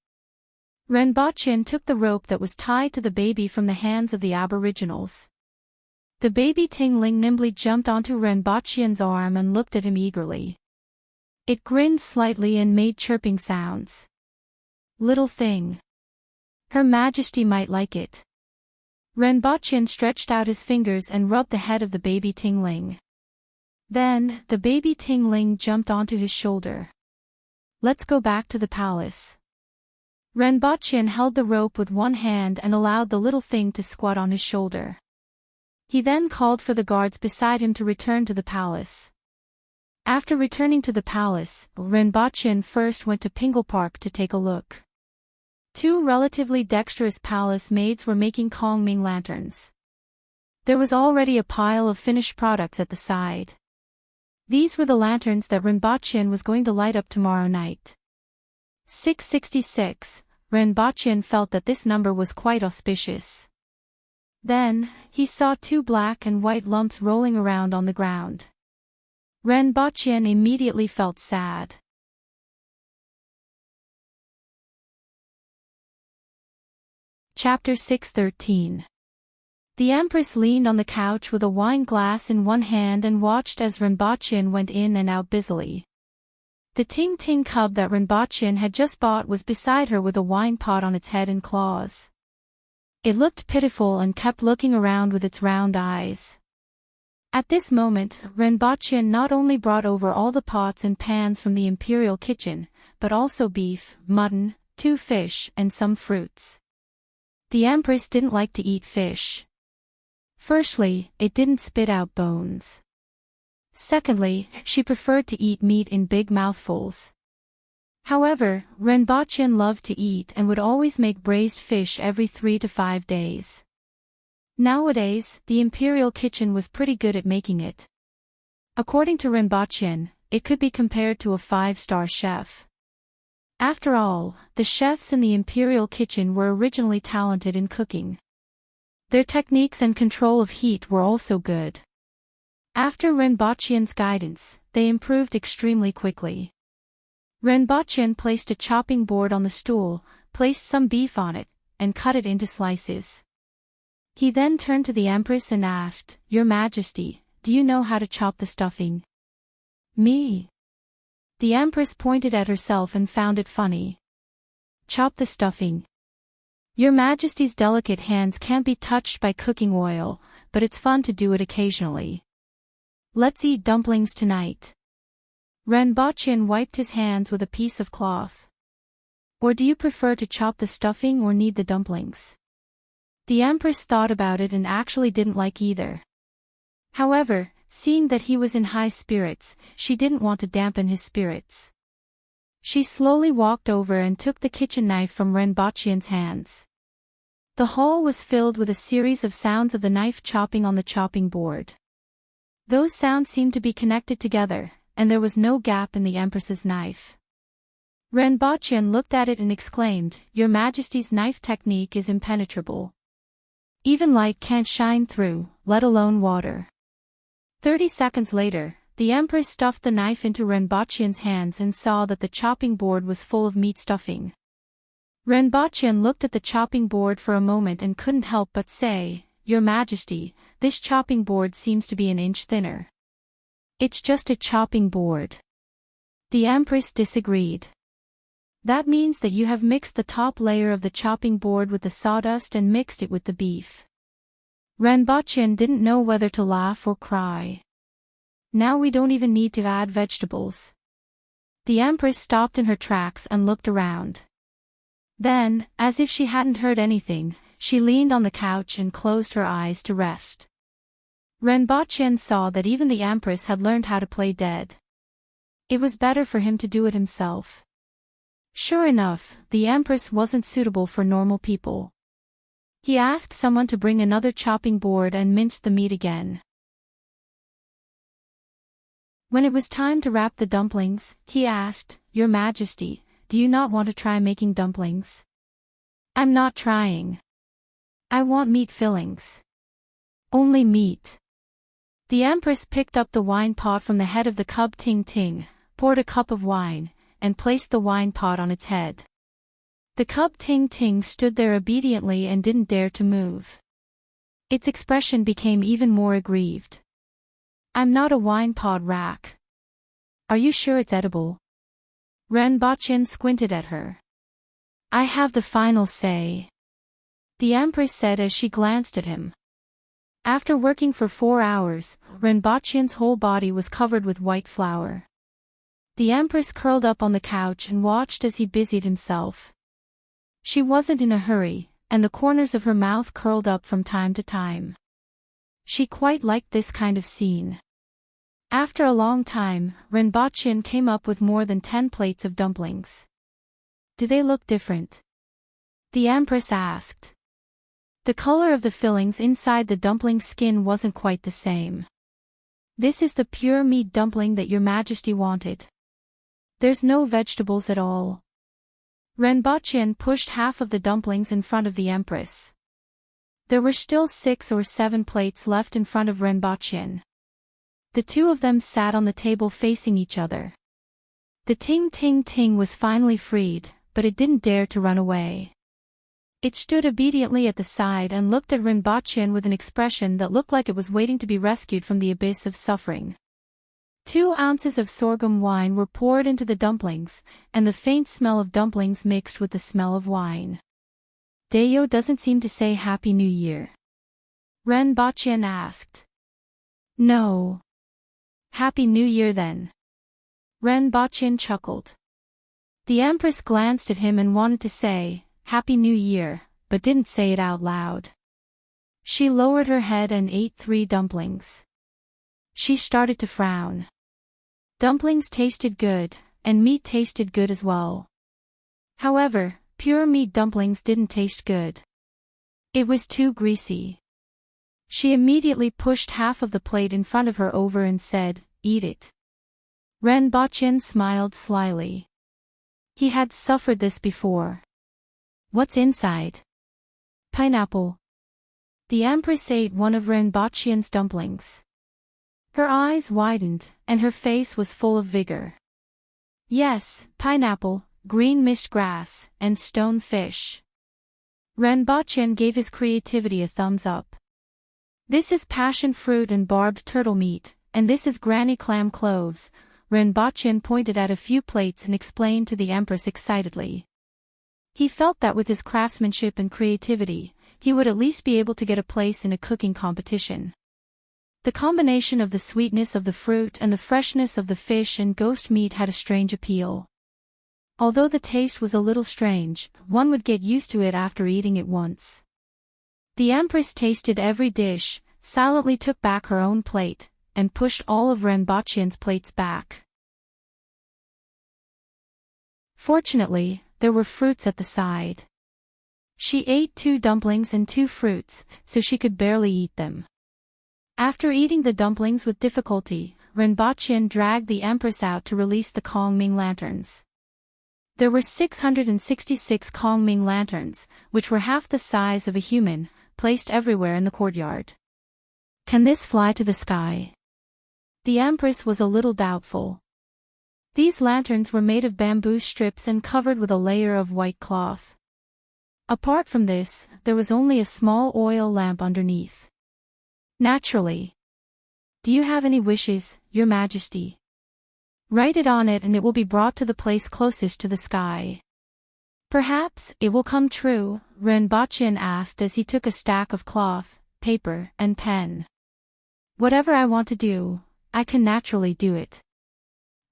Renbochin took the rope that was tied to the baby from the hands of the aboriginals. The baby tingling nimbly jumped onto Renbochin's arm and looked at him eagerly. It grinned slightly and made chirping sounds. Little thing. Her Majesty might like it. Renbochin stretched out his fingers and rubbed the head of the baby tingling. Then, the baby tingling jumped onto his shoulder. Let's go back to the palace. Renbochin held the rope with one hand and allowed the little thing to squat on his shoulder. He then called for the guards beside him to return to the palace. After returning to the palace, Renbochin first went to Pingle Park to take a look. Two relatively dexterous palace maids were making Kongming lanterns. There was already a pile of finished products at the side. These were the lanterns that Renbochin was going to light up tomorrow night. 666, Renbochin felt that this number was quite auspicious. Then, he saw two black and white lumps rolling around on the ground. Renbochin immediately felt sad. Chapter 613. The Empress leaned on the couch with a wine glass in one hand and watched as Renbochin went in and out busily. The Ting-Ting cub that Renbochin had just bought was beside her with a wine pot on its head and claws. It looked pitiful and kept looking around with its round eyes. At this moment, Renbochin not only brought over all the pots and pans from the imperial kitchen, but also beef, mutton, 2 fish, and some fruits. The Empress didn't like to eat fish. Firstly, it didn't spit out bones. Secondly, she preferred to eat meat in big mouthfuls. However, Renbochin loved to eat and would always make braised fish every 3 to 5 days. Nowadays, the imperial kitchen was pretty good at making it. According to Renbochin, it could be compared to a 5-star chef. After all, the chefs in the imperial kitchen were originally talented in cooking. Their techniques and control of heat were also good. After Renbochin's guidance, they improved extremely quickly. Renbochin placed a chopping board on the stool, placed some beef on it, and cut it into slices. He then turned to the Empress and asked, "Your Majesty, do you know how to chop the stuffing?" "Me?" The Empress pointed at herself and found it funny. "Chop the stuffing. Your Majesty's delicate hands can't be touched by cooking oil, but it's fun to do it occasionally. Let's eat dumplings tonight." Renbochin wiped his hands with a piece of cloth. "Or do you prefer to chop the stuffing or knead the dumplings?" The Empress thought about it and actually didn't like either. However, seeing that he was in high spirits, she didn't want to dampen his spirits. She slowly walked over and took the kitchen knife from Renbochin's hands. The hall was filled with a series of sounds of the knife chopping on the chopping board. Those sounds seemed to be connected together, and there was no gap in the Empress's knife. Renbochin looked at it and exclaimed, "Your Majesty's knife technique is impenetrable. Even light can't shine through, let alone water." 30 seconds later, the Empress stuffed the knife into Renbochin's hands and saw that the chopping board was full of meat stuffing. Renbocchen looked at the chopping board for a moment and couldn't help but say, "Your Majesty, this chopping board seems to be an inch thinner." "It's just a chopping board." The Empress disagreed. "That means that you have mixed the top layer of the chopping board with the sawdust and mixed it with the beef." Renbocchen didn't know whether to laugh or cry. "Now we don't even need to add vegetables." The Empress stopped in her tracks and looked around. Then, as if she hadn't heard anything, she leaned on the couch and closed her eyes to rest. Renbocchen saw that even the Empress had learned how to play dead. It was better for him to do it himself. Sure enough, the Empress wasn't suitable for normal people. He asked someone to bring another chopping board and minced the meat again. When it was time to wrap the dumplings, he asked, "Your Majesty, do you not want to try making dumplings?" "I'm not trying. I want meat fillings." "Only meat." The Empress picked up the wine pot from the head of the cub Ting Ting, poured a cup of wine, and placed the wine pot on its head. The cub Ting Ting stood there obediently and didn't dare to move. Its expression became even more aggrieved. "I'm not a wine pot rack." "Are you sure it's edible?" Renbocchen squinted at her. "I have the final say," the Empress said as she glanced at him. After working for 4 hours, Renbocchen's whole body was covered with white flour. The Empress curled up on the couch and watched as he busied himself. She wasn't in a hurry, and the corners of her mouth curled up from time to time. She quite liked this kind of scene. After a long time, Renbocchen came up with more than 10 plates of dumplings. "Do they look different?" the Empress asked. The color of the fillings inside the dumpling skin wasn't quite the same. "This is the pure meat dumpling that Your Majesty wanted. There's no vegetables at all." Renbocchen pushed half of the dumplings in front of the Empress. There were still 6 or 7 plates left in front of Renbocchen. The two of them sat on the table facing each other. The Ting Ting Ting was finally freed, but it didn't dare to run away. It stood obediently at the side and looked at Renbocchen with an expression that looked like it was waiting to be rescued from the abyss of suffering. 2 ounces of sorghum wine were poured into the dumplings, and the faint smell of dumplings mixed with the smell of wine. "Dayo doesn't seem to say Happy New Year?" Renbocchen asked. "No." "Happy New Year then." Renbocchen chuckled. The Empress glanced at him and wanted to say, "Happy New Year," but didn't say it out loud. She lowered her head and ate 3 dumplings. She started to frown. Dumplings tasted good, and meat tasted good as well. However, pure meat dumplings didn't taste good. It was too greasy. She immediately pushed half of the plate in front of her over and said, "Eat it." Renbocchen smiled slyly. He had suffered this before. "What's inside?" "Pineapple." The Empress ate one of Renbocchen's dumplings. Her eyes widened, and her face was full of vigor. "Yes, pineapple, green mist grass, and stone fish." Renbocchen gave his creativity a thumbs up. "This is passion fruit and barbed turtle meat, and this is granny clam cloves." Renbocchen pointed at a few plates and explained to the Empress excitedly. He felt that with his craftsmanship and creativity, he would at least be able to get a place in a cooking competition. The combination of the sweetness of the fruit and the freshness of the fish and ghost meat had a strange appeal. Although the taste was a little strange, one would get used to it after eating it once. The Empress tasted every dish, silently took back her own plate, and pushed all of Renbocchen's plates back. Fortunately, there were fruits at the side. She ate 2 dumplings and 2 fruits, so she could barely eat them. After eating the dumplings with difficulty, Renbocchen dragged the Empress out to release the Kongming lanterns. There were 666 Kongming lanterns, which were half the size of a human, placed everywhere in the courtyard. "Can this fly to the sky?" The Empress was a little doubtful. These lanterns were made of bamboo strips and covered with a layer of white cloth. Apart from this, there was only a small oil lamp underneath. Naturally. Do you have any wishes, Your Majesty? Write it on it and it will be brought to the place closest to the sky. Perhaps it will come true, Renbochin asked as he took a stack of cloth, paper, and pen. Whatever I want to do, I can naturally do it.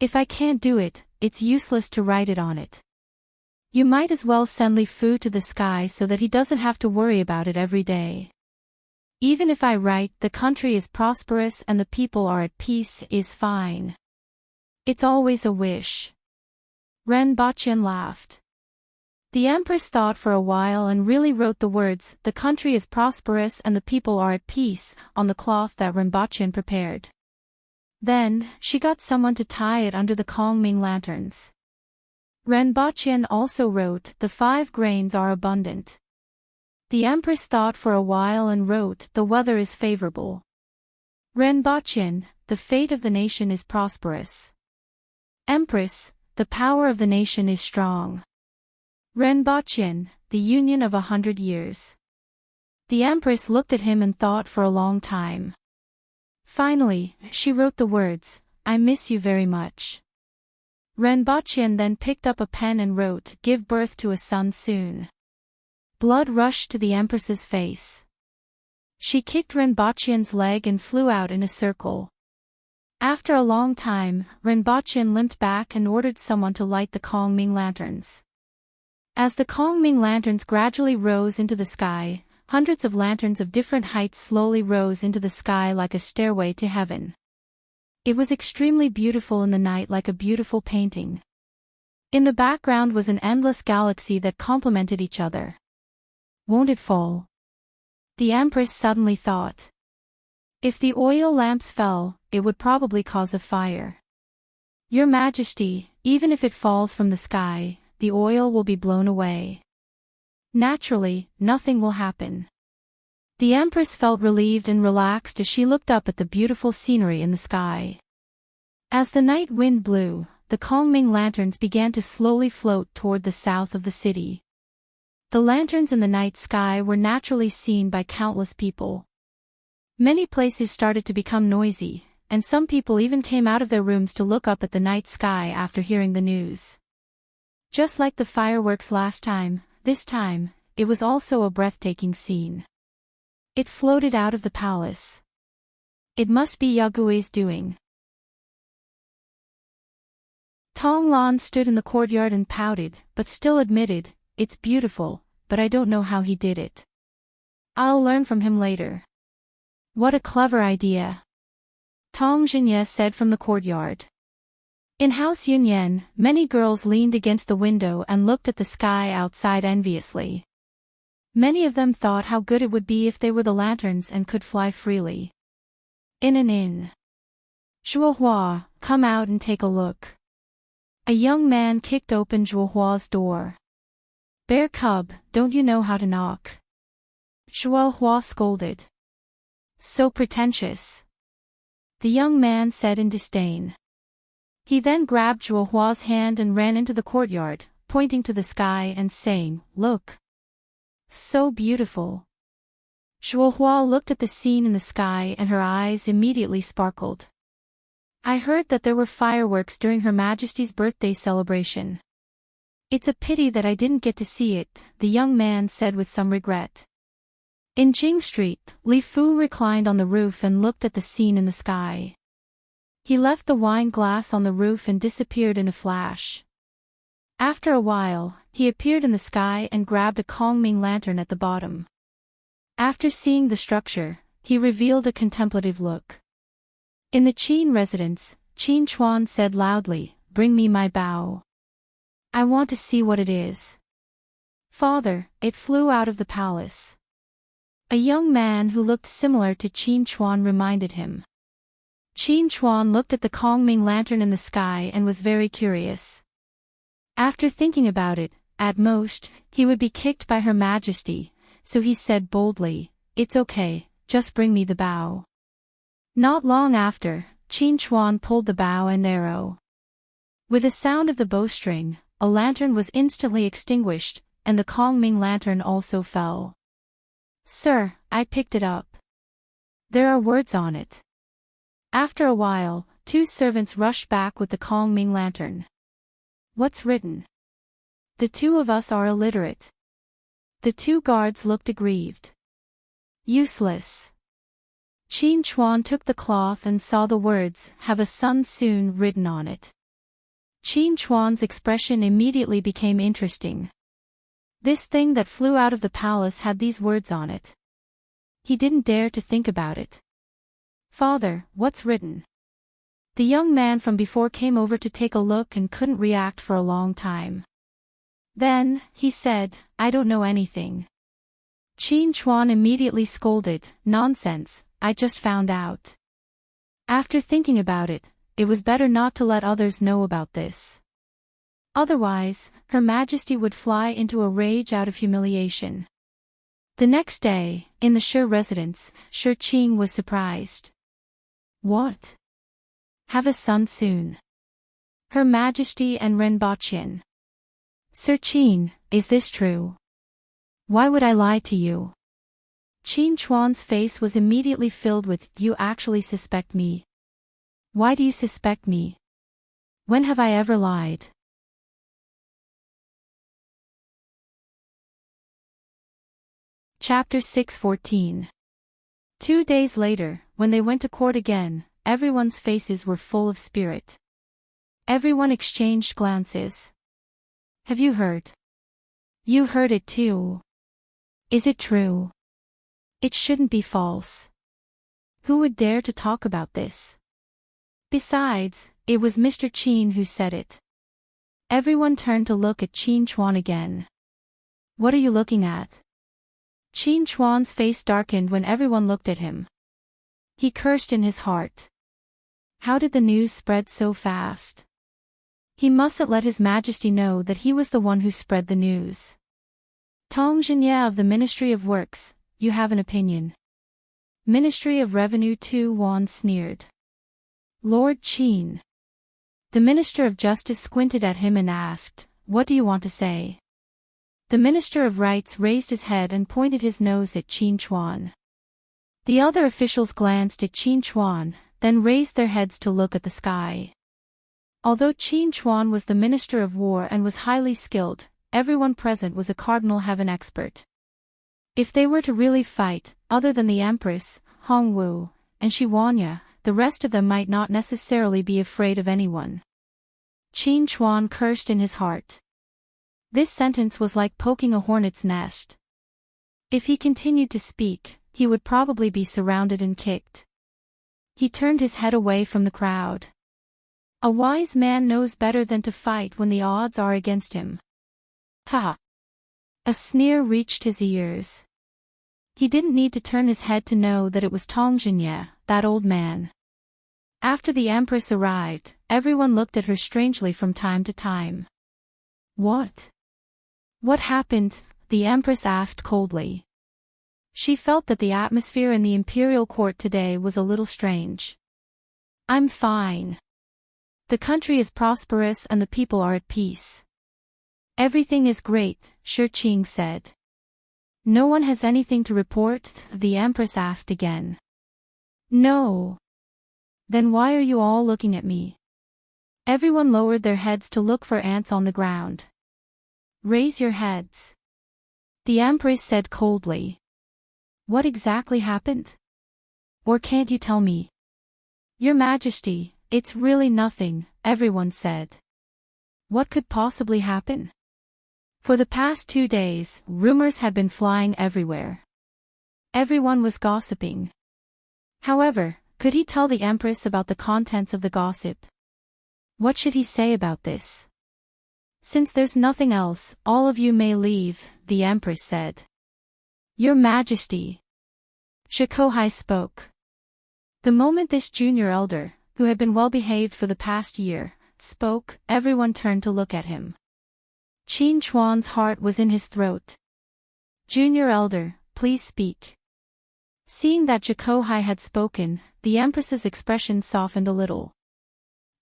If I can't do it, it's useless to write it on it. You might as well send Li Fu to the sky so that he doesn't have to worry about it every day. Even if I write the country is prosperous and the people are at peace is fine. It's always a wish. Renbochin laughed. The Empress thought for a while and really wrote the words, the country is prosperous and the people are at peace, on the cloth that Renbochin prepared. Then, she got someone to tie it under the Kongming lanterns. Renbochin also wrote, the 5 grains are abundant. The Empress thought for a while and wrote, the weather is favorable. Renbochin, the fate of the nation is prosperous. Empress, the power of the nation is strong. Renbochin, the union of 100 years. The Empress looked at him and thought for a long time. Finally, she wrote the words, I miss you very much. Renbochin then picked up a pen and wrote, give birth to a son soon. Blood rushed to the Empress's face. She kicked Renbochin's leg and flew out in a circle. After a long time, Renbochin limped back and ordered someone to light the Kongming lanterns. As the Kongming lanterns gradually rose into the sky, hundreds of lanterns of different heights slowly rose into the sky like a stairway to heaven. It was extremely beautiful in the night, like a beautiful painting. In the background was an endless galaxy that complemented each other. Won't it fall? The Empress suddenly thought. If the oil lamps fell, it would probably cause a fire. Your Majesty, even if it falls from the sky, the oil will be blown away. Naturally, nothing will happen. The Empress felt relieved and relaxed as she looked up at the beautiful scenery in the sky. As the night wind blew, the Kongming lanterns began to slowly float toward the south of the city. The lanterns in the night sky were naturally seen by countless people. Many places started to become noisy, and some people even came out of their rooms to look up at the night sky after hearing the news. Just like the fireworks last time, this time, it was also a breathtaking scene. It floated out of the palace. It must be Yagui's doing. Tong Lan stood in the courtyard and pouted, but still admitted, it's beautiful, but I don't know how he did it. I'll learn from him later. What a clever idea. Tong Jinye said from the courtyard. In House Yunyan, many girls leaned against the window and looked at the sky outside enviously. Many of them thought how good it would be if they were the lanterns and could fly freely. In an inn. Zhuohua, come out and take a look. A young man kicked open Zhuohua's door. Bear cub, don't you know how to knock? Zhuohua scolded. So pretentious. The young man said in disdain. He then grabbed Zhuohua's hand and ran into the courtyard, pointing to the sky and saying, look. So beautiful. Zhuohua looked at the scene in the sky and her eyes immediately sparkled. I heard that there were fireworks during Her Majesty's birthday celebration. It's a pity that I didn't get to see it, the young man said with some regret. In Jing Street, Li Fu reclined on the roof and looked at the scene in the sky. He left the wine glass on the roof and disappeared in a flash. After a while, he appeared in the sky and grabbed a Kongming lantern at the bottom. After seeing the structure, he revealed a contemplative look. In the Qin residence, Qin Chuan said loudly, bring me my bow. I want to see what it is. Father, it flew out of the palace. A young man who looked similar to Qin Chuan reminded him. Qin Chuan looked at the Kongming lantern in the sky and was very curious. After thinking about it, at most, he would be kicked by Her Majesty, so he said boldly, it's okay, just bring me the bow. Not long after, Qin Chuan pulled the bow and arrow. With the sound of the bowstring, a lantern was instantly extinguished, and the Kongming lantern also fell. "Sir, I picked it up. There are words on it." After a while, two servants rushed back with the Kongming lantern. "What's written?" "The two of us are illiterate." The two guards looked aggrieved. "Useless." Qin Chuan took the cloth and saw the words, "Have a son soon," written on it. Qin Chuan's expression immediately became interesting. This thing that flew out of the palace had these words on it. He didn't dare to think about it. "Father, what's written?" The young man from before came over to take a look and couldn't react for a long time. Then, he said, "I don't know anything." Qin Chuan immediately scolded, "Nonsense, I just found out." After thinking about it, it was better not to let others know about this. Otherwise, Her Majesty would fly into a rage out of humiliation. The next day, in the Shi residence, Shi Qing was surprised. "What? Have a son soon? Her Majesty and Renbaqian. Sir Qin, is this true? Why would I lie to you?" Qin Chuan's face was immediately filled with, "You actually suspect me? Why do you suspect me? When have I ever lied?" Chapter 6:14. 2 days later, when they went to court again, everyone's faces were full of spirit. Everyone exchanged glances. "Have you heard?" "You heard it too. Is it true?" "It shouldn't be false. Who would dare to talk about this?" Besides, it was Mr. Qin who said it. Everyone turned to look at Qin Chuan again. "What are you looking at?" Qin Chuan's face darkened when everyone looked at him. He cursed in his heart. How did the news spread so fast? He mustn't let His Majesty know that he was the one who spread the news. "Tong Jinye of the Ministry of Works, you have an opinion?" Ministry of Revenue Tu Wan sneered. "Lord Qin." The Minister of Justice squinted at him and asked, "What do you want to say?" The Minister of Rights raised his head and pointed his nose at Qin Chuan. The other officials glanced at Qin Chuan, then raised their heads to look at the sky. Although Qin Chuan was the Minister of War and was highly skilled, everyone present was a Cardinal Heaven expert. If they were to really fight, other than the Empress, Hongwu, and Shiwanya, the rest of them might not necessarily be afraid of anyone. Qin Chuan cursed in his heart. This sentence was like poking a hornet's nest. If he continued to speak, he would probably be surrounded and kicked. He turned his head away from the crowd. A wise man knows better than to fight when the odds are against him. Ha! A sneer reached his ears. He didn't need to turn his head to know that it was Tong Jinye, that old man. After the Empress arrived, everyone looked at her strangely from time to time. "What? What happened?" the Empress asked coldly. She felt that the atmosphere in the imperial court today was a little strange. "I'm fine. The country is prosperous and the people are at peace. Everything is great," Shi Qing said. "No one has anything to report?" the Empress asked again. "No." "Then why are you all looking at me?" Everyone lowered their heads to look for ants on the ground. "Raise your heads," the Empress said coldly. "What exactly happened? Or can't you tell me?" "Your Majesty, it's really nothing," everyone said. What could possibly happen? For the past 2 days, rumors had been flying everywhere. Everyone was gossiping. However, could he tell the Empress about the contents of the gossip? What should he say about this? "Since there's nothing else, all of you may leave," the Empress said. "Your Majesty." Shikohai spoke. The moment this junior elder, who had been well behaved for the past year, spoke, everyone turned to look at him. Qin Chuan's heart was in his throat. "Junior elder, please speak." Seeing that Shikohai had spoken, the Empress's expression softened a little.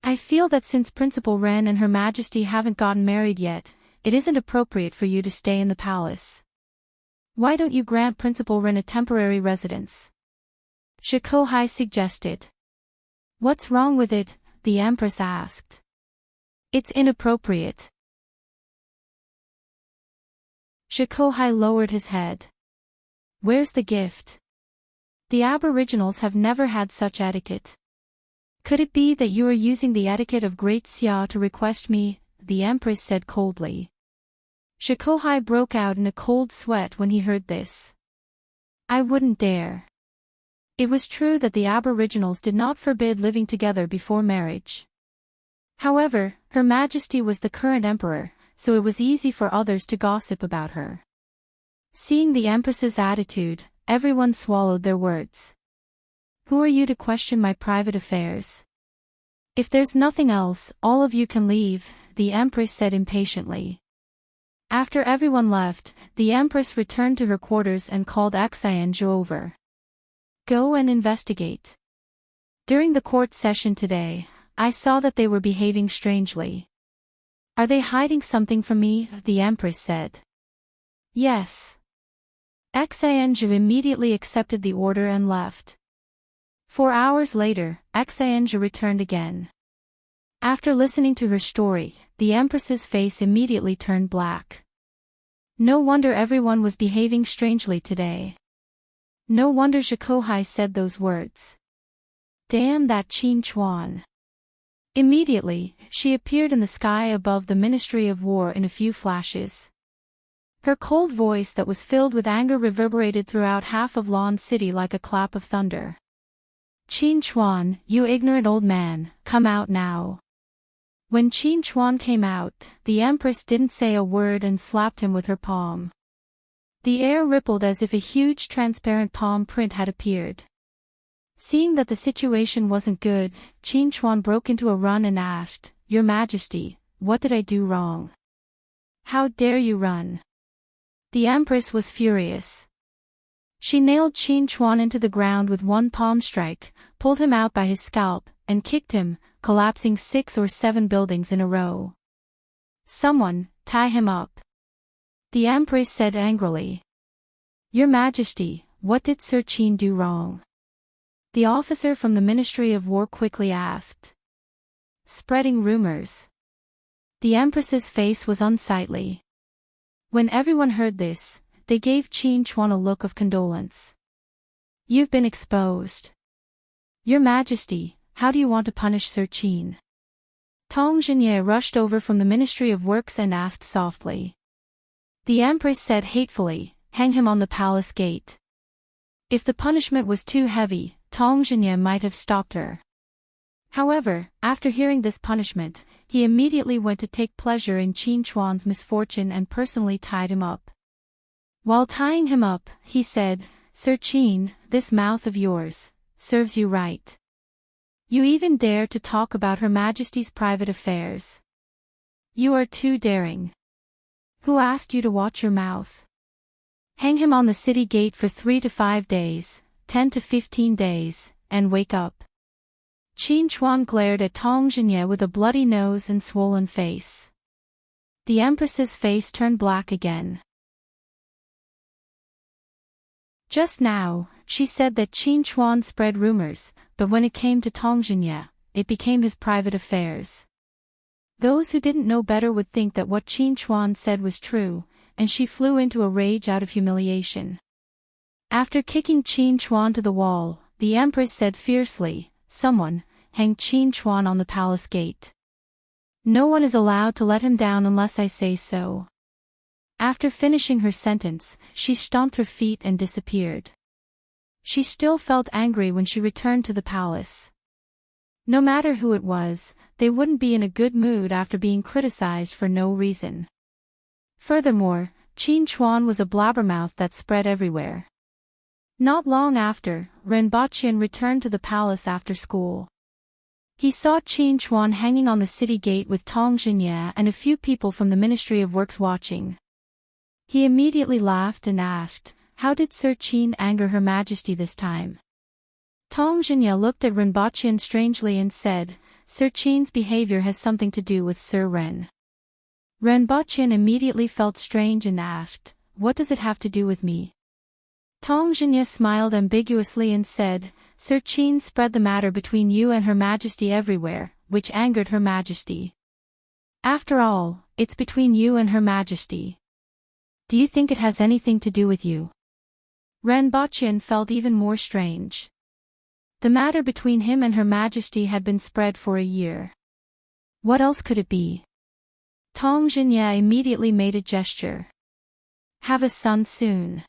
"I feel that since Principal Ren and Her Majesty haven't gotten married yet, it isn't appropriate for you to stay in the palace. Why don't you grant Principal Ren a temporary residence? Shikohai suggested. What's wrong with it? The Empress asked. It's inappropriate. Shikohai lowered his head. Where's the gift? The Aboriginals have never had such etiquette. Could it be that you are using the etiquette of Great Xia to request me? The Empress said coldly. Shikohai broke out in a cold sweat when he heard this. I wouldn't dare. It was true that the Aboriginals did not forbid living together before marriage. However, Her Majesty was the current emperor, so it was easy for others to gossip about her. Seeing the Empress's attitude, everyone swallowed their words. Who are you to question my private affairs? If there's nothing else, all of you can leave, the Empress said impatiently. After everyone left, the Empress returned to her quarters and called Xianzhu over. Go and investigate. During the court session today, I saw that they were behaving strangely. Are they hiding something from me? The Empress said. Yes. Xianzhu immediately accepted the order and left. 4 hours later, Xianzhu returned again. After listening to her story, the Empress's face immediately turned black. No wonder everyone was behaving strangely today. No wonder Shikohai said those words. Damn that Qin Chuan. Immediately, she appeared in the sky above the Ministry of War in a few flashes. Her cold voice that was filled with anger reverberated throughout half of Lan City like a clap of thunder. Qin Chuan, you ignorant old man, come out now. When Qin Chuan came out, the Empress didn't say a word and slapped him with her palm. The air rippled as if a huge transparent palm print had appeared. Seeing that the situation wasn't good, Qin Chuan broke into a run and asked, Your Majesty, what did I do wrong? How dare you run? The Empress was furious. She nailed Qin Chuan into the ground with one palm strike, pulled him out by his scalp, and kicked him, collapsing 6 or 7 buildings in a row. Someone, tie him up. The Empress said angrily. Your Majesty, what did Sir Qin do wrong? The officer from the Ministry of War quickly asked. Spreading rumors. The Empress's face was unsightly. When everyone heard this, they gave Qin Chuan a look of condolence. You've been exposed. Your Majesty, how do you want to punish Sir Qin? Tong Jinye rushed over from the Ministry of Works and asked softly. The Empress said hatefully, hang him on the palace gate. If the punishment was too heavy, Tong Jinye might have stopped her. However, after hearing this punishment, he immediately went to take pleasure in Qin Chuan's misfortune and personally tied him up. While tying him up, he said, Sir Qin, this mouth of yours serves you right. You even dare to talk about Her Majesty's private affairs. You are too daring. Who asked you to watch your mouth? Hang him on the city gate for 3 to 5 days, 10 to 15 days, and wake up. Qin Chuan glared at Tong Jinye with a bloody nose and swollen face. The Empress's face turned black again. Just now, she said that Qin Chuan spread rumors, but when it came to Tong Jinye, it became his private affairs. Those who didn't know better would think that what Qin Chuan said was true, and she flew into a rage out of humiliation. After kicking Qin Chuan to the wall, the Empress said fiercely, Someone, hang Qin Chuan on the palace gate. No one is allowed to let him down unless I say so. After finishing her sentence, she stomped her feet and disappeared. She still felt angry when she returned to the palace. No matter who it was, they wouldn't be in a good mood after being criticized for no reason. Furthermore, Qin Chuan was a blabbermouth that spread everywhere. Not long after, Renbaqian returned to the palace after school. He saw Qin Chuan hanging on the city gate with Tong Jinye and a few people from the Ministry of Works watching. He immediately laughed and asked, How did Sir Qin anger Her Majesty this time? Tong Jinye looked at Renbaqian strangely and said, Sir Qin's behavior has something to do with Sir Ren. Renbochin immediately felt strange and asked, "What does it have to do with me?" Tong Zhinya smiled ambiguously and said, "Sir Qin spread the matter between you and Her Majesty everywhere, which angered Her Majesty. After all, it's between you and Her Majesty. Do you think it has anything to do with you?" Renbochin felt even more strange. The matter between him and Her Majesty had been spread for a year. What else could it be? Tong Zhinya immediately made a gesture. "Have a son soon."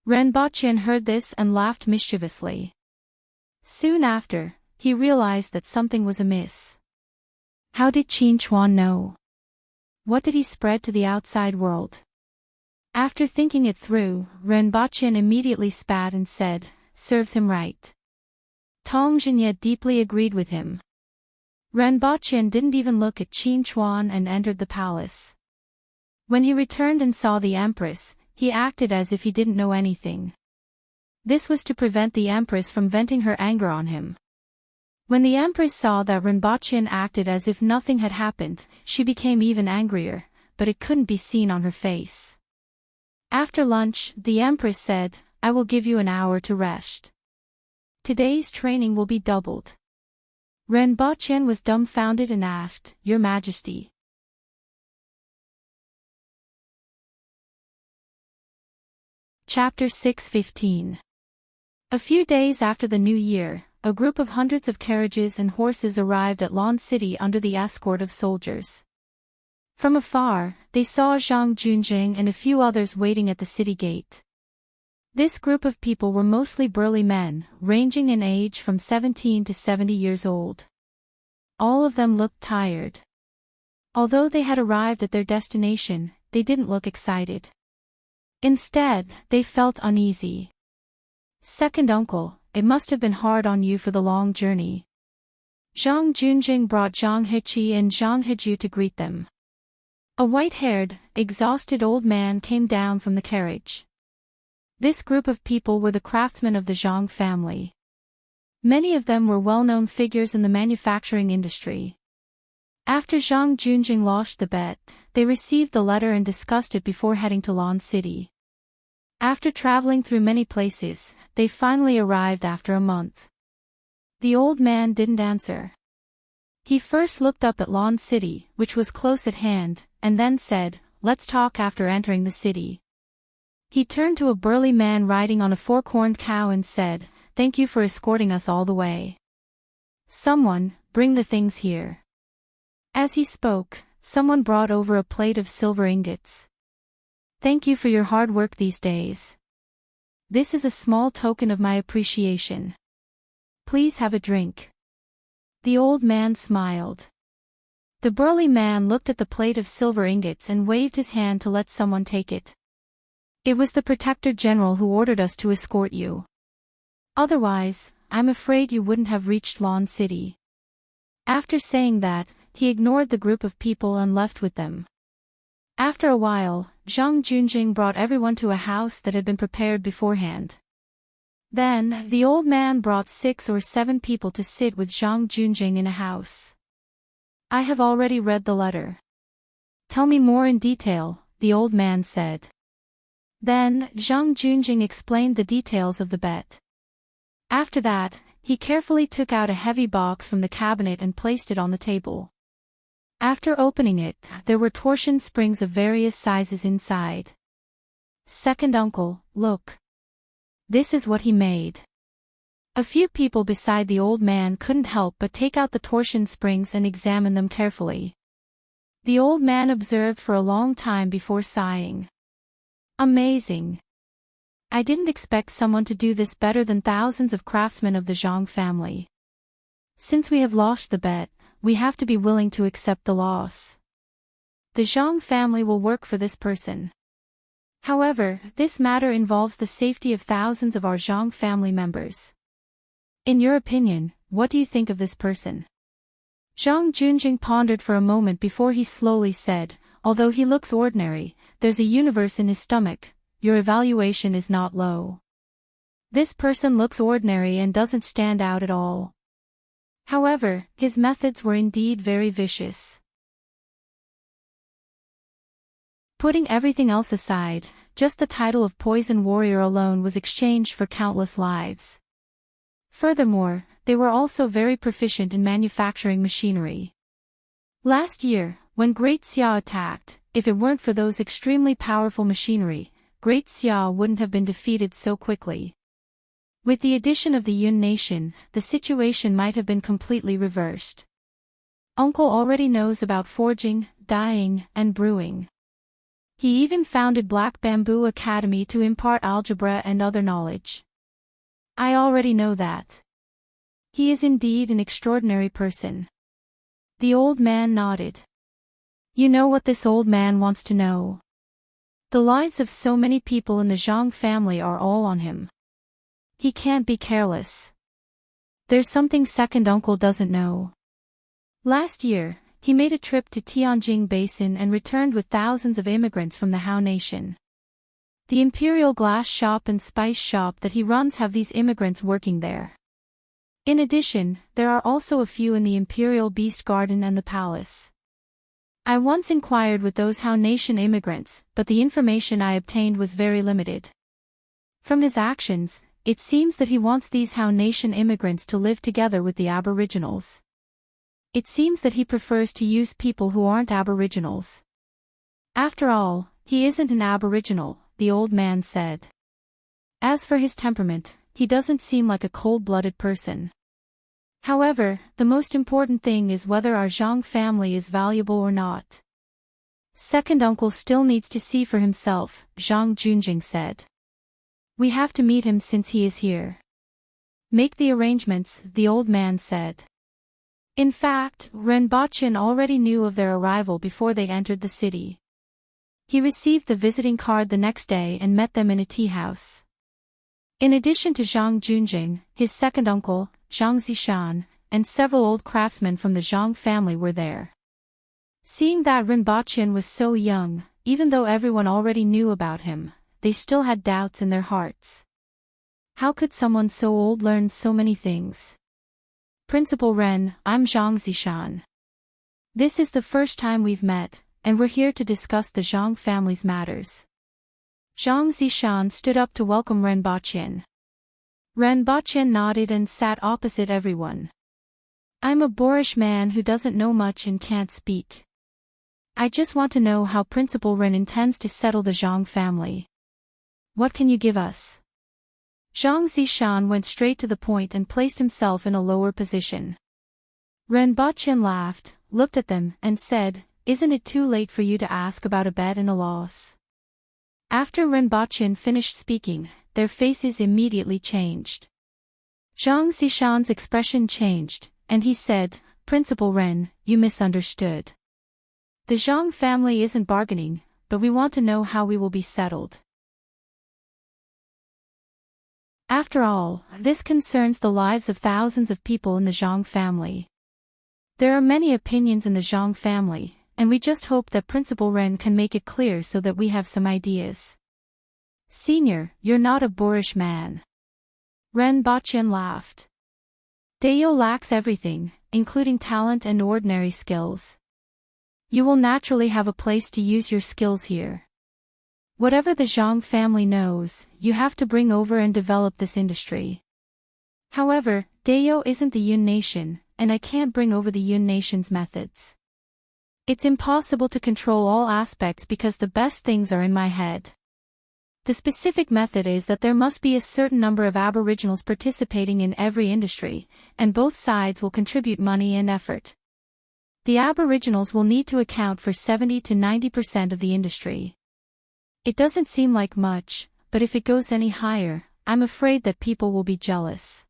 Renbochin heard this and laughed mischievously. Soon after, he realized that something was amiss. How did Qin Chuan know? What did he spread to the outside world? After thinking it through, Renbochin immediately spat and said, "Serves him right." Tong Zhinya deeply agreed with him. Renbochin didn't even look at Qin Chuan and entered the palace. When he returned and saw the Empress, he acted as if he didn't know anything. This was to prevent the Empress from venting her anger on him. When the Empress saw that Renbochin acted as if nothing had happened, she became even angrier, but it couldn't be seen on her face. After lunch, the Empress said, "I will give you an hour to rest. Today's training will be doubled." Renbochin was dumbfounded and asked, "Your Majesty." Chapter 6:15. A few days after the new year, a group of hundreds of carriages and horses arrived at Lan City under the escort of soldiers. From afar, they saw Zhang Junjing and a few others waiting at the city gate. This group of people were mostly burly men, ranging in age from 17 to 70 years old. All of them looked tired. Although they had arrived at their destination, they didn't look excited. Instead, they felt uneasy. "Second uncle, it must have been hard on you for the long journey." Zhang Junjing brought Zhang Heqi and Zhang Heju to greet them. A white-haired, exhausted old man came down from the carriage. This group of people were the craftsmen of the Zhang family. Many of them were well-known figures in the manufacturing industry. After Zhang Junjing lost the bet, they received the letter and discussed it before heading to Lan City. After traveling through many places, they finally arrived after a month. The old man didn't answer. He first looked up at Lan City, which was close at hand, and then said, "Let's talk after entering the city." He turned to a burly man riding on a fork-horned cow and said, "Thank you for escorting us all the way. Someone, bring the things here." As he spoke, someone brought over a plate of silver ingots. "Thank you for your hard work these days. This is a small token of my appreciation. Please have a drink." The old man smiled. The burly man looked at the plate of silver ingots and waved his hand to let someone take it. "It was the Protector General who ordered us to escort you. Otherwise, I'm afraid you wouldn't have reached Lan City." After saying that, he ignored the group of people and left with them. After a while, Zhang Junjing brought everyone to a house that had been prepared beforehand. Then, the old man brought 6 or 7 people to sit with Zhang Junjing in a house. "I have already read the letter. Tell me more in detail," the old man said. Then, Zhang Junjing explained the details of the bet. After that, he carefully took out a heavy box from the cabinet and placed it on the table. After opening it, there were torsion springs of various sizes inside. "Second uncle, look. This is what he made." A few people beside the old man couldn't help but take out the torsion springs and examine them carefully. The old man observed for a long time before sighing. "Amazing. I didn't expect someone to do this better than thousands of craftsmen of the Zhang family. Since we have lost the bet, we have to be willing to accept the loss. The Zhang family will work for this person. However, this matter involves the safety of thousands of our Zhang family members. In your opinion, what do you think of this person?" Zhang Junjing pondered for a moment before he slowly said, "Although he looks ordinary, there's a universe in his stomach. Your evaluation is not low. This person looks ordinary and doesn't stand out at all. However, his methods were indeed very vicious. Putting everything else aside, just the title of Poison Warrior alone was exchanged for countless lives. Furthermore, they were also very proficient in manufacturing machinery. Last year, when Great Xia attacked, if it weren't for those extremely powerful machinery, Great Xia wouldn't have been defeated so quickly. With the addition of the Yun nation, the situation might have been completely reversed. Uncle already knows about forging, dyeing, and brewing. He even founded Black Bamboo Academy to impart algebra and other knowledge. I already know that. He is indeed an extraordinary person. The old man nodded. You know what this old man wants to know? The lives of so many people in the Zhang family are all on him. He can't be careless. There's something second uncle doesn't know. Last year, he made a trip to Tianjing Basin and returned with thousands of immigrants from the Hao Nation. The Imperial Glass Shop and Spice Shop that he runs have these immigrants working there. In addition, there are also a few in the Imperial Beast Garden and the Palace. I once inquired with those Hao Nation immigrants, but the information I obtained was very limited. From his actions, it seems that he wants these Hao Nation immigrants to live together with the Aboriginals. It seems that he prefers to use people who aren't Aboriginals. After all, he isn't an Aboriginal, the old man said. As for his temperament, he doesn't seem like a cold-blooded person. However, the most important thing is whether our Zhang family is valuable or not. Second uncle still needs to see for himself, Zhang Junjing said. We have to meet him since he is here. Make the arrangements, the old man said. In fact, Ren Bachin already knew of their arrival before they entered the city. He received the visiting card the next day and met them in a tea house. In addition to Zhang Junjing, his second uncle, Zhang Zishan, and several old craftsmen from the Zhang family were there. Seeing that Ren Bachin was so young, even though everyone already knew about him, they still had doubts in their hearts. How could someone so old learn so many things? Principal Ren, I'm Zhang Zishan. This is the first time we've met, and we're here to discuss the Zhang family's matters. Zhang Zishan stood up to welcome Ren Bachin. Ren Bachin nodded and sat opposite everyone. I'm a boorish man who doesn't know much and can't speak. I just want to know how Principal Ren intends to settle the Zhang family. What can you give us? Zhang Zishan went straight to the point and placed himself in a lower position. Ren Bachin laughed, looked at them, and said, Isn't it too late for you to ask about a bet and a loss? After Ren Bachin finished speaking, their faces immediately changed. Zhang Zishan's expression changed, and he said, Principal Ren, you misunderstood. The Zhang family isn't bargaining, but we want to know how we will be settled. After all, this concerns the lives of thousands of people in the Zhang family. There are many opinions in the Zhang family, and we just hope that Principal Ren can make it clear so that we have some ideas. Senior, you're not a boorish man. Ren Bachin laughed. Dayo lacks everything, including talent and ordinary skills. You will naturally have a place to use your skills here. Whatever the Zhang family knows, you have to bring over and develop this industry. However, Dayo isn't the Yun nation, and I can't bring over the Yun nation's methods. It's impossible to control all aspects because the best things are in my head. The specific method is that there must be a certain number of Aboriginals participating in every industry, and both sides will contribute money and effort. The Aboriginals will need to account for 70 to 90% of the industry. It doesn't seem like much, but if it goes any higher, I'm afraid that people will be jealous.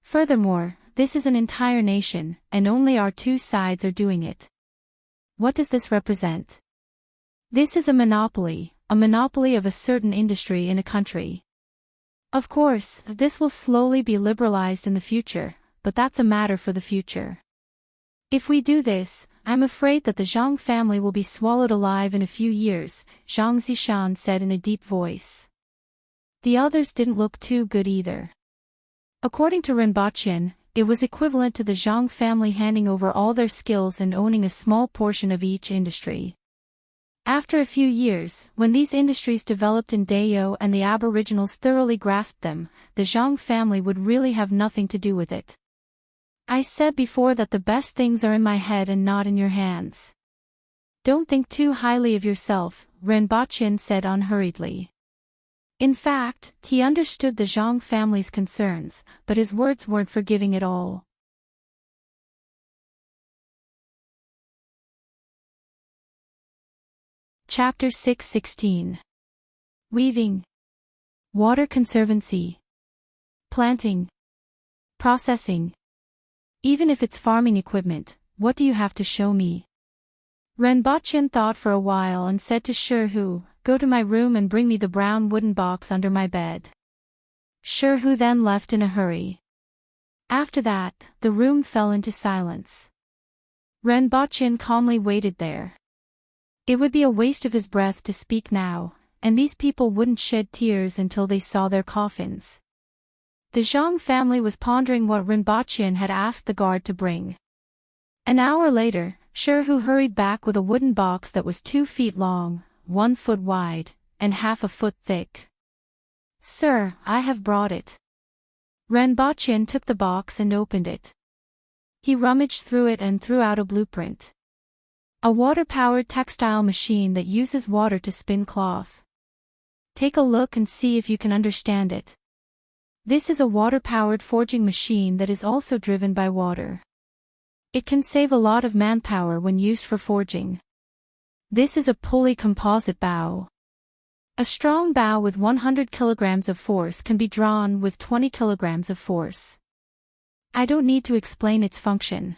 Furthermore, this is an entire nation, and only our two sides are doing it. What does this represent? This is a monopoly of a certain industry in a country. Of course, this will slowly be liberalized in the future, but that's a matter for the future. If we do this, I'm afraid that the Zhang family will be swallowed alive in a few years, Zhang Zishan said in a deep voice. The others didn't look too good either. According to Ren Bachin, it was equivalent to the Zhang family handing over all their skills and owning a small portion of each industry. After a few years, when these industries developed in Dao and the Aboriginals thoroughly grasped them, the Zhang family would really have nothing to do with it. I said before that the best things are in my head and not in your hands. Don't think too highly of yourself, Renbochin said unhurriedly. In fact, he understood the Zhang family's concerns, but his words weren't forgiving at all. Chapter 6:16. Weaving. Water conservancy. Planting. Processing. Even if it's farming equipment, what do you have to show me? Renbochin thought for a while and said to Shihu, "Go to my room and bring me the brown wooden box under my bed." Shihu then left in a hurry. After that, the room fell into silence. Renbochin calmly waited there. It would be a waste of his breath to speak now, and these people wouldn't shed tears until they saw their coffins. The Zhang family was pondering what Renbochin had asked the guard to bring. An hour later, Shihu hurried back with a wooden box that was 2 feet long, 1 foot wide, and half a foot thick. "Sir, I have brought it." Renbochin took the box and opened it. He rummaged through it and threw out a blueprint. A water-powered textile machine that uses water to spin cloth. Take a look and see if you can understand it. This is a water-powered forging machine that is also driven by water. It can save a lot of manpower when used for forging. This is a pulley composite bow. A strong bow with 100 kilograms of force can be drawn with 20 kilograms of force. I don't need to explain its function.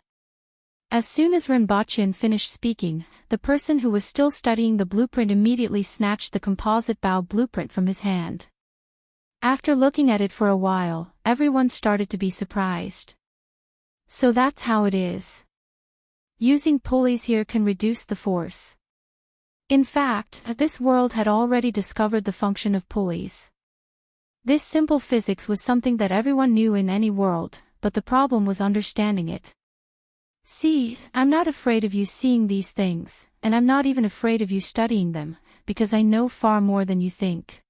As soon as Renbochin finished speaking, the person who was still studying the blueprint immediately snatched the composite bow blueprint from his hand. After looking at it for a while, everyone started to be surprised. So that's how it is. Using pulleys here can reduce the force. In fact, this world had already discovered the function of pulleys. This simple physics was something that everyone knew in any world, but the problem was understanding it. See, I'm not afraid of you seeing these things, and I'm not even afraid of you studying them, because I know far more than you think.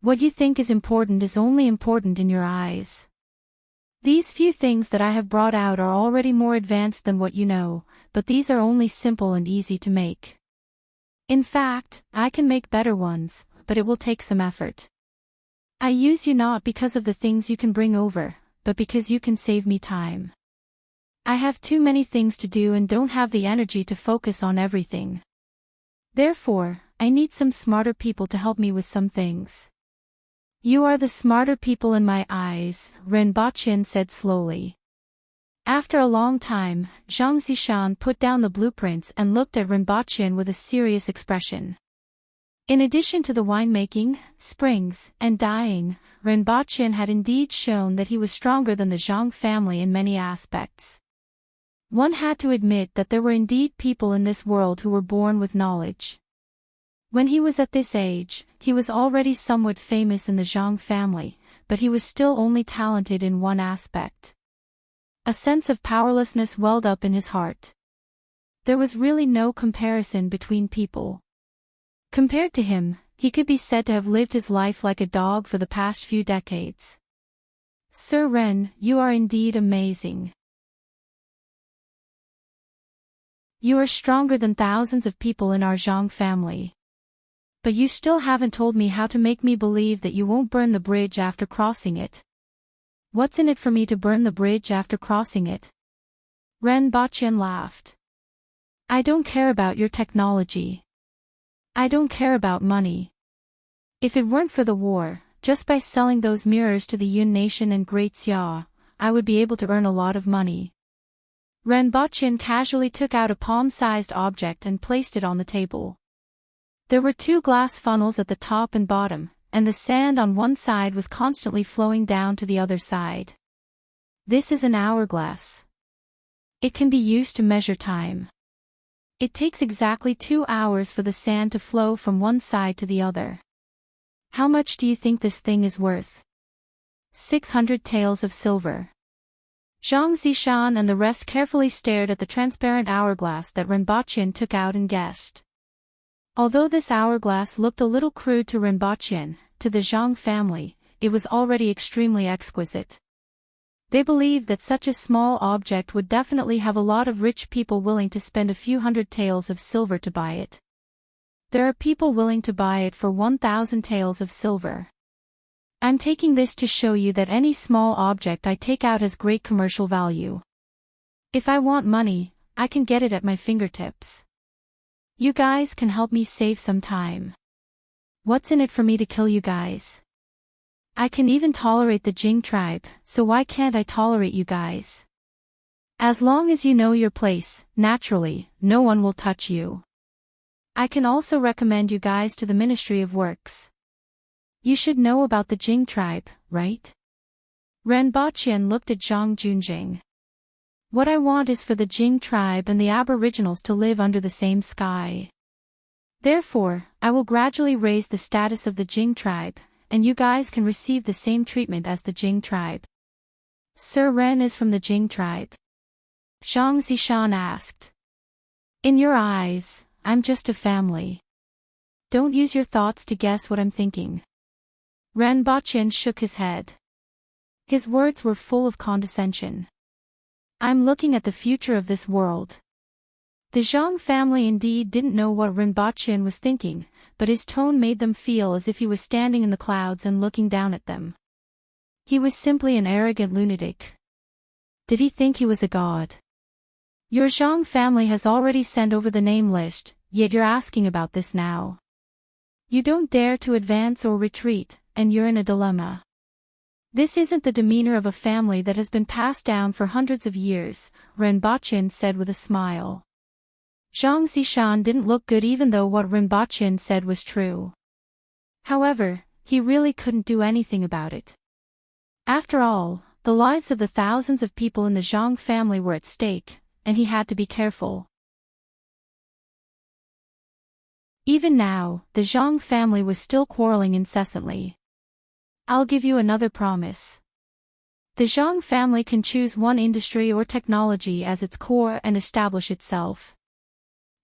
What you think is only important in your eyes. These few things that I have brought out are already more advanced than what you know, but these are only simple and easy to make. In fact, I can make better ones, but it will take some effort. I use you not because of the things you can bring over, but because you can save me time. I have too many things to do and don't have the energy to focus on everything. Therefore, I need some smarter people to help me with some things. You are the smarter people in my eyes, Renbochin said slowly. After a long time, Zhang Zishan put down the blueprints and looked at Renbochin with a serious expression. In addition to the winemaking, springs, and dyeing, Renbochin had indeed shown that he was stronger than the Zhang family in many aspects. One had to admit that there were indeed people in this world who were born with knowledge. When he was at this age, he was already somewhat famous in the Zhang family, but he was still only talented in one aspect. A sense of powerlessness welled up in his heart. There was really no comparison between people. Compared to him, he could be said to have lived his life like a dog for the past few decades. Sir Ren, you are indeed amazing. You are stronger than thousands of people in our Zhang family. But you still haven't told me how to make me believe that you won't burn the bridge after crossing it. What's in it for me to burn the bridge after crossing it? Renbochin laughed. I don't care about your technology. I don't care about money. If it weren't for the war, just by selling those mirrors to the Yun Nation and Great Xia, I would be able to earn a lot of money. Renbochin casually took out a palm-sized object and placed it on the table. There were 2 glass funnels at the top and bottom, and the sand on one side was constantly flowing down to the other side. This is an hourglass. It can be used to measure time. It takes exactly 2 hours for the sand to flow from one side to the other. How much do you think this thing is worth? 600 taels of silver. Zhang Zishan and the rest carefully stared at the transparent hourglass that Renbochin took out and guessed. Although this hourglass looked a little crude to Rinpoche, to the Zhang family, it was already extremely exquisite. They believed that such a small object would definitely have a lot of rich people willing to spend a few hundred taels of silver to buy it. There are people willing to buy it for 1,000 taels of silver. I'm taking this to show you that any small object I take out has great commercial value. If I want money, I can get it at my fingertips. You guys can help me save some time. What's in it for me to kill you guys? I can even tolerate the Jing tribe, so why can't I tolerate you guys? As long as you know your place, naturally, no one will touch you. I can also recommend you guys to the Ministry of Works. You should know about the Jing tribe, right? Rinpoche looked at Zhang Junjing. What I want is for the Jing tribe and the Aboriginals to live under the same sky. Therefore, I will gradually raise the status of the Jing tribe, and you guys can receive the same treatment as the Jing tribe. Sir Ren is from the Jing tribe. Zhang Zishan asked. In your eyes, I'm just a family. Don't use your thoughts to guess what I'm thinking. Rinpoche shook his head. His words were full of condescension. I'm looking at the future of this world. The Zhang family indeed didn't know what Rinpoche was thinking, but his tone made them feel as if he was standing in the clouds and looking down at them. He was simply an arrogant lunatic. Did he think he was a god? Your Zhang family has already sent over the name list, yet you're asking about this now. You don't dare to advance or retreat, and you're in a dilemma. This isn't the demeanor of a family that has been passed down for hundreds of years, Rinpoche said with a smile. Zhang Zishan didn't look good even though what Rinpoche said was true. However, he really couldn't do anything about it. After all, the lives of the thousands of people in the Zhang family were at stake, and he had to be careful. Even now, the Zhang family was still quarreling incessantly. I'll give you another promise. The Zhang family can choose one industry or technology as its core and establish itself.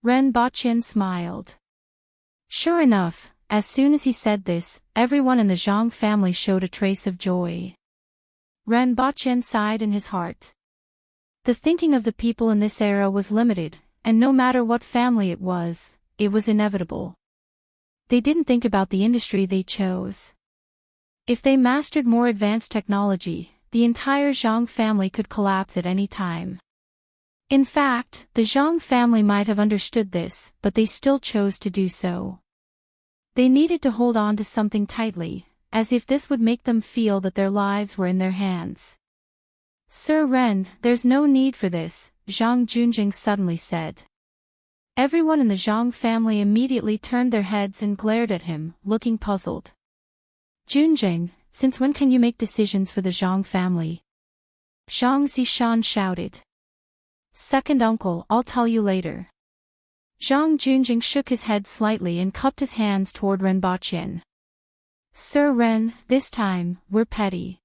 Rinpoche smiled. Sure enough, as soon as he said this, everyone in the Zhang family showed a trace of joy. Rinpoche sighed in his heart. The thinking of the people in this era was limited, and no matter what family it was inevitable. They didn't think about the industry they chose. If they mastered more advanced technology, the entire Zhang family could collapse at any time. In fact, the Zhang family might have understood this, but they still chose to do so. They needed to hold on to something tightly, as if this would make them feel that their lives were in their hands. Sir Ren, there's no need for this, Zhang Junjing suddenly said. Everyone in the Zhang family immediately turned their heads and glared at him, looking puzzled. Junjing, since when can you make decisions for the Zhang family? Zhang Zishan shouted. Second uncle, I'll tell you later. Zhang Junjing shook his head slightly and cupped his hands toward Rinpoche. Sir Ren, this time, we're petty.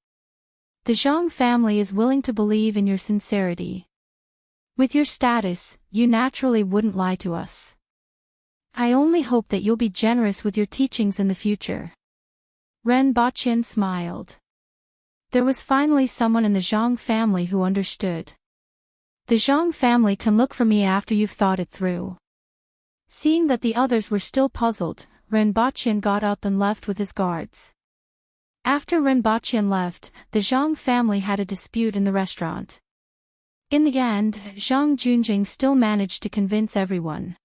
The Zhang family is willing to believe in your sincerity. With your status, you naturally wouldn't lie to us. I only hope that you'll be generous with your teachings in the future. Rinpoche smiled. There was finally someone in the Zhang family who understood. The Zhang family can look for me after you've thought it through. Seeing that the others were still puzzled, Rinpoche got up and left with his guards. After Rinpoche left, the Zhang family had a dispute in the restaurant. In the end, Zhang Junjing still managed to convince everyone.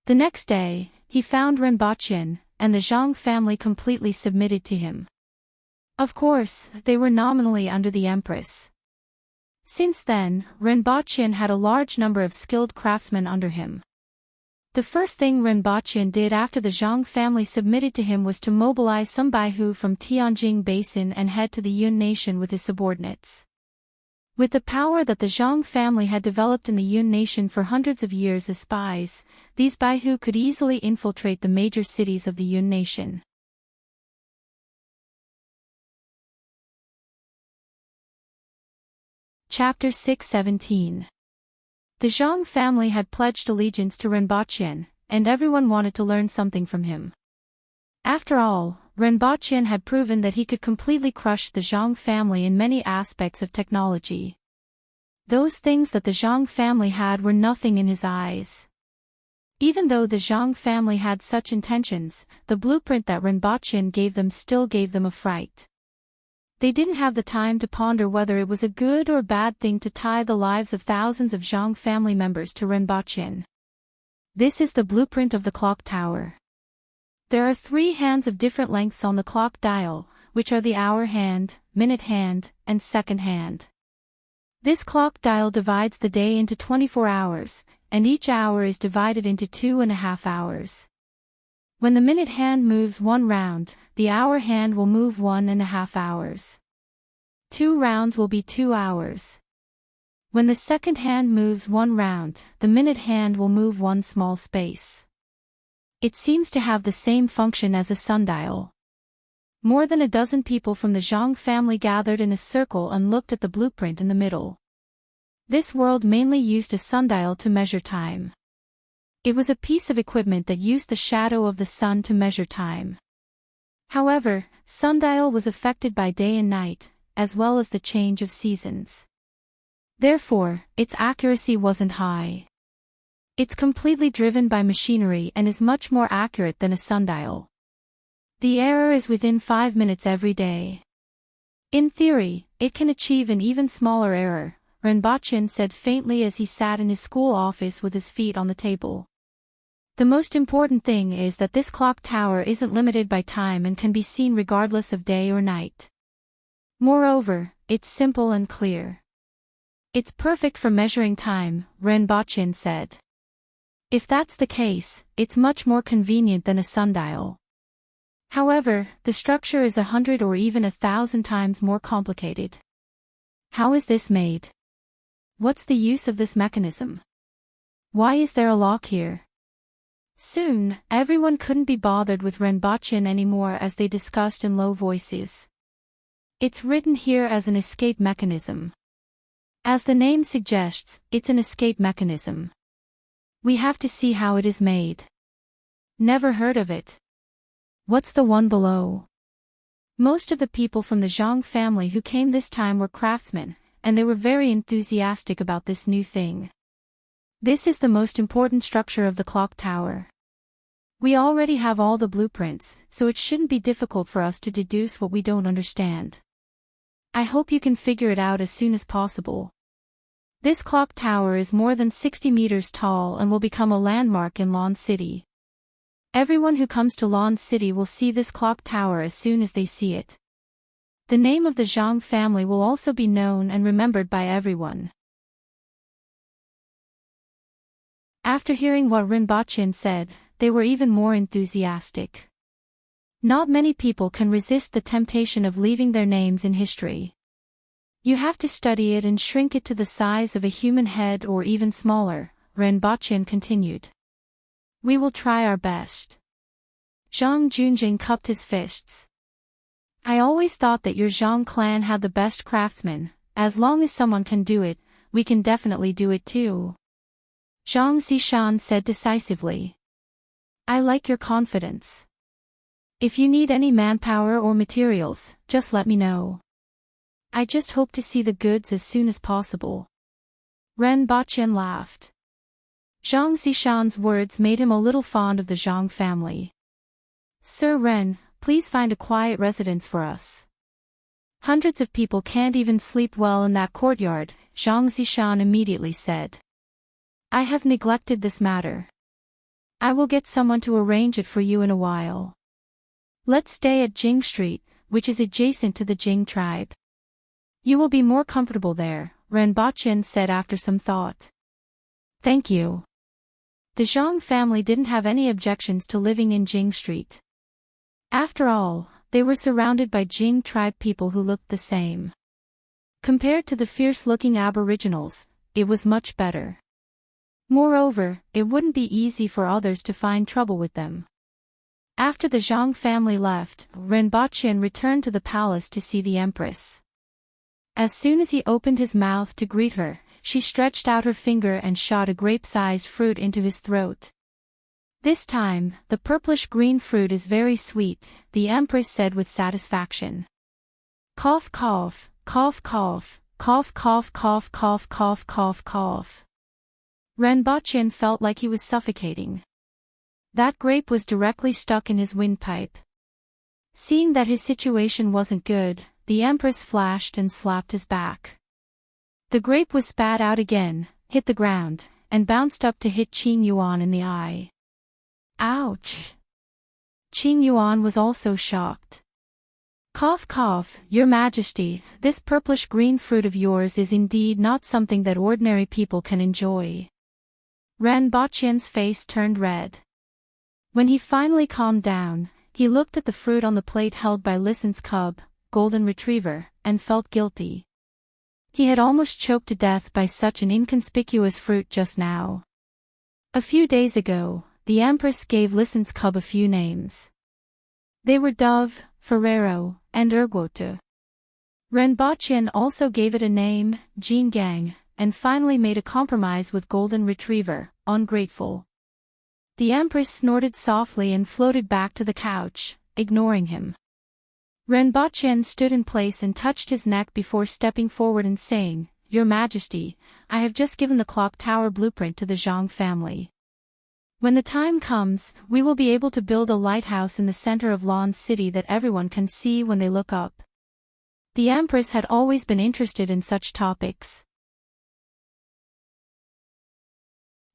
The next day, he found Rinpoche, and the Zhang family completely submitted to him. Of course, they were nominally under the Empress. Since then, Rinpoche had a large number of skilled craftsmen under him. The first thing Rinpoche did after the Zhang family submitted to him was to mobilize some Baihu from Tianjing Basin and head to the Yun Nation with his subordinates. With the power that the Zhang family had developed in the Yun Nation for hundreds of years as spies, these Baihu could easily infiltrate the major cities of the Yun Nation. Chapter 617. The Zhang family had pledged allegiance to Rinpoche, and everyone wanted to learn something from him. After all, Renbochin had proven that he could completely crush the Zhang family in many aspects of technology. Those things that the Zhang family had were nothing in his eyes. Even though the Zhang family had such intentions, the blueprint that Renbochin gave them still gave them a fright. They didn't have the time to ponder whether it was a good or bad thing to tie the lives of thousands of Zhang family members to Renbochin. This is the blueprint of the clock tower. There are 3 hands of different lengths on the clock dial, which are the hour hand, minute hand, and second hand. This clock dial divides the day into 24 hours, and each hour is divided into 2.5 hours. When the minute hand moves 1 round, the hour hand will move 1.5 hours. 2 rounds will be 2 hours. When the second hand moves 1 round, the minute hand will move 1 small space. It seems to have the same function as a sundial. More than a dozen people from the Zhang family gathered in a circle and looked at the blueprint in the middle. This world mainly used a sundial to measure time. It was a piece of equipment that used the shadow of the sun to measure time. However, sundial was affected by day and night, as well as the change of seasons. Therefore, its accuracy wasn't high. It's completely driven by machinery and is much more accurate than a sundial. The error is within 5 minutes every day. In theory, it can achieve an even smaller error, Renbochin said faintly as he sat in his school office with his feet on the table. The most important thing is that this clock tower isn't limited by time and can be seen regardless of day or night. Moreover, it's simple and clear. It's perfect for measuring time, Renbochin said. If that's the case, it's much more convenient than a sundial. However, the structure is 100 or even 1,000 times more complicated. How is this made? What's the use of this mechanism? Why is there a lock here? Soon, everyone couldn't be bothered with Renbochin anymore as they discussed in low voices. It's written here as an escape mechanism. As the name suggests, it's an escape mechanism. We have to see how it is made. Never heard of it. What's the one below? Most of the people from the Zhang family who came this time were craftsmen, and they were very enthusiastic about this new thing. This is the most important structure of the clock tower. We already have all the blueprints, so it shouldn't be difficult for us to deduce what we don't understand. I hope you can figure it out as soon as possible. This clock tower is more than 60 meters tall and will become a landmark in Lan City. Everyone who comes to Lan City will see this clock tower as soon as they see it. The name of the Zhang family will also be known and remembered by everyone. After hearing what Renbochin said, they were even more enthusiastic. Not many people can resist the temptation of leaving their names in history. You have to study it and shrink it to the size of a human head or even smaller, Renbochin continued. We will try our best. Zhang Junjing cupped his fists. I always thought that your Zhang clan had the best craftsmen. As long as someone can do it, we can definitely do it too. Zhang Zishan said decisively. I like your confidence. If you need any manpower or materials, just let me know. I just hope to see the goods as soon as possible. Renbochin laughed. Zhang Zishan's words made him a little fond of the Zhang family. Sir Ren, please find a quiet residence for us. Hundreds of people can't even sleep well in that courtyard, Zhang Zishan immediately said. I have neglected this matter. I will get someone to arrange it for you in a while. Let's stay at Jing Street, which is adjacent to the Jing tribe. You will be more comfortable there, Renbochin said after some thought. Thank you. The Zhang family didn't have any objections to living in Jing Street. After all, they were surrounded by Jing tribe people who looked the same. Compared to the fierce-looking aboriginals, it was much better. Moreover, it wouldn't be easy for others to find trouble with them. After the Zhang family left, Renbochin returned to the palace to see the Empress. As soon as he opened his mouth to greet her, she stretched out her finger and shot a grape-sized fruit into his throat. This time, the purplish-green fruit is very sweet, the Empress said with satisfaction. Cough cough, cough cough, cough cough cough cough cough cough cough. Renbochin felt like he was suffocating. That grape was directly stuck in his windpipe. Seeing that his situation wasn't good, the Empress flashed and slapped his back. The grape was spat out again, hit the ground, and bounced up to hit Qing Yuan in the eye. Ouch! Qing Yuan was also shocked. Cough cough, Your Majesty, this purplish-green fruit of yours is indeed not something that ordinary people can enjoy. Renbochin's face turned red. When he finally calmed down, he looked at the fruit on the plate held by Listen's cub, Golden Retriever, and felt guilty. He had almost choked to death by such an inconspicuous fruit just now. A few days ago, the Empress gave Listen's cub a few names. They were Dove, Ferrero, and Ergote. Renbochin also gave it a name, Jingang, and finally made a compromise with Golden Retriever, Ungrateful. The Empress snorted softly and floated back to the couch, ignoring him. Renbochin stood in place and touched his neck before stepping forward and saying, Your Majesty, I have just given the clock tower blueprint to the Zhang family. When the time comes, we will be able to build a lighthouse in the center of Lan City that everyone can see when they look up. The Empress had always been interested in such topics.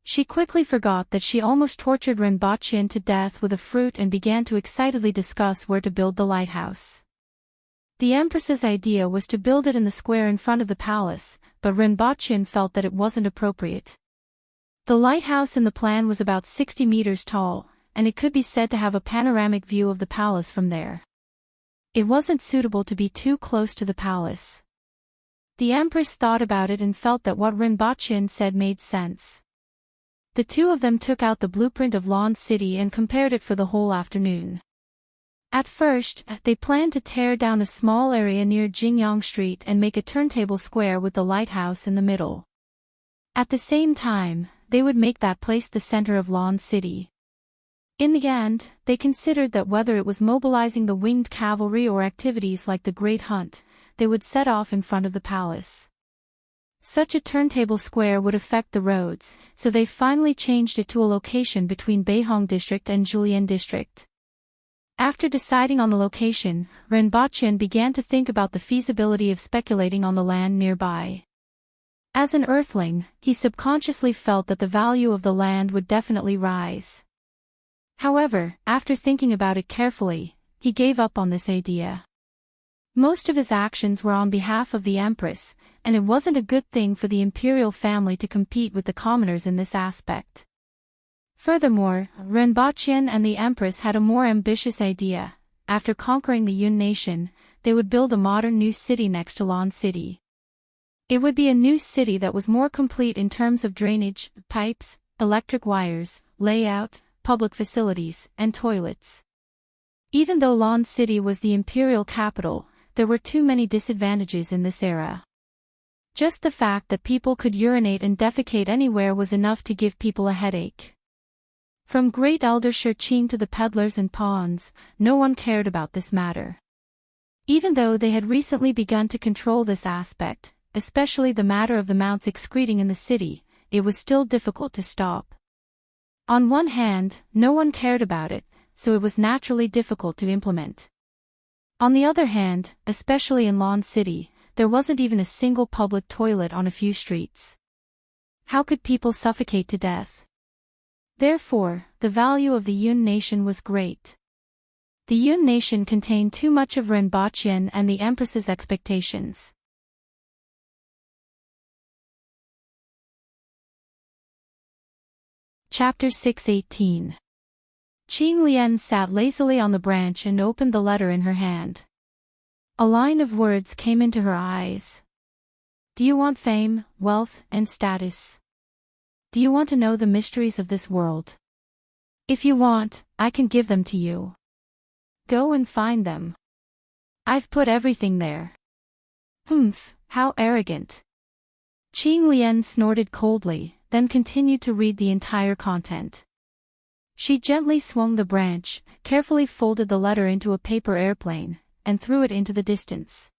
She quickly forgot that she almost tortured Renbochin to death with a fruit and began to excitedly discuss where to build the lighthouse. The Empress's idea was to build it in the square in front of the palace, but Renbochin felt that it wasn't appropriate. The lighthouse in the plan was about 60 meters tall, and it could be said to have a panoramic view of the palace from there. It wasn't suitable to be too close to the palace. The Empress thought about it and felt that what Renbochin said made sense. The two of them took out the blueprint of Lan City and compared it for the whole afternoon. At first, they planned to tear down a small area near Jingyang Street and make a turntable square with the lighthouse in the middle. At the same time, they would make that place the center of Lan City. In the end, they considered that whether it was mobilizing the winged cavalry or activities like the Great Hunt, they would set off in front of the palace. Such a turntable square would affect the roads, so they finally changed it to a location between Beihong District and Julian District. After deciding on the location, Renbochin began to think about the feasibility of speculating on the land nearby. As an earthling, he subconsciously felt that the value of the land would definitely rise. However, after thinking about it carefully, he gave up on this idea. Most of his actions were on behalf of the Empress, and it wasn't a good thing for the imperial family to compete with the commoners in this aspect. Furthermore, Renbochin and the Empress had a more ambitious idea. After conquering the Yun nation, they would build a modern new city next to Lan City. It would be a new city that was more complete in terms of drainage, pipes, electric wires, layout, public facilities, and toilets. Even though Lan City was the imperial capital, there were too many disadvantages in this era. Just the fact that people could urinate and defecate anywhere was enough to give people a headache. From Great Elder Shurqing to the peddlers and pawns, no one cared about this matter. Even though they had recently begun to control this aspect, especially the matter of the mounts excreting in the city, it was still difficult to stop. On one hand, no one cared about it, so it was naturally difficult to implement. On the other hand, especially in Lan City, there wasn't even a single public toilet on a few streets. How could people suffocate to death? Therefore, the value of the Yun nation was great. The Yun nation contained too much of Renbochin and the Empress's expectations. Chapter 6:18. Qing Lian sat lazily on the branch and opened the letter in her hand. A line of words came into her eyes. Do you want fame, wealth, and status? Do you want to know the mysteries of this world? If you want, I can give them to you. Go and find them. I've put everything there. Humph, how arrogant. Qing Lian snorted coldly, then continued to read the entire content. She gently swung the branch, carefully folded the letter into a paper airplane, and threw it into the distance.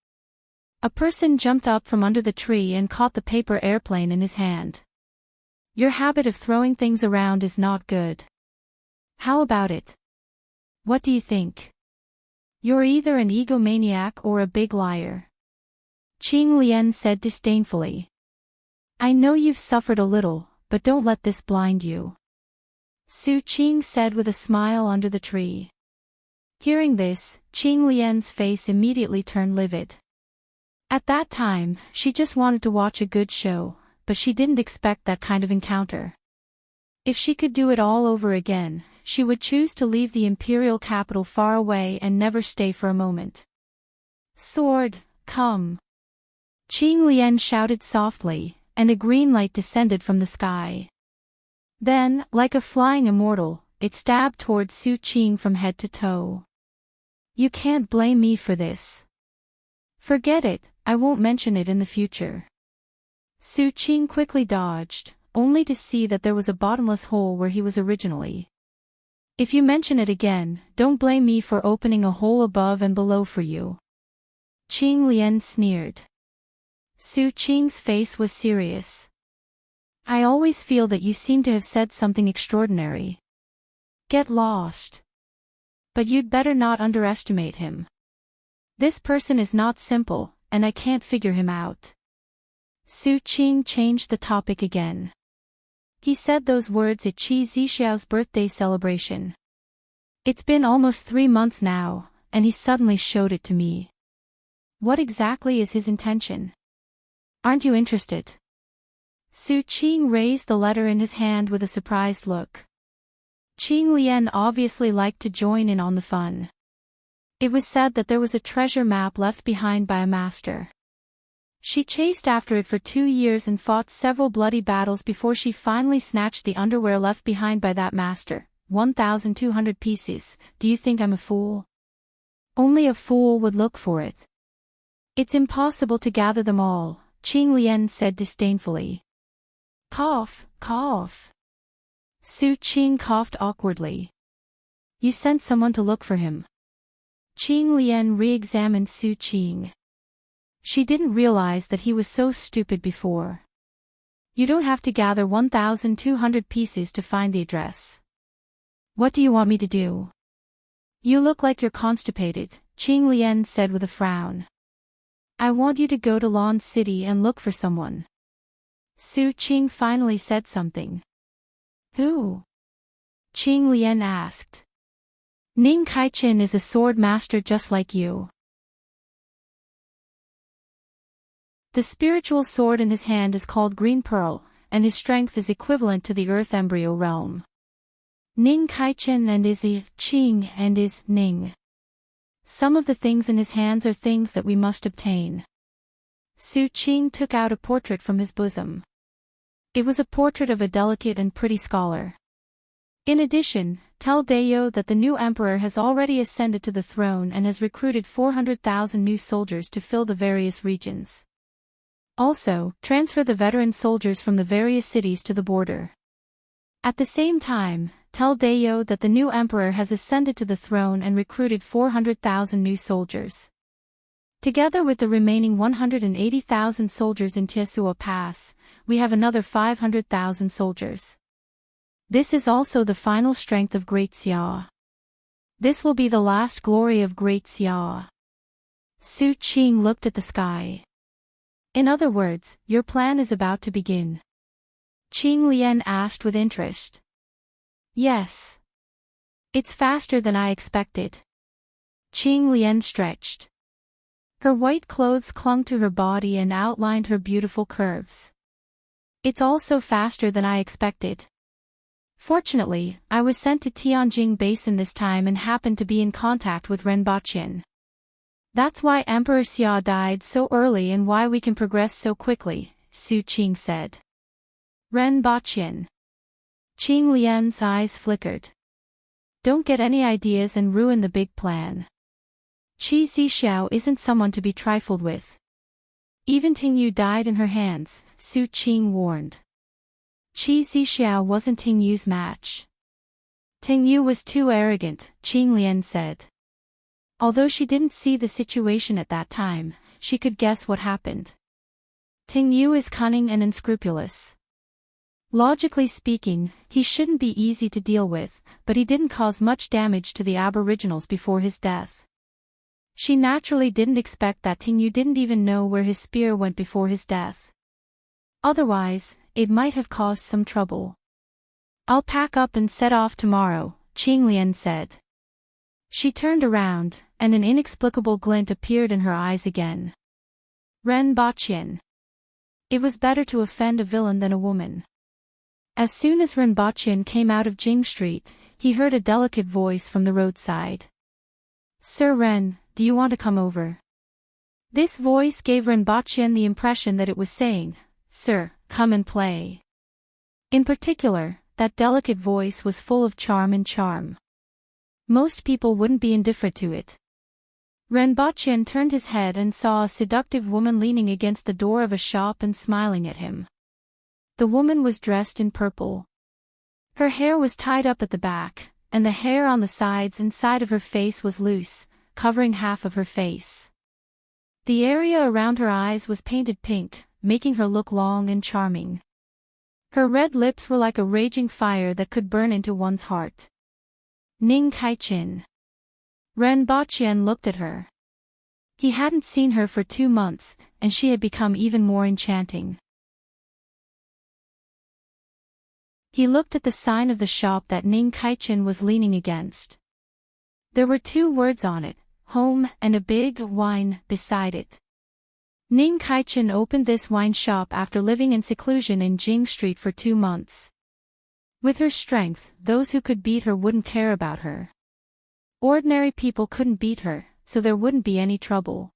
A person jumped up from under the tree and caught the paper airplane in his hand. Your habit of throwing things around is not good. How about it? What do you think? You're either an egomaniac or a big liar. Qing Lian said disdainfully. I know you've suffered a little, but don't let this blind you. Su Qing said with a smile under the tree. Hearing this, Qing Lian's face immediately turned livid. At that time, she just wanted to watch a good show, but she didn't expect that kind of encounter. If she could do it all over again, she would choose to leave the imperial capital far away and never stay for a moment. Sword, come! Qing Lian shouted softly, and a green light descended from the sky. Then, like a flying immortal, it stabbed towards Su Qing from head to toe. You can't blame me for this. Forget it, I won't mention it in the future. Su Qing quickly dodged, only to see that there was a bottomless hole where he was originally. If you mention it again, don't blame me for opening a hole above and below for you. Qing Lian sneered. Su Qing's face was serious. I always feel that you seem to have said something extraordinary. Get lost. But you'd better not underestimate him. This person is not simple, and I can't figure him out. Su Qing changed the topic again. He said those words at Qi Zixiao's birthday celebration. It's been almost 3 months now, and he suddenly showed it to me. What exactly is his intention? Aren't you interested? Su Qing raised the letter in his hand with a surprised look. Qing Lian obviously liked to join in on the fun. It was said that there was a treasure map left behind by a master. She chased after it for 2 years and fought several bloody battles before she finally snatched the underwear left behind by that master. 1,200 pieces, do you think I'm a fool? Only a fool would look for it. It's impossible to gather them all, Qing Lian said disdainfully. Cough, cough. Su Qing coughed awkwardly. You sent someone to look for him. Qing Lian re-examined Su Qing. She didn't realize that he was so stupid before. You don't have to gather 1,200 pieces to find the address. What do you want me to do? You look like you're constipated, Qing Lian said with a frown. I want you to go to Lawn City and look for someone. Su Qing finally said something. Who? Qing Lian asked. Ning Kaichin is a sword master just like you. The spiritual sword in his hand is called Green Pearl, and his strength is equivalent to the Earth Embryo realm. Ning Kaichin and is Qing and is Ning. Some of the things in his hands are things that we must obtain. Su Qing took out a portrait from his bosom. It was a portrait of a delicate and pretty scholar. In addition, tell Dayo that the new emperor has already ascended to the throne and has recruited 400,000 new soldiers to fill the various regions. Also, transfer the veteran soldiers from the various cities to the border. At the same time, tell Dayo that the new emperor has ascended to the throne and recruited 400,000 new soldiers. Together with the remaining 180,000 soldiers in Tiesua Pass, we have another 500,000 soldiers. This is also the final strength of Great Xia. This will be the last glory of Great Xia. Su Qing looked at the sky. In other words, your plan is about to begin. Qing Lian asked with interest. Yes. It's faster than I expected. Qing Lian stretched. Her white clothes clung to her body and outlined her beautiful curves. It's also faster than I expected. Fortunately, I was sent to Tianjing Basin this time and happened to be in contact with Renbaqian. That's why Emperor Xia died so early and why we can progress so quickly, Su Qing said. Renbaqian. Qing Lian's eyes flickered. Don't get any ideas and ruin the big plan. Qi Zixiao isn't someone to be trifled with. Even Tingyu died in her hands, Su Qing warned. Qi Zixiao wasn't Tingyu's match. Ting Yu was too arrogant, Qing Lian said. Although she didn't see the situation at that time, she could guess what happened. Ting Yu is cunning and unscrupulous. Logically speaking, he shouldn't be easy to deal with, but he didn't cause much damage to the Aboriginals before his death. She naturally didn't expect that Ting Yu didn't even know where his spear went before his death. Otherwise, it might have caused some trouble. I'll pack up and set off tomorrow, Qing Lian said. She turned around, and an inexplicable glint appeared in her eyes again. Ren Baqian. It was better to offend a villain than a woman. As soon as Ren Baqian came out of Jing Street, he heard a delicate voice from the roadside. Sir Ren, do you want to come over? This voice gave Ren Baqian the impression that it was saying, Sir, come and play. In particular, that delicate voice was full of charm and charm. Most people wouldn't be indifferent to it. Ren Baqian turned his head and saw a seductive woman leaning against the door of a shop and smiling at him. The woman was dressed in purple. Her hair was tied up at the back, and the hair on the sides and side of her face was loose, covering half of her face. The area around her eyes was painted pink, making her look long and charming. Her red lips were like a raging fire that could burn into one's heart. Ning Kaichin. Ren Baqian looked at her. He hadn't seen her for 2 months, and she had become even more enchanting. He looked at the sign of the shop that Ning Kaichin was leaning against. There were 2 words on it, home and a big wine beside it. Ning Kaichin opened this wine shop after living in seclusion in Jing Street for 2 months. With her strength, those who could beat her wouldn't care about her. Ordinary people couldn't beat her, so there wouldn't be any trouble.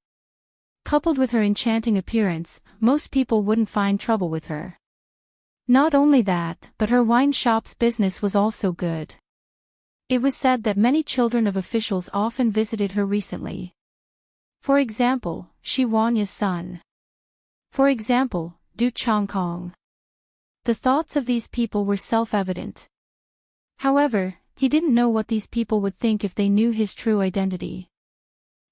Coupled with her enchanting appearance, most people wouldn't find trouble with her. Not only that, but her wine shop's business was also good. It was said that many children of officials often visited her recently. For example, Shi Wanya's son. For example, Du Chongkong. The thoughts of these people were self-evident. However, he didn't know what these people would think if they knew his true identity.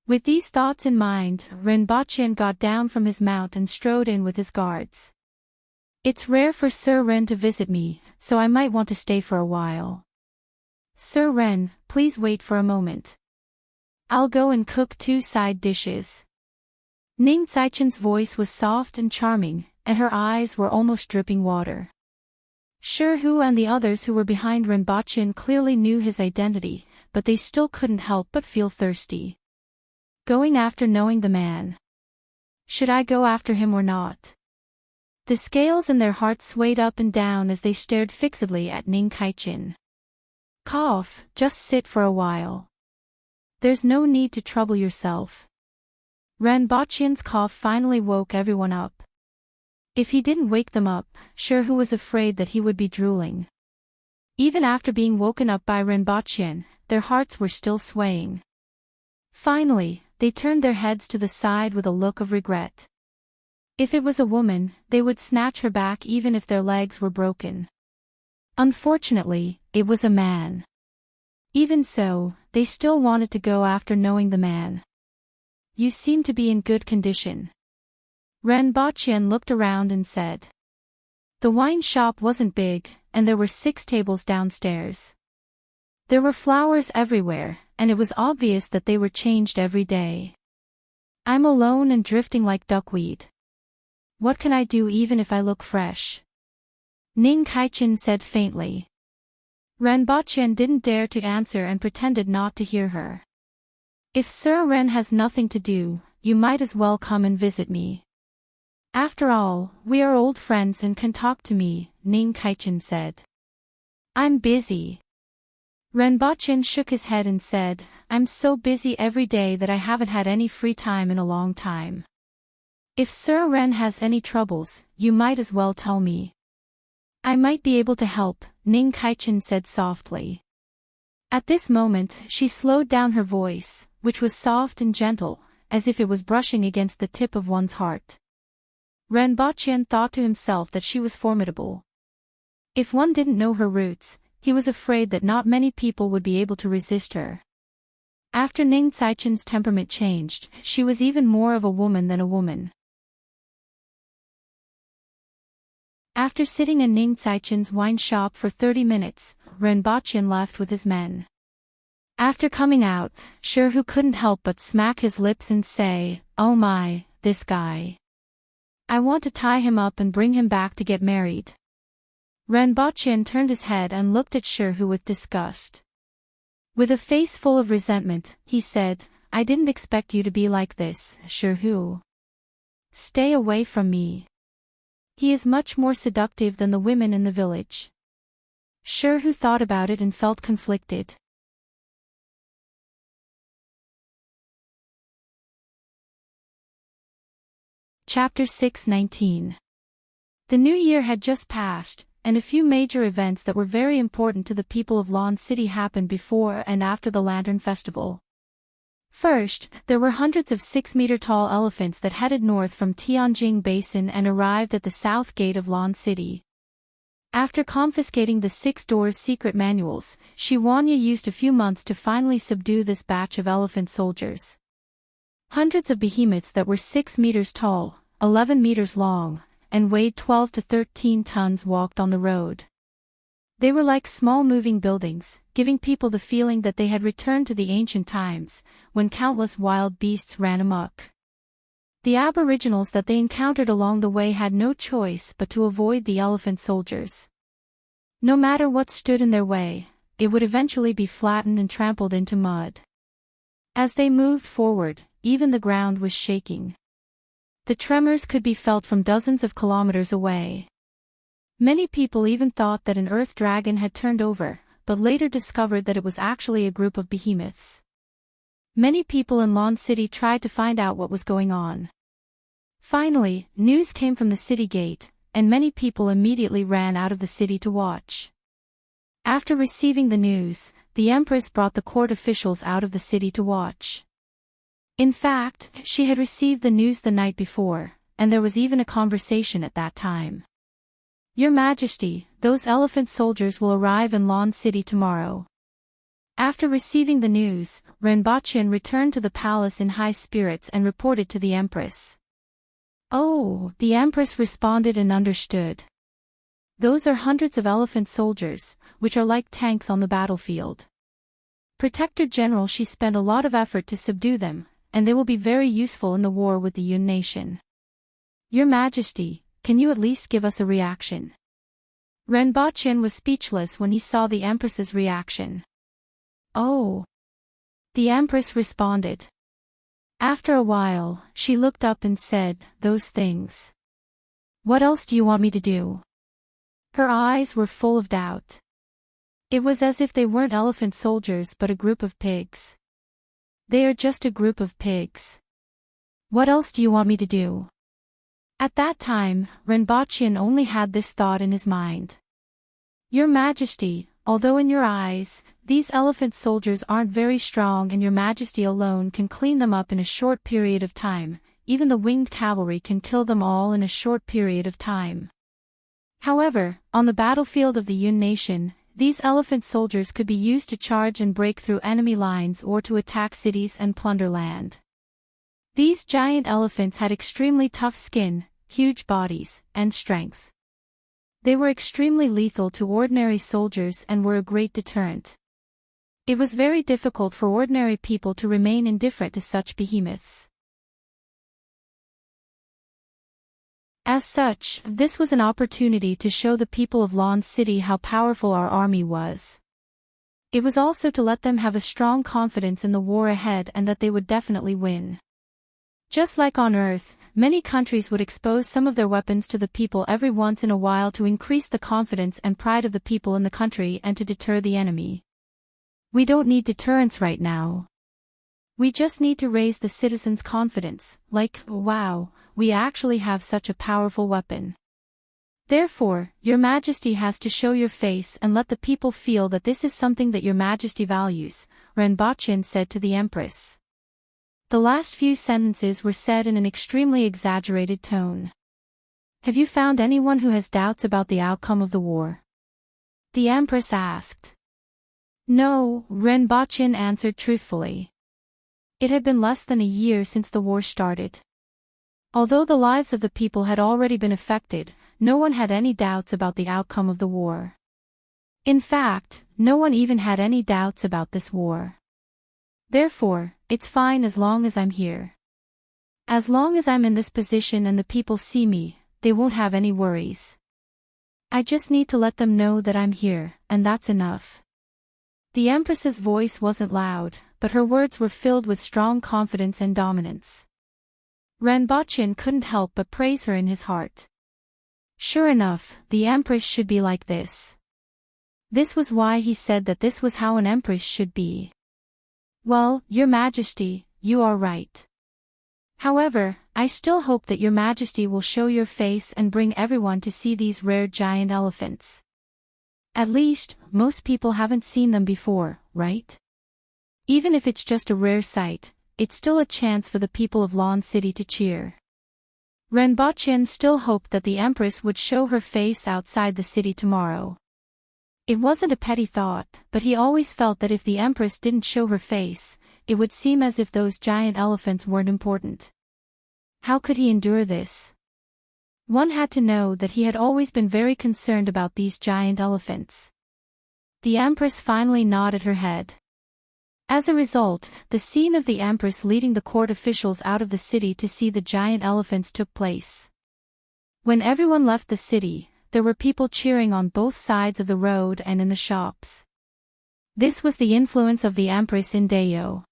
With these thoughts in mind, Ren Baqian got down from his mount and strode in with his guards. It's rare for Sir Ren to visit me, so I might want to stay for a while. Sir Ren, please wait for a moment. I'll go and cook 2 side dishes. Ning Caichen's voice was soft and charming, and her eyes were almost dripping water. Shi Hu and the others who were behind Ren Baqian clearly knew his identity, but they still couldn't help but feel thirsty. Going after knowing the man. Should I go after him or not? The scales in their hearts swayed up and down as they stared fixedly at Ning Kaichin. Cough, just sit for a while. There's no need to trouble yourself. Ren Baqian's cough finally woke everyone up. If he didn't wake them up, Shi Hu was afraid that he would be drooling. Even after being woken up by Ren Baqian, their hearts were still swaying. Finally, they turned their heads to the side with a look of regret. If it was a woman, they would snatch her back even if their legs were broken. Unfortunately, it was a man. Even so, they still wanted to go after knowing the man. You seem to be in good condition. Ren Baqian looked around and said. The wine shop wasn't big, and there were 6 tables downstairs. There were flowers everywhere, and it was obvious that they were changed every day. I'm alone and drifting like duckweed. What can I do even if I look fresh? Ning Kaichin said faintly. Ren Baqian didn't dare to answer and pretended not to hear her. If Sir Ren has nothing to do, you might as well come and visit me. After all, we are old friends and can talk to me, Ning Kaichin said. I'm busy. Ren Baqian shook his head and said, I'm so busy every day that I haven't had any free time in a long time. If Sir Ren has any troubles, you might as well tell me. I might be able to help, Ning Kaichin said softly. At this moment, she slowed down her voice, which was soft and gentle, as if it was brushing against the tip of one's heart. Ren Baqian thought to himself that she was formidable. If one didn't know her roots, he was afraid that not many people would be able to resist her. After Ning Caichen's temperament changed, she was even more of a woman than a woman. After sitting in Ning Caichen's wine shop for 30 minutes, Renbaqian left with his men. After coming out, Sherhu couldn't help but smack his lips and say, "Oh my, this guy. I want to tie him up and bring him back to get married." Renbaqian turned his head and looked at Sherhu with disgust. With a face full of resentment, he said, "I didn't expect you to be like this, Sherhu. Stay away from me. He is much more seductive than the women in the village." Sherhu thought about it and felt conflicted. Chapter 6:19. The new year had just passed, and a few major events that were very important to the people of Lan City happened before and after the Lantern Festival. First, there were hundreds of 6-meter-tall elephants that headed north from Tianjing Basin and arrived at the south gate of Lan City. After confiscating the 6 doors' secret manuals, Shi Huanya used a few months to finally subdue this batch of elephant soldiers. Hundreds of behemoths that were 6 meters tall, 11 meters long, and weighed 12 to 13 tons walked on the road. They were like small moving buildings, giving people the feeling that they had returned to the ancient times, when countless wild beasts ran amok. The aboriginals that they encountered along the way had no choice but to avoid the elephant soldiers. No matter what stood in their way, it would eventually be flattened and trampled into mud. As they moved forward, even the ground was shaking. The tremors could be felt from dozens of kilometers away. Many people even thought that an earth dragon had turned over, but later discovered that it was actually a group of behemoths. Many people in Lan City tried to find out what was going on. Finally, news came from the city gate, and many people immediately ran out of the city to watch. After receiving the news, the Empress brought the court officials out of the city to watch. In fact, she had received the news the night before, and there was even a conversation at that time. "Your Majesty, those elephant soldiers will arrive in Lan City tomorrow." After receiving the news, Renbaqian returned to the palace in high spirits and reported to the Empress. "Oh," the Empress responded and understood. "Those are hundreds of elephant soldiers, which are like tanks on the battlefield. Protector General Shi spent a lot of effort to subdue them, and they will be very useful in the war with the Yun nation. Your Majesty, can you at least give us a reaction?" Renbaqian was speechless when he saw the Empress's reaction. "Oh." The Empress responded. After a while, she looked up and said, "Those things. What else do you want me to do?" Her eyes were full of doubt. It was as if they weren't elephant soldiers but a group of pigs. "They are just a group of pigs. What else do you want me to do?" At that time, Renbaqian only had this thought in his mind. "Your Majesty, although in your eyes, these elephant soldiers aren't very strong and your Majesty alone can clean them up in a short period of time, even the winged cavalry can kill them all in a short period of time. However, on the battlefield of the Yun nation, these elephant soldiers could be used to charge and break through enemy lines or to attack cities and plunder land. These giant elephants had extremely tough skin, huge bodies, and strength. They were extremely lethal to ordinary soldiers and were a great deterrent. It was very difficult for ordinary people to remain indifferent to such behemoths. As such, this was an opportunity to show the people of Lan City how powerful our army was. It was also to let them have a strong confidence in the war ahead and that they would definitely win. Just like on Earth, many countries would expose some of their weapons to the people every once in a while to increase the confidence and pride of the people in the country and to deter the enemy. We don't need deterrence right now. We just need to raise the citizens' confidence, like, wow, we actually have such a powerful weapon. Therefore, Your Majesty has to show your face and let the people feel that this is something that Your Majesty values," Renbaqian said to the Empress. The last few sentences were said in an extremely exaggerated tone. "Have you found anyone who has doubts about the outcome of the war?" the Empress asked. No, Renbochin answered truthfully. It had been less than a year since the war started. Although the lives of the people had already been affected, no one had any doubts about the outcome of the war. In fact, no one even had any doubts about this war. Therefore, it's fine as long as I'm here. As long as I'm in this position and the people see me, they won't have any worries. I just need to let them know that I'm here, and that's enough. The Empress's voice wasn't loud, but her words were filled with strong confidence and dominance. Renbochin couldn't help but praise her in his heart. Sure enough, the Empress should be like this. This was why he said that this was how an Empress should be. Well, Your Majesty, you are right. However, I still hope that Your Majesty will show your face and bring everyone to see these rare giant elephants. At least, most people haven't seen them before, right? Even if it's just a rare sight, it's still a chance for the people of Lawn City to cheer. Renbochin still hoped that the Empress would show her face outside the city tomorrow. It wasn't a petty thought, but he always felt that if the Empress didn't show her face, it would seem as if those giant elephants weren't important. How could he endure this? One had to know that he had always been very concerned about these giant elephants. The Empress finally nodded her head. As a result, the scene of the Empress leading the court officials out of the city to see the giant elephants took place. When everyone left the city, there were people cheering on both sides of the road and in the shops. This was the influence of the Empress in Dayo.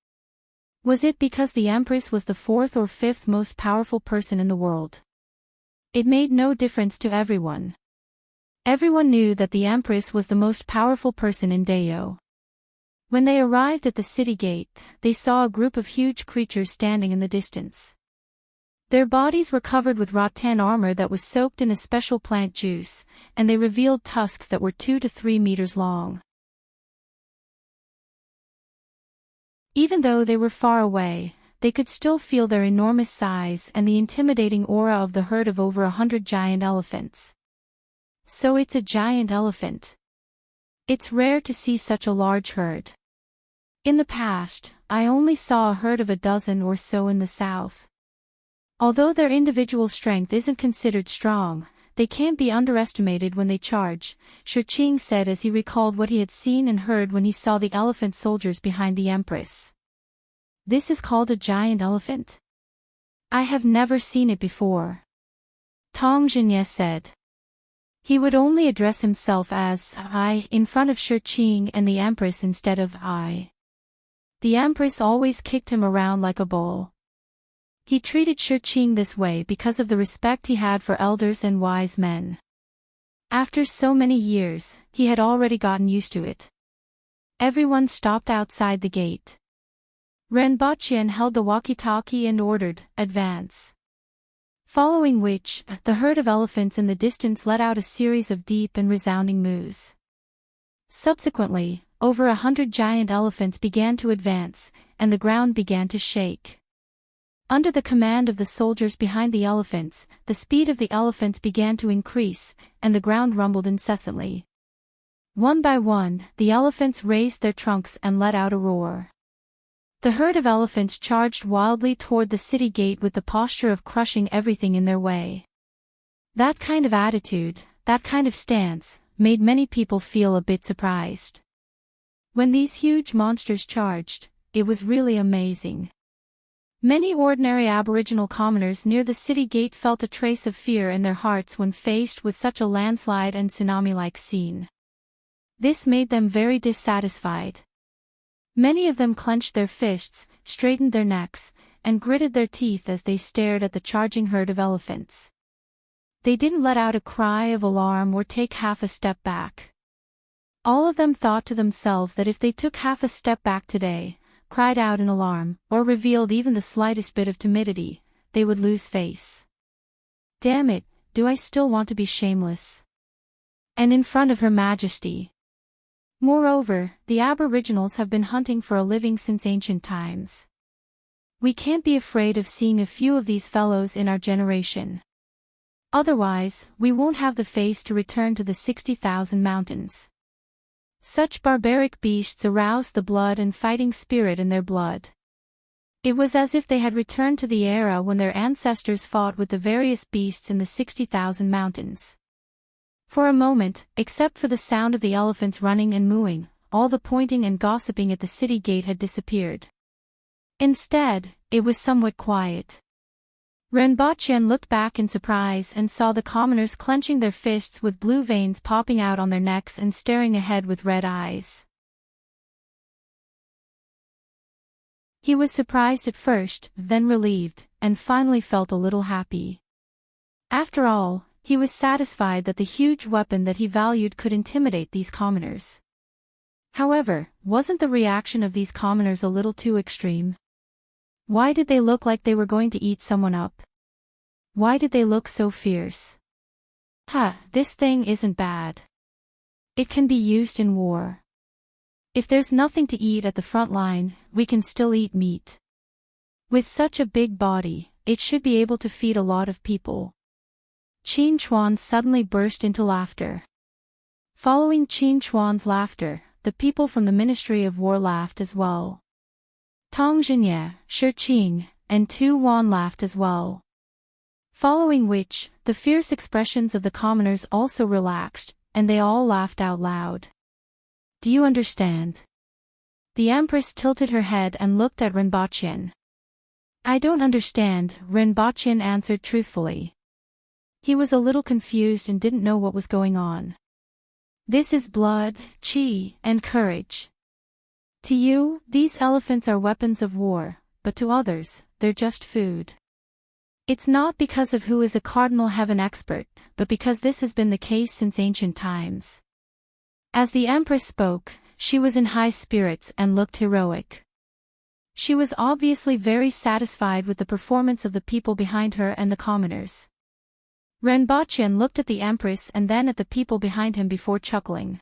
Was it because the Empress was the fourth or fifth most powerful person in the world? It made no difference to everyone. Everyone knew that the Empress was the most powerful person in Dayo. When they arrived at the city gate, they saw a group of huge creatures standing in the distance. Their bodies were covered with rattan armor that was soaked in a special plant juice, and they revealed tusks that were 2 to 3 meters long. Even though they were far away, they could still feel their enormous size and the intimidating aura of the herd of over 100 giant elephants. So it's a giant elephant. It's rare to see such a large herd. In the past, I only saw a herd of a dozen or so in the south. Although their individual strength isn't considered strong, they can't be underestimated when they charge, Shurqing said as he recalled what he had seen and heard when he saw the elephant soldiers behind the Empress. This is called a giant elephant? I have never seen it before. Tong Jinye said. He would only address himself as I in front of Shurqing and the Empress instead of I. The Empress always kicked him around like a bull. He treated Shurqing this way because of the respect he had for elders and wise men. After so many years, he had already gotten used to it. Everyone stopped outside the gate. Renbochin held the walkie-talkie and ordered, "Advance." Following which, the herd of elephants in the distance let out a series of deep and resounding moos. Subsequently, over 100 giant elephants began to advance, and the ground began to shake. Under the command of the soldiers behind the elephants, the speed of the elephants began to increase, and the ground rumbled incessantly. One by one, the elephants raised their trunks and let out a roar. The herd of elephants charged wildly toward the city gate with the posture of crushing everything in their way. That kind of attitude, that kind of stance, made many people feel a bit surprised. When these huge monsters charged, it was really amazing. Many ordinary Aboriginal commoners near the city gate felt a trace of fear in their hearts when faced with such a landslide and tsunami-like scene. This made them very dissatisfied. Many of them clenched their fists, straightened their necks, and gritted their teeth as they stared at the charging herd of elephants. They didn't let out a cry of alarm or take half a step back. All of them thought to themselves that if they took half a step back today, cried out in alarm, or revealed even the slightest bit of timidity, they would lose face. Damn it, do I still want to be shameless? And in front of Her Majesty. Moreover, the Aboriginals have been hunting for a living since ancient times. We can't be afraid of seeing a few of these fellows in our generation. Otherwise, we won't have the face to return to the 60,000 mountains. Such barbaric beasts aroused the blood and fighting spirit in their blood. It was as if they had returned to the era when their ancestors fought with the various beasts in the 60,000 mountains. For a moment, except for the sound of the elephants running and mooing, all the pointing and gossiping at the city gate had disappeared. Instead, it was somewhat quiet. Renbachien looked back in surprise and saw the commoners clenching their fists with blue veins popping out on their necks and staring ahead with red eyes. He was surprised at first, then relieved, and finally felt a little happy. After all, he was satisfied that the huge weapon that he valued could intimidate these commoners. However, wasn't the reaction of these commoners a little too extreme? Why did they look like they were going to eat someone up? Why did they look so fierce? This thing isn't bad. It can be used in war. If there's nothing to eat at the front line, we can still eat meat. With such a big body, it should be able to feed a lot of people. Qin Chuan suddenly burst into laughter. Following Qin Chuan's laughter, the people from the Ministry of War laughed as well. Tong Zhenye, Shi Qing, and Tu Wan laughed as well. Following which, the fierce expressions of the commoners also relaxed, and they all laughed out loud. Do you understand? The Empress tilted her head and looked at Renbachien. I don't understand, Renbachien answered truthfully. He was a little confused and didn't know what was going on. This is blood, qi, and courage. To you, these elephants are weapons of war, but to others, they're just food. It's not because of who is a cardinal heaven expert, but because this has been the case since ancient times. As the Empress spoke, she was in high spirits and looked heroic. She was obviously very satisfied with the performance of the people behind her and the commoners. Renbachien looked at the Empress and then at the people behind him before chuckling.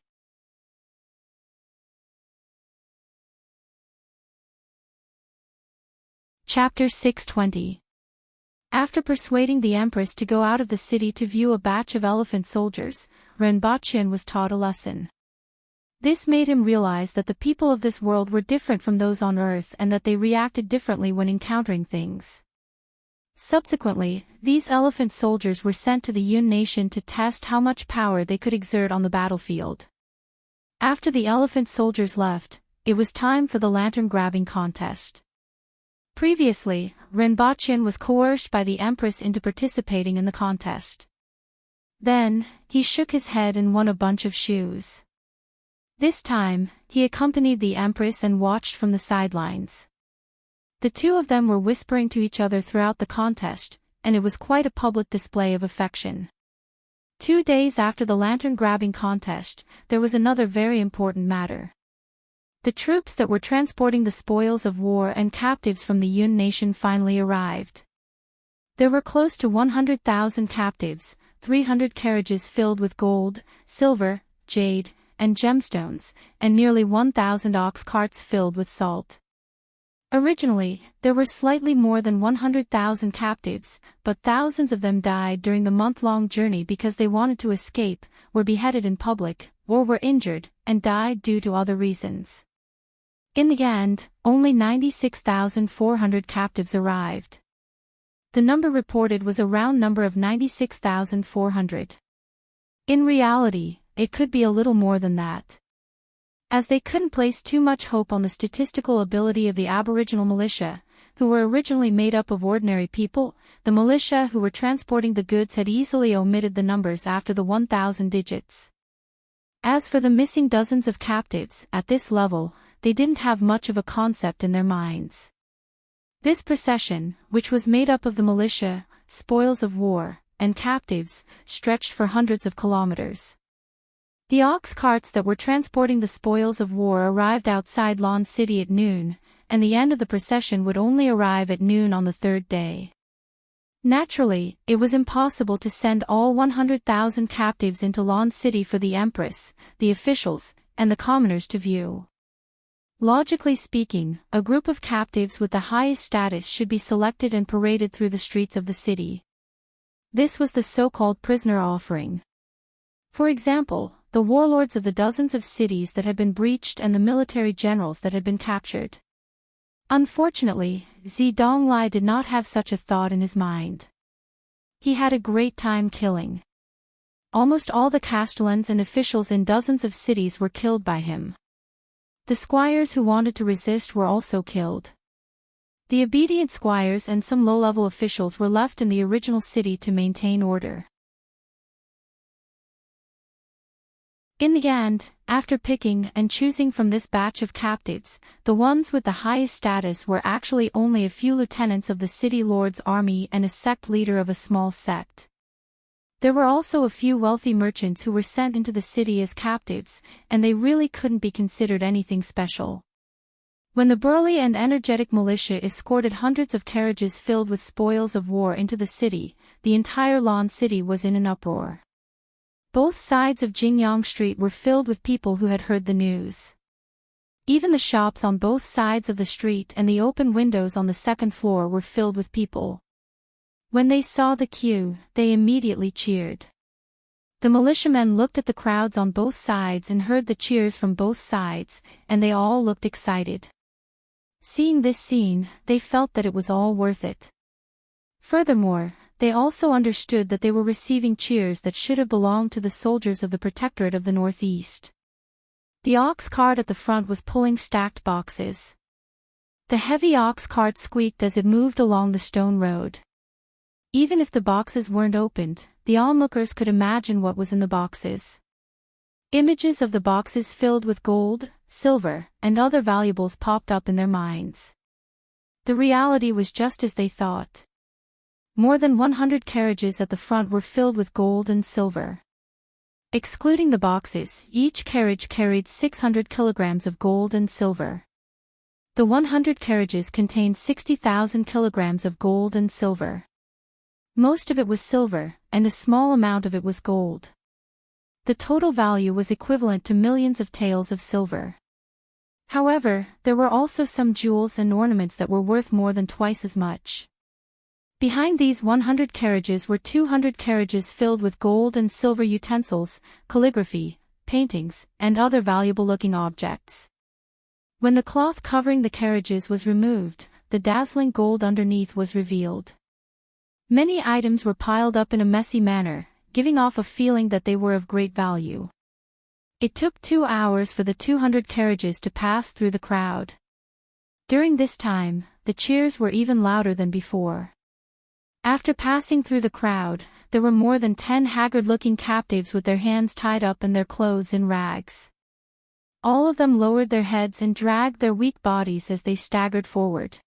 Chapter 620. After persuading the Empress to go out of the city to view a batch of elephant soldiers, Renbachien was taught a lesson. This made him realize that the people of this world were different from those on Earth and that they reacted differently when encountering things. Subsequently, these elephant soldiers were sent to the Yun nation to test how much power they could exert on the battlefield. After the elephant soldiers left, it was time for the lantern grabbing contest. Previously, Renbachien was coerced by the Empress into participating in the contest. Then, he shook his head and won a bunch of shoes. This time, he accompanied the Empress and watched from the sidelines. The two of them were whispering to each other throughout the contest, and it was quite a public display of affection. 2 days after the lantern-grabbing contest, there was another very important matter. The troops that were transporting the spoils of war and captives from the Yun nation finally arrived. There were close to 100,000 captives, 300 carriages filled with gold, silver, jade, and gemstones, and nearly 1,000 ox carts filled with salt. Originally, there were slightly more than 100,000 captives, but thousands of them died during the month-long journey because they wanted to escape, were beheaded in public, or were injured, and died due to other reasons. In the end, only 96,400 captives arrived. The number reported was a round number of 96,400. In reality, it could be a little more than that. As they couldn't place too much hope on the statistical ability of the Aboriginal militia, who were originally made up of ordinary people, the militia who were transporting the goods had easily omitted the numbers after the 1,000 digits. As for the missing dozens of captives, at this level, they didn't have much of a concept in their minds. This procession, which was made up of the militia, spoils of war, and captives, stretched for hundreds of kilometers. The ox carts that were transporting the spoils of war arrived outside Lon City at noon, and the end of the procession would only arrive at noon on the third day. Naturally, it was impossible to send all 100,000 captives into Lon City for the Empress, the officials, and the commoners to view. Logically speaking, a group of captives with the highest status should be selected and paraded through the streets of the city. This was the so-called prisoner offering. For example, the warlords of the dozens of cities that had been breached and the military generals that had been captured. Unfortunately, Zedong did not have such a thought in his mind. He had a great time killing. Almost all the castellans and officials in dozens of cities were killed by him. The squires who wanted to resist were also killed. The obedient squires and some low-level officials were left in the original city to maintain order. In the end, after picking and choosing from this batch of captives, the ones with the highest status were actually only a few lieutenants of the city lord's army and a sect leader of a small sect. There were also a few wealthy merchants who were sent into the city as captives, and they really couldn't be considered anything special. When the burly and energetic militia escorted hundreds of carriages filled with spoils of war into the city, the entire Lan city was in an uproar. Both sides of Jingyang Street were filled with people who had heard the news. Even the shops on both sides of the street and the open windows on the second floor were filled with people. When they saw the queue, they immediately cheered. The militiamen looked at the crowds on both sides and heard the cheers from both sides, and they all looked excited. Seeing this scene, they felt that it was all worth it. Furthermore, they also understood that they were receiving cheers that should have belonged to the soldiers of the Protectorate of the Northeast. The ox cart at the front was pulling stacked boxes. The heavy ox cart squeaked as it moved along the stone road. Even if the boxes weren't opened, the onlookers could imagine what was in the boxes. Images of the boxes filled with gold, silver, and other valuables popped up in their minds. The reality was just as they thought. More than 100 carriages at the front were filled with gold and silver. Excluding the boxes, each carriage carried 600 kilograms of gold and silver. The 100 carriages contained 60,000 kilograms of gold and silver. Most of it was silver, and a small amount of it was gold. The total value was equivalent to millions of taels of silver. However, there were also some jewels and ornaments that were worth more than twice as much. Behind these 100 carriages were 200 carriages filled with gold and silver utensils, calligraphy, paintings, and other valuable-looking objects. When the cloth covering the carriages was removed, the dazzling gold underneath was revealed. Many items were piled up in a messy manner, giving off a feeling that they were of great value. It took 2 hours for the 200 carriages to pass through the crowd. During this time, the cheers were even louder than before. After passing through the crowd, there were more than 10 haggard-looking captives with their hands tied up and their clothes in rags. All of them lowered their heads and dragged their weak bodies as they staggered forward.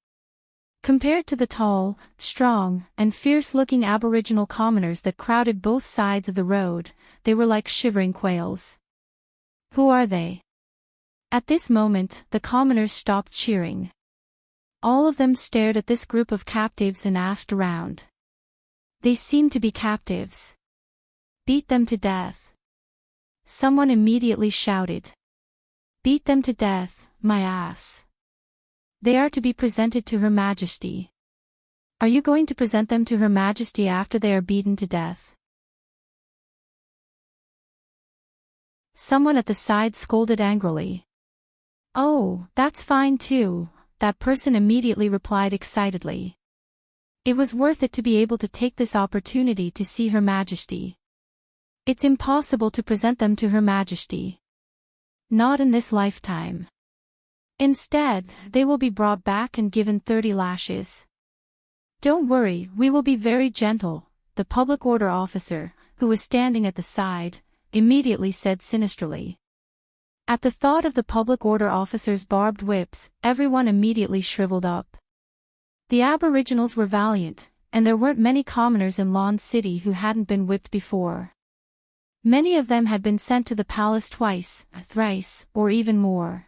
Compared to the tall, strong, and fierce-looking aboriginal commoners that crowded both sides of the road, they were like shivering quails. Who are they? At this moment, the commoners stopped cheering. All of them stared at this group of captives and asked around. They seemed to be captives. Beat them to death. Someone immediately shouted. Beat them to death, my ass. They are to be presented to Her Majesty. Are you going to present them to Her Majesty after they are beaten to death? Someone at the side scolded angrily. Oh, that's fine too, that person immediately replied excitedly. It was worth it to be able to take this opportunity to see Her Majesty. It's impossible to present them to Her Majesty. Not in this lifetime. Instead, they will be brought back and given 30 lashes. Don't worry, we will be very gentle, the public order officer, who was standing at the side, immediately said sinisterly. At the thought of the public order officer's barbed whips, everyone immediately shriveled up. The aboriginals were valiant, and there weren't many commoners in Lan City who hadn't been whipped before. Many of them had been sent to the palace twice, thrice, or even more.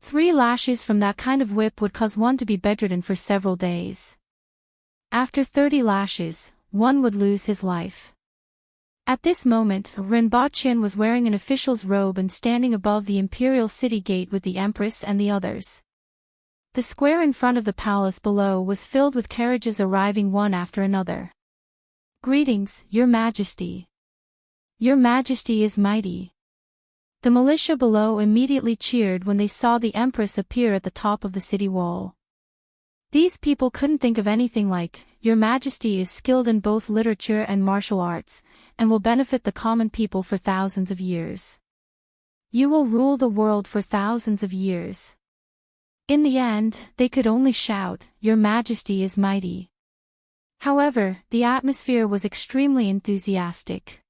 3 lashes from that kind of whip would cause one to be bedridden for several days. After 30 lashes, one would lose his life. At this moment, Rinpoche was wearing an official's robe and standing above the imperial city gate with the Empress and the others. The square in front of the palace below was filled with carriages arriving one after another. Greetings, Your Majesty. Your Majesty is mighty. The militia below immediately cheered when they saw the Empress appear at the top of the city wall. These people couldn't think of anything like, "Your Majesty is skilled in both literature and martial arts, and will benefit the common people for thousands of years. You will rule the world for thousands of years." In the end, they could only shout, "Your Majesty is mighty." However, the atmosphere was extremely enthusiastic.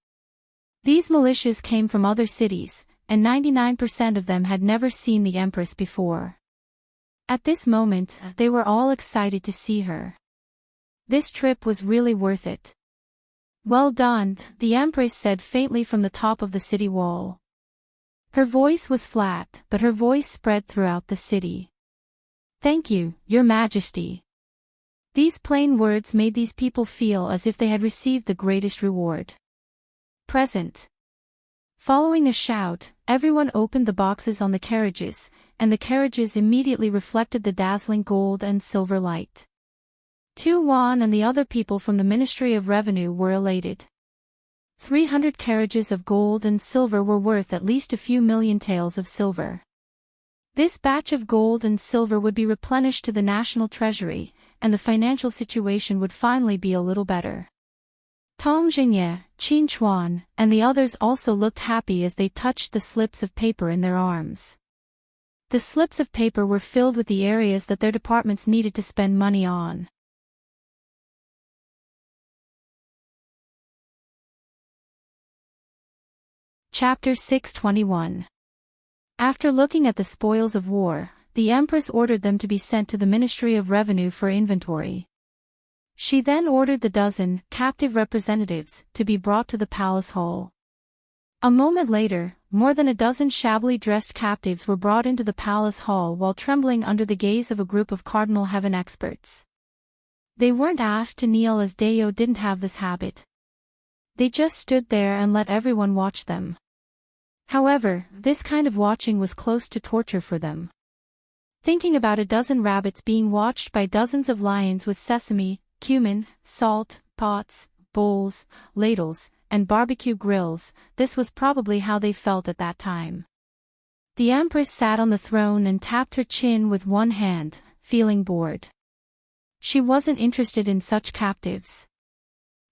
These militias came from other cities, and 99% of them had never seen the Empress before. At this moment, they were all excited to see her. This trip was really worth it. "Well done," the Empress said faintly from the top of the city wall. Her voice was flat, but her voice spread throughout the city. "Thank you, Your Majesty." These plain words made these people feel as if they had received the greatest reward. Present. Following a shout, everyone opened the boxes on the carriages, and the carriages immediately reflected the dazzling gold and silver light. Tu Wan and the other people from the Ministry of Revenue were elated. 300 carriages of gold and silver were worth at least a few million taels of silver. This batch of gold and silver would be replenished to the national treasury, and the financial situation would finally be a little better. Tong Jingye, Qin Chuan, and the others also looked happy as they touched the slips of paper in their arms. The slips of paper were filled with the areas that their departments needed to spend money on. Chapter 621. After looking at the spoils of war, the Empress ordered them to be sent to the Ministry of Revenue for inventory. She then ordered the dozen captive representatives to be brought to the palace hall. A moment later, more than a dozen shabbily dressed captives were brought into the palace hall while trembling under the gaze of a group of Cardinal Heaven experts. They weren't asked to kneel as Deo didn't have this habit. They just stood there and let everyone watch them. However, this kind of watching was close to torture for them. Thinking about a dozen rabbits being watched by dozens of lions with sesame, cumin, salt, pots, bowls, ladles, and barbecue grills, this was probably how they felt at that time. The Empress sat on the throne and tapped her chin with one hand, feeling bored. She wasn't interested in such captives.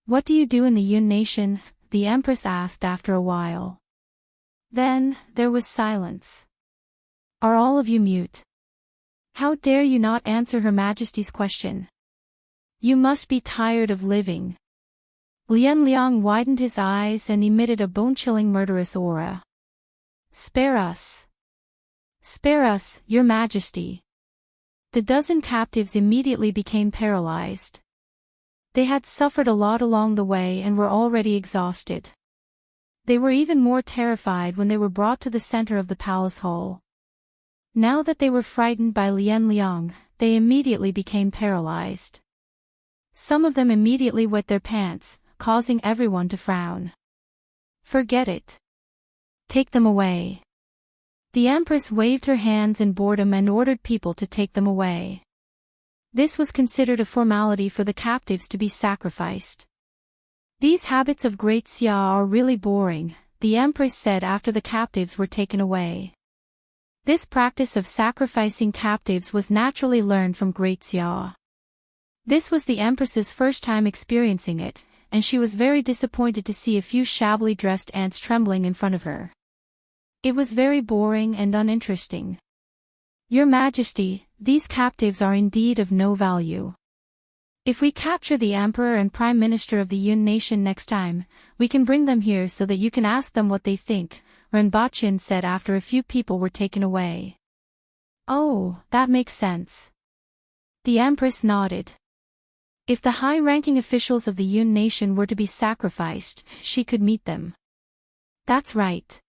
"What do you do in the Yun nation?" the Empress asked after a while. Then, there was silence. "Are all of you mute? How dare you not answer Her Majesty's question? You must be tired of living." Lian Liang widened his eyes and emitted a bone-chilling murderous aura. "Spare us. Spare us, Your Majesty." The dozen captives immediately became paralyzed. They had suffered a lot along the way and were already exhausted. They were even more terrified when they were brought to the center of the palace hall. Now that they were frightened by Lian Liang, they immediately became paralyzed. Some of them immediately wet their pants, causing everyone to frown. "Forget it. Take them away." The Empress waved her hands in boredom and ordered people to take them away. This was considered a formality for the captives to be sacrificed. "These habits of Great Xia are really boring," the Empress said after the captives were taken away. This practice of sacrificing captives was naturally learned from Great Xia. This was the Empress's first time experiencing it, and she was very disappointed to see a few shabbily dressed ants trembling in front of her. It was very boring and uninteresting. "Your Majesty, these captives are indeed of no value. If we capture the Emperor and Prime Minister of the Yun nation next time, we can bring them here so that you can ask them what they think," Renbochin said after a few people were taken away. "Oh, that makes sense." The Empress nodded. If the high-ranking officials of the Yun nation were to be sacrificed, she could meet them. "That's right.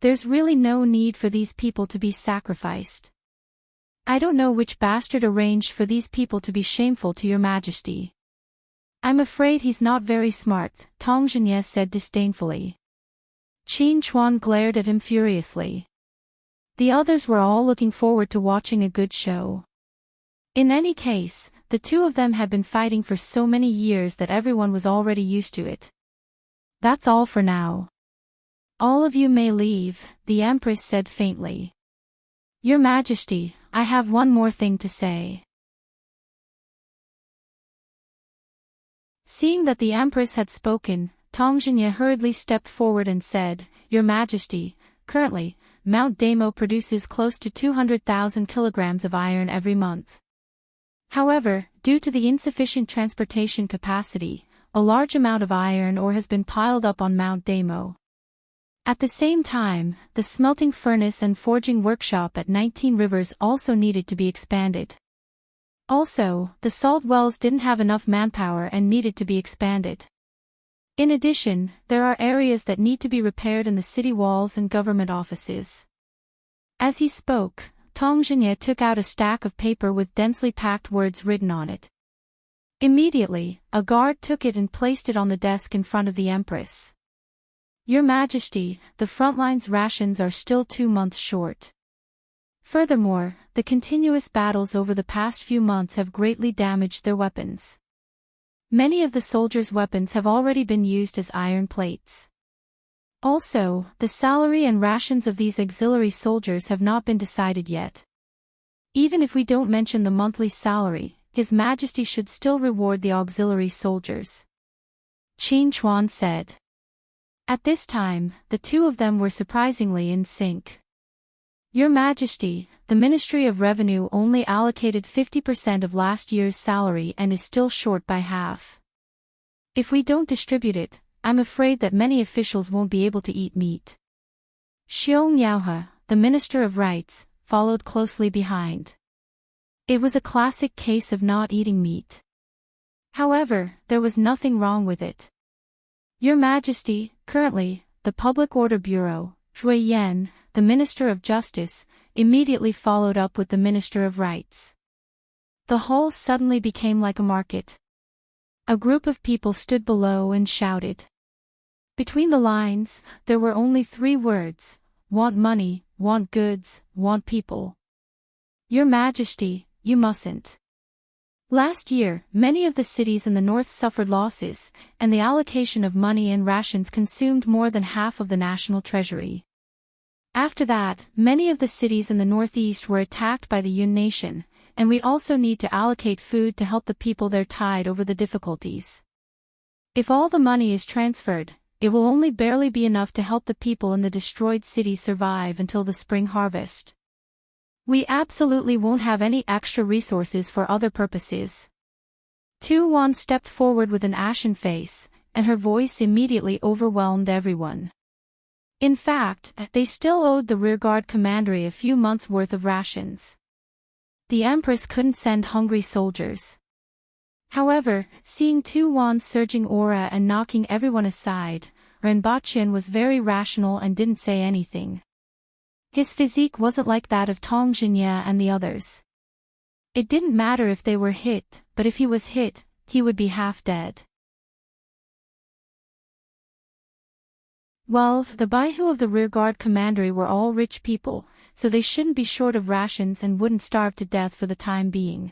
There's really no need for these people to be sacrificed. I don't know which bastard arranged for these people to be shameful to Your Majesty. I'm afraid he's not very smart," Tong Jingye said disdainfully. Qin Chuan glared at him furiously. The others were all looking forward to watching a good show. In any case, the two of them had been fighting for so many years that everyone was already used to it. That's all for now. All of you may leave, the Empress said faintly. Your Majesty, I have one more thing to say. Seeing that the Empress had spoken, Tongzhinya hurriedly stepped forward and said, Your Majesty, currently, Mount Damo produces close to 200,000 kilograms of iron every month. However, due to the insufficient transportation capacity, a large amount of iron ore has been piled up on Mount Damo. At the same time, the smelting furnace and forging workshop at 19 Rivers also needed to be expanded. Also, the salt wells didn't have enough manpower and needed to be expanded. In addition, there are areas that need to be repaired in the city walls and government offices. As he spoke, Tongzhinya took out a stack of paper with densely packed words written on it. Immediately, a guard took it and placed it on the desk in front of the Empress. Your Majesty, the frontline's rations are still 2 months short. Furthermore, the continuous battles over the past few months have greatly damaged their weapons. Many of the soldiers' weapons have already been used as iron plates. Also, the salary and rations of these auxiliary soldiers have not been decided yet. Even if we don't mention the monthly salary, His Majesty should still reward the auxiliary soldiers. Qin Chuan said. At this time, the two of them were surprisingly in sync. Your Majesty, the Ministry of Revenue only allocated 50% of last year's salary and is still short by half. If we don't distribute it, I'm afraid that many officials won't be able to eat meat. Xiong Yaohe, the Minister of Rights, followed closely behind. It was a classic case of not eating meat. However, there was nothing wrong with it. Your Majesty, currently, the Public Order Bureau, Zhui Yan, the Minister of Justice, immediately followed up with the Minister of Rights. The hall suddenly became like a market. A group of people stood below and shouted. Between the lines, there were only 3 words: want money, want goods, want people. Your Majesty, you mustn't. Last year, many of the cities in the north suffered losses, and the allocation of money and rations consumed more than half of the national treasury. After that, many of the cities in the northeast were attacked by the Yun nation, and we also need to allocate food to help the people there tide over the difficulties. If all the money is transferred, it will only barely be enough to help the people in the destroyed city survive until the spring harvest. We absolutely won't have any extra resources for other purposes. Tu Wan stepped forward with an ashen face, and her voice immediately overwhelmed everyone. In fact, they still owed the rearguard commandery a few months' worth of rations. The Empress couldn't send hungry soldiers. However, seeing Tu Wan's surging aura and knocking everyone aside, Renbaqian was very rational and didn't say anything. His physique wasn't like that of Tongzhinya and the others. It didn't matter if they were hit, but if he was hit, he would be half dead. Well, the Baihu of the rearguard commandery were all rich people, so they shouldn't be short of rations and wouldn't starve to death for the time being.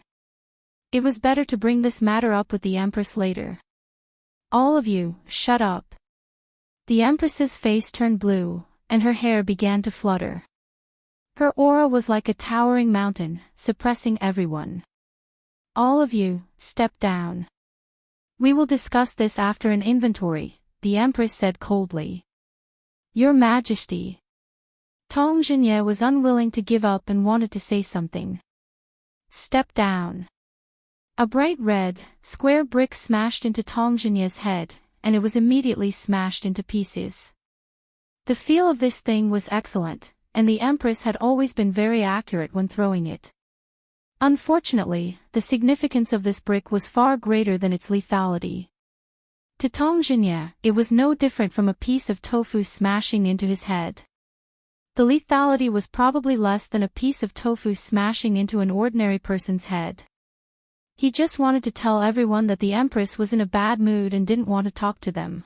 It was better to bring this matter up with the Empress later. All of you, shut up. The Empress's face turned blue, and her hair began to flutter. Her aura was like a towering mountain, suppressing everyone. All of you, step down. We will discuss this after an inventory, the Empress said coldly. Your Majesty. Tongzhinya was unwilling to give up and wanted to say something. Step down. A bright red, square brick smashed into Tongzhinya's head, and it was immediately smashed into pieces. The feel of this thing was excellent, and the Empress had always been very accurate when throwing it. Unfortunately, the significance of this brick was far greater than its lethality. To Tongzhinya, it was no different from a piece of tofu smashing into his head. The lethality was probably less than a piece of tofu smashing into an ordinary person's head. He just wanted to tell everyone that the Empress was in a bad mood and didn't want to talk to them.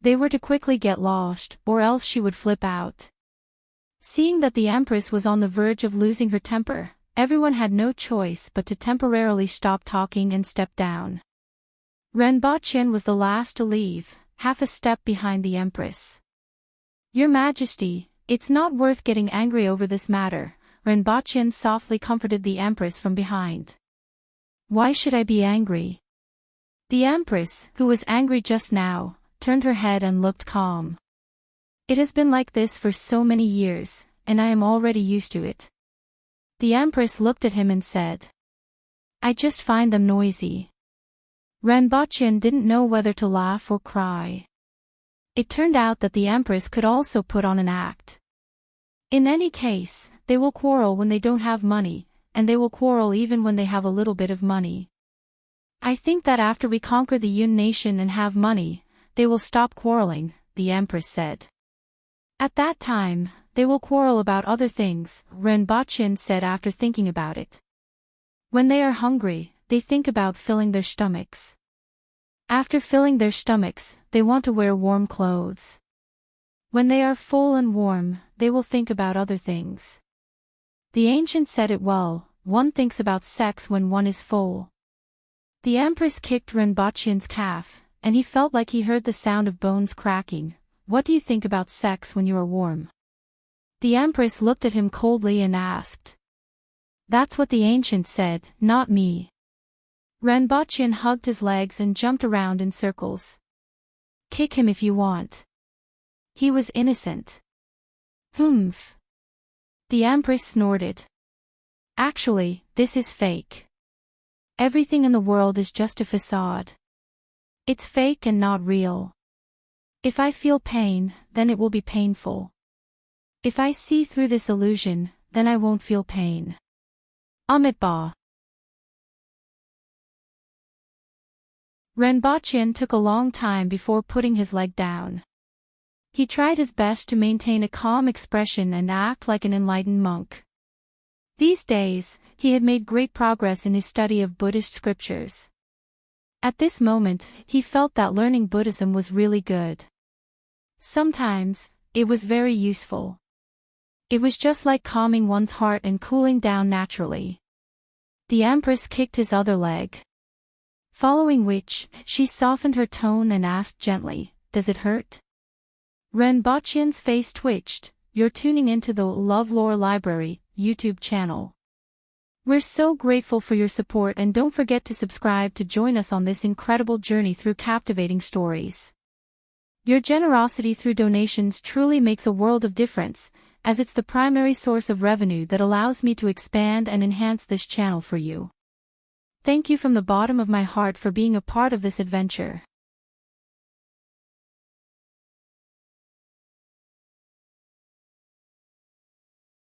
They were to quickly get lost, or else she would flip out. Seeing that the Empress was on the verge of losing her temper, everyone had no choice but to temporarily stop talking and step down. Renbaqian was the last to leave, half a step behind the Empress. Your Majesty, it's not worth getting angry over this matter, Renbochin softly comforted the Empress from behind. Why should I be angry? The Empress, who was angry just now, turned her head and looked calm. It has been like this for so many years, and I am already used to it. The Empress looked at him and said, I just find them noisy. Renbochin didn't know whether to laugh or cry. It turned out that the Empress could also put on an act. In any case, they will quarrel when they don't have money, and they will quarrel even when they have a little bit of money. I think that after we conquer the Yun nation and have money, they will stop quarreling, the Empress said. At that time, they will quarrel about other things, Renbochin said after thinking about it. When they are hungry, they think about filling their stomachs. After filling their stomachs, they want to wear warm clothes. When they are full and warm, they will think about other things. The ancient said it well, one thinks about sex when one is full. The Empress kicked Renbochin's calf, and he felt like he heard the sound of bones cracking. What do you think about sex when you are warm? The Empress looked at him coldly and asked. That's what the ancient said, not me. Renbochin hugged his legs and jumped around in circles. Kick him if you want. He was innocent. Humph. The Empress snorted. Actually, this is fake. Everything in the world is just a facade. It's fake and not real. If I feel pain, then it will be painful. If I see through this illusion, then I won't feel pain. Amitabha. Renbochin took a long time before putting his leg down. He tried his best to maintain a calm expression and act like an enlightened monk. These days, he had made great progress in his study of Buddhist scriptures. At this moment, he felt that learning Buddhism was really good. Sometimes, it was very useful. It was just like calming one's heart and cooling down naturally. The Empress kicked his other leg. Following which, she softened her tone and asked gently, Does it hurt? Renbochin's face twitched. You're tuning into the LoveLore Library YouTube channel. We're so grateful for your support, and don't forget to subscribe to join us on this incredible journey through captivating stories. Your generosity through donations truly makes a world of difference, as it's the primary source of revenue that allows me to expand and enhance this channel for you. Thank you from the bottom of my heart for being a part of this adventure.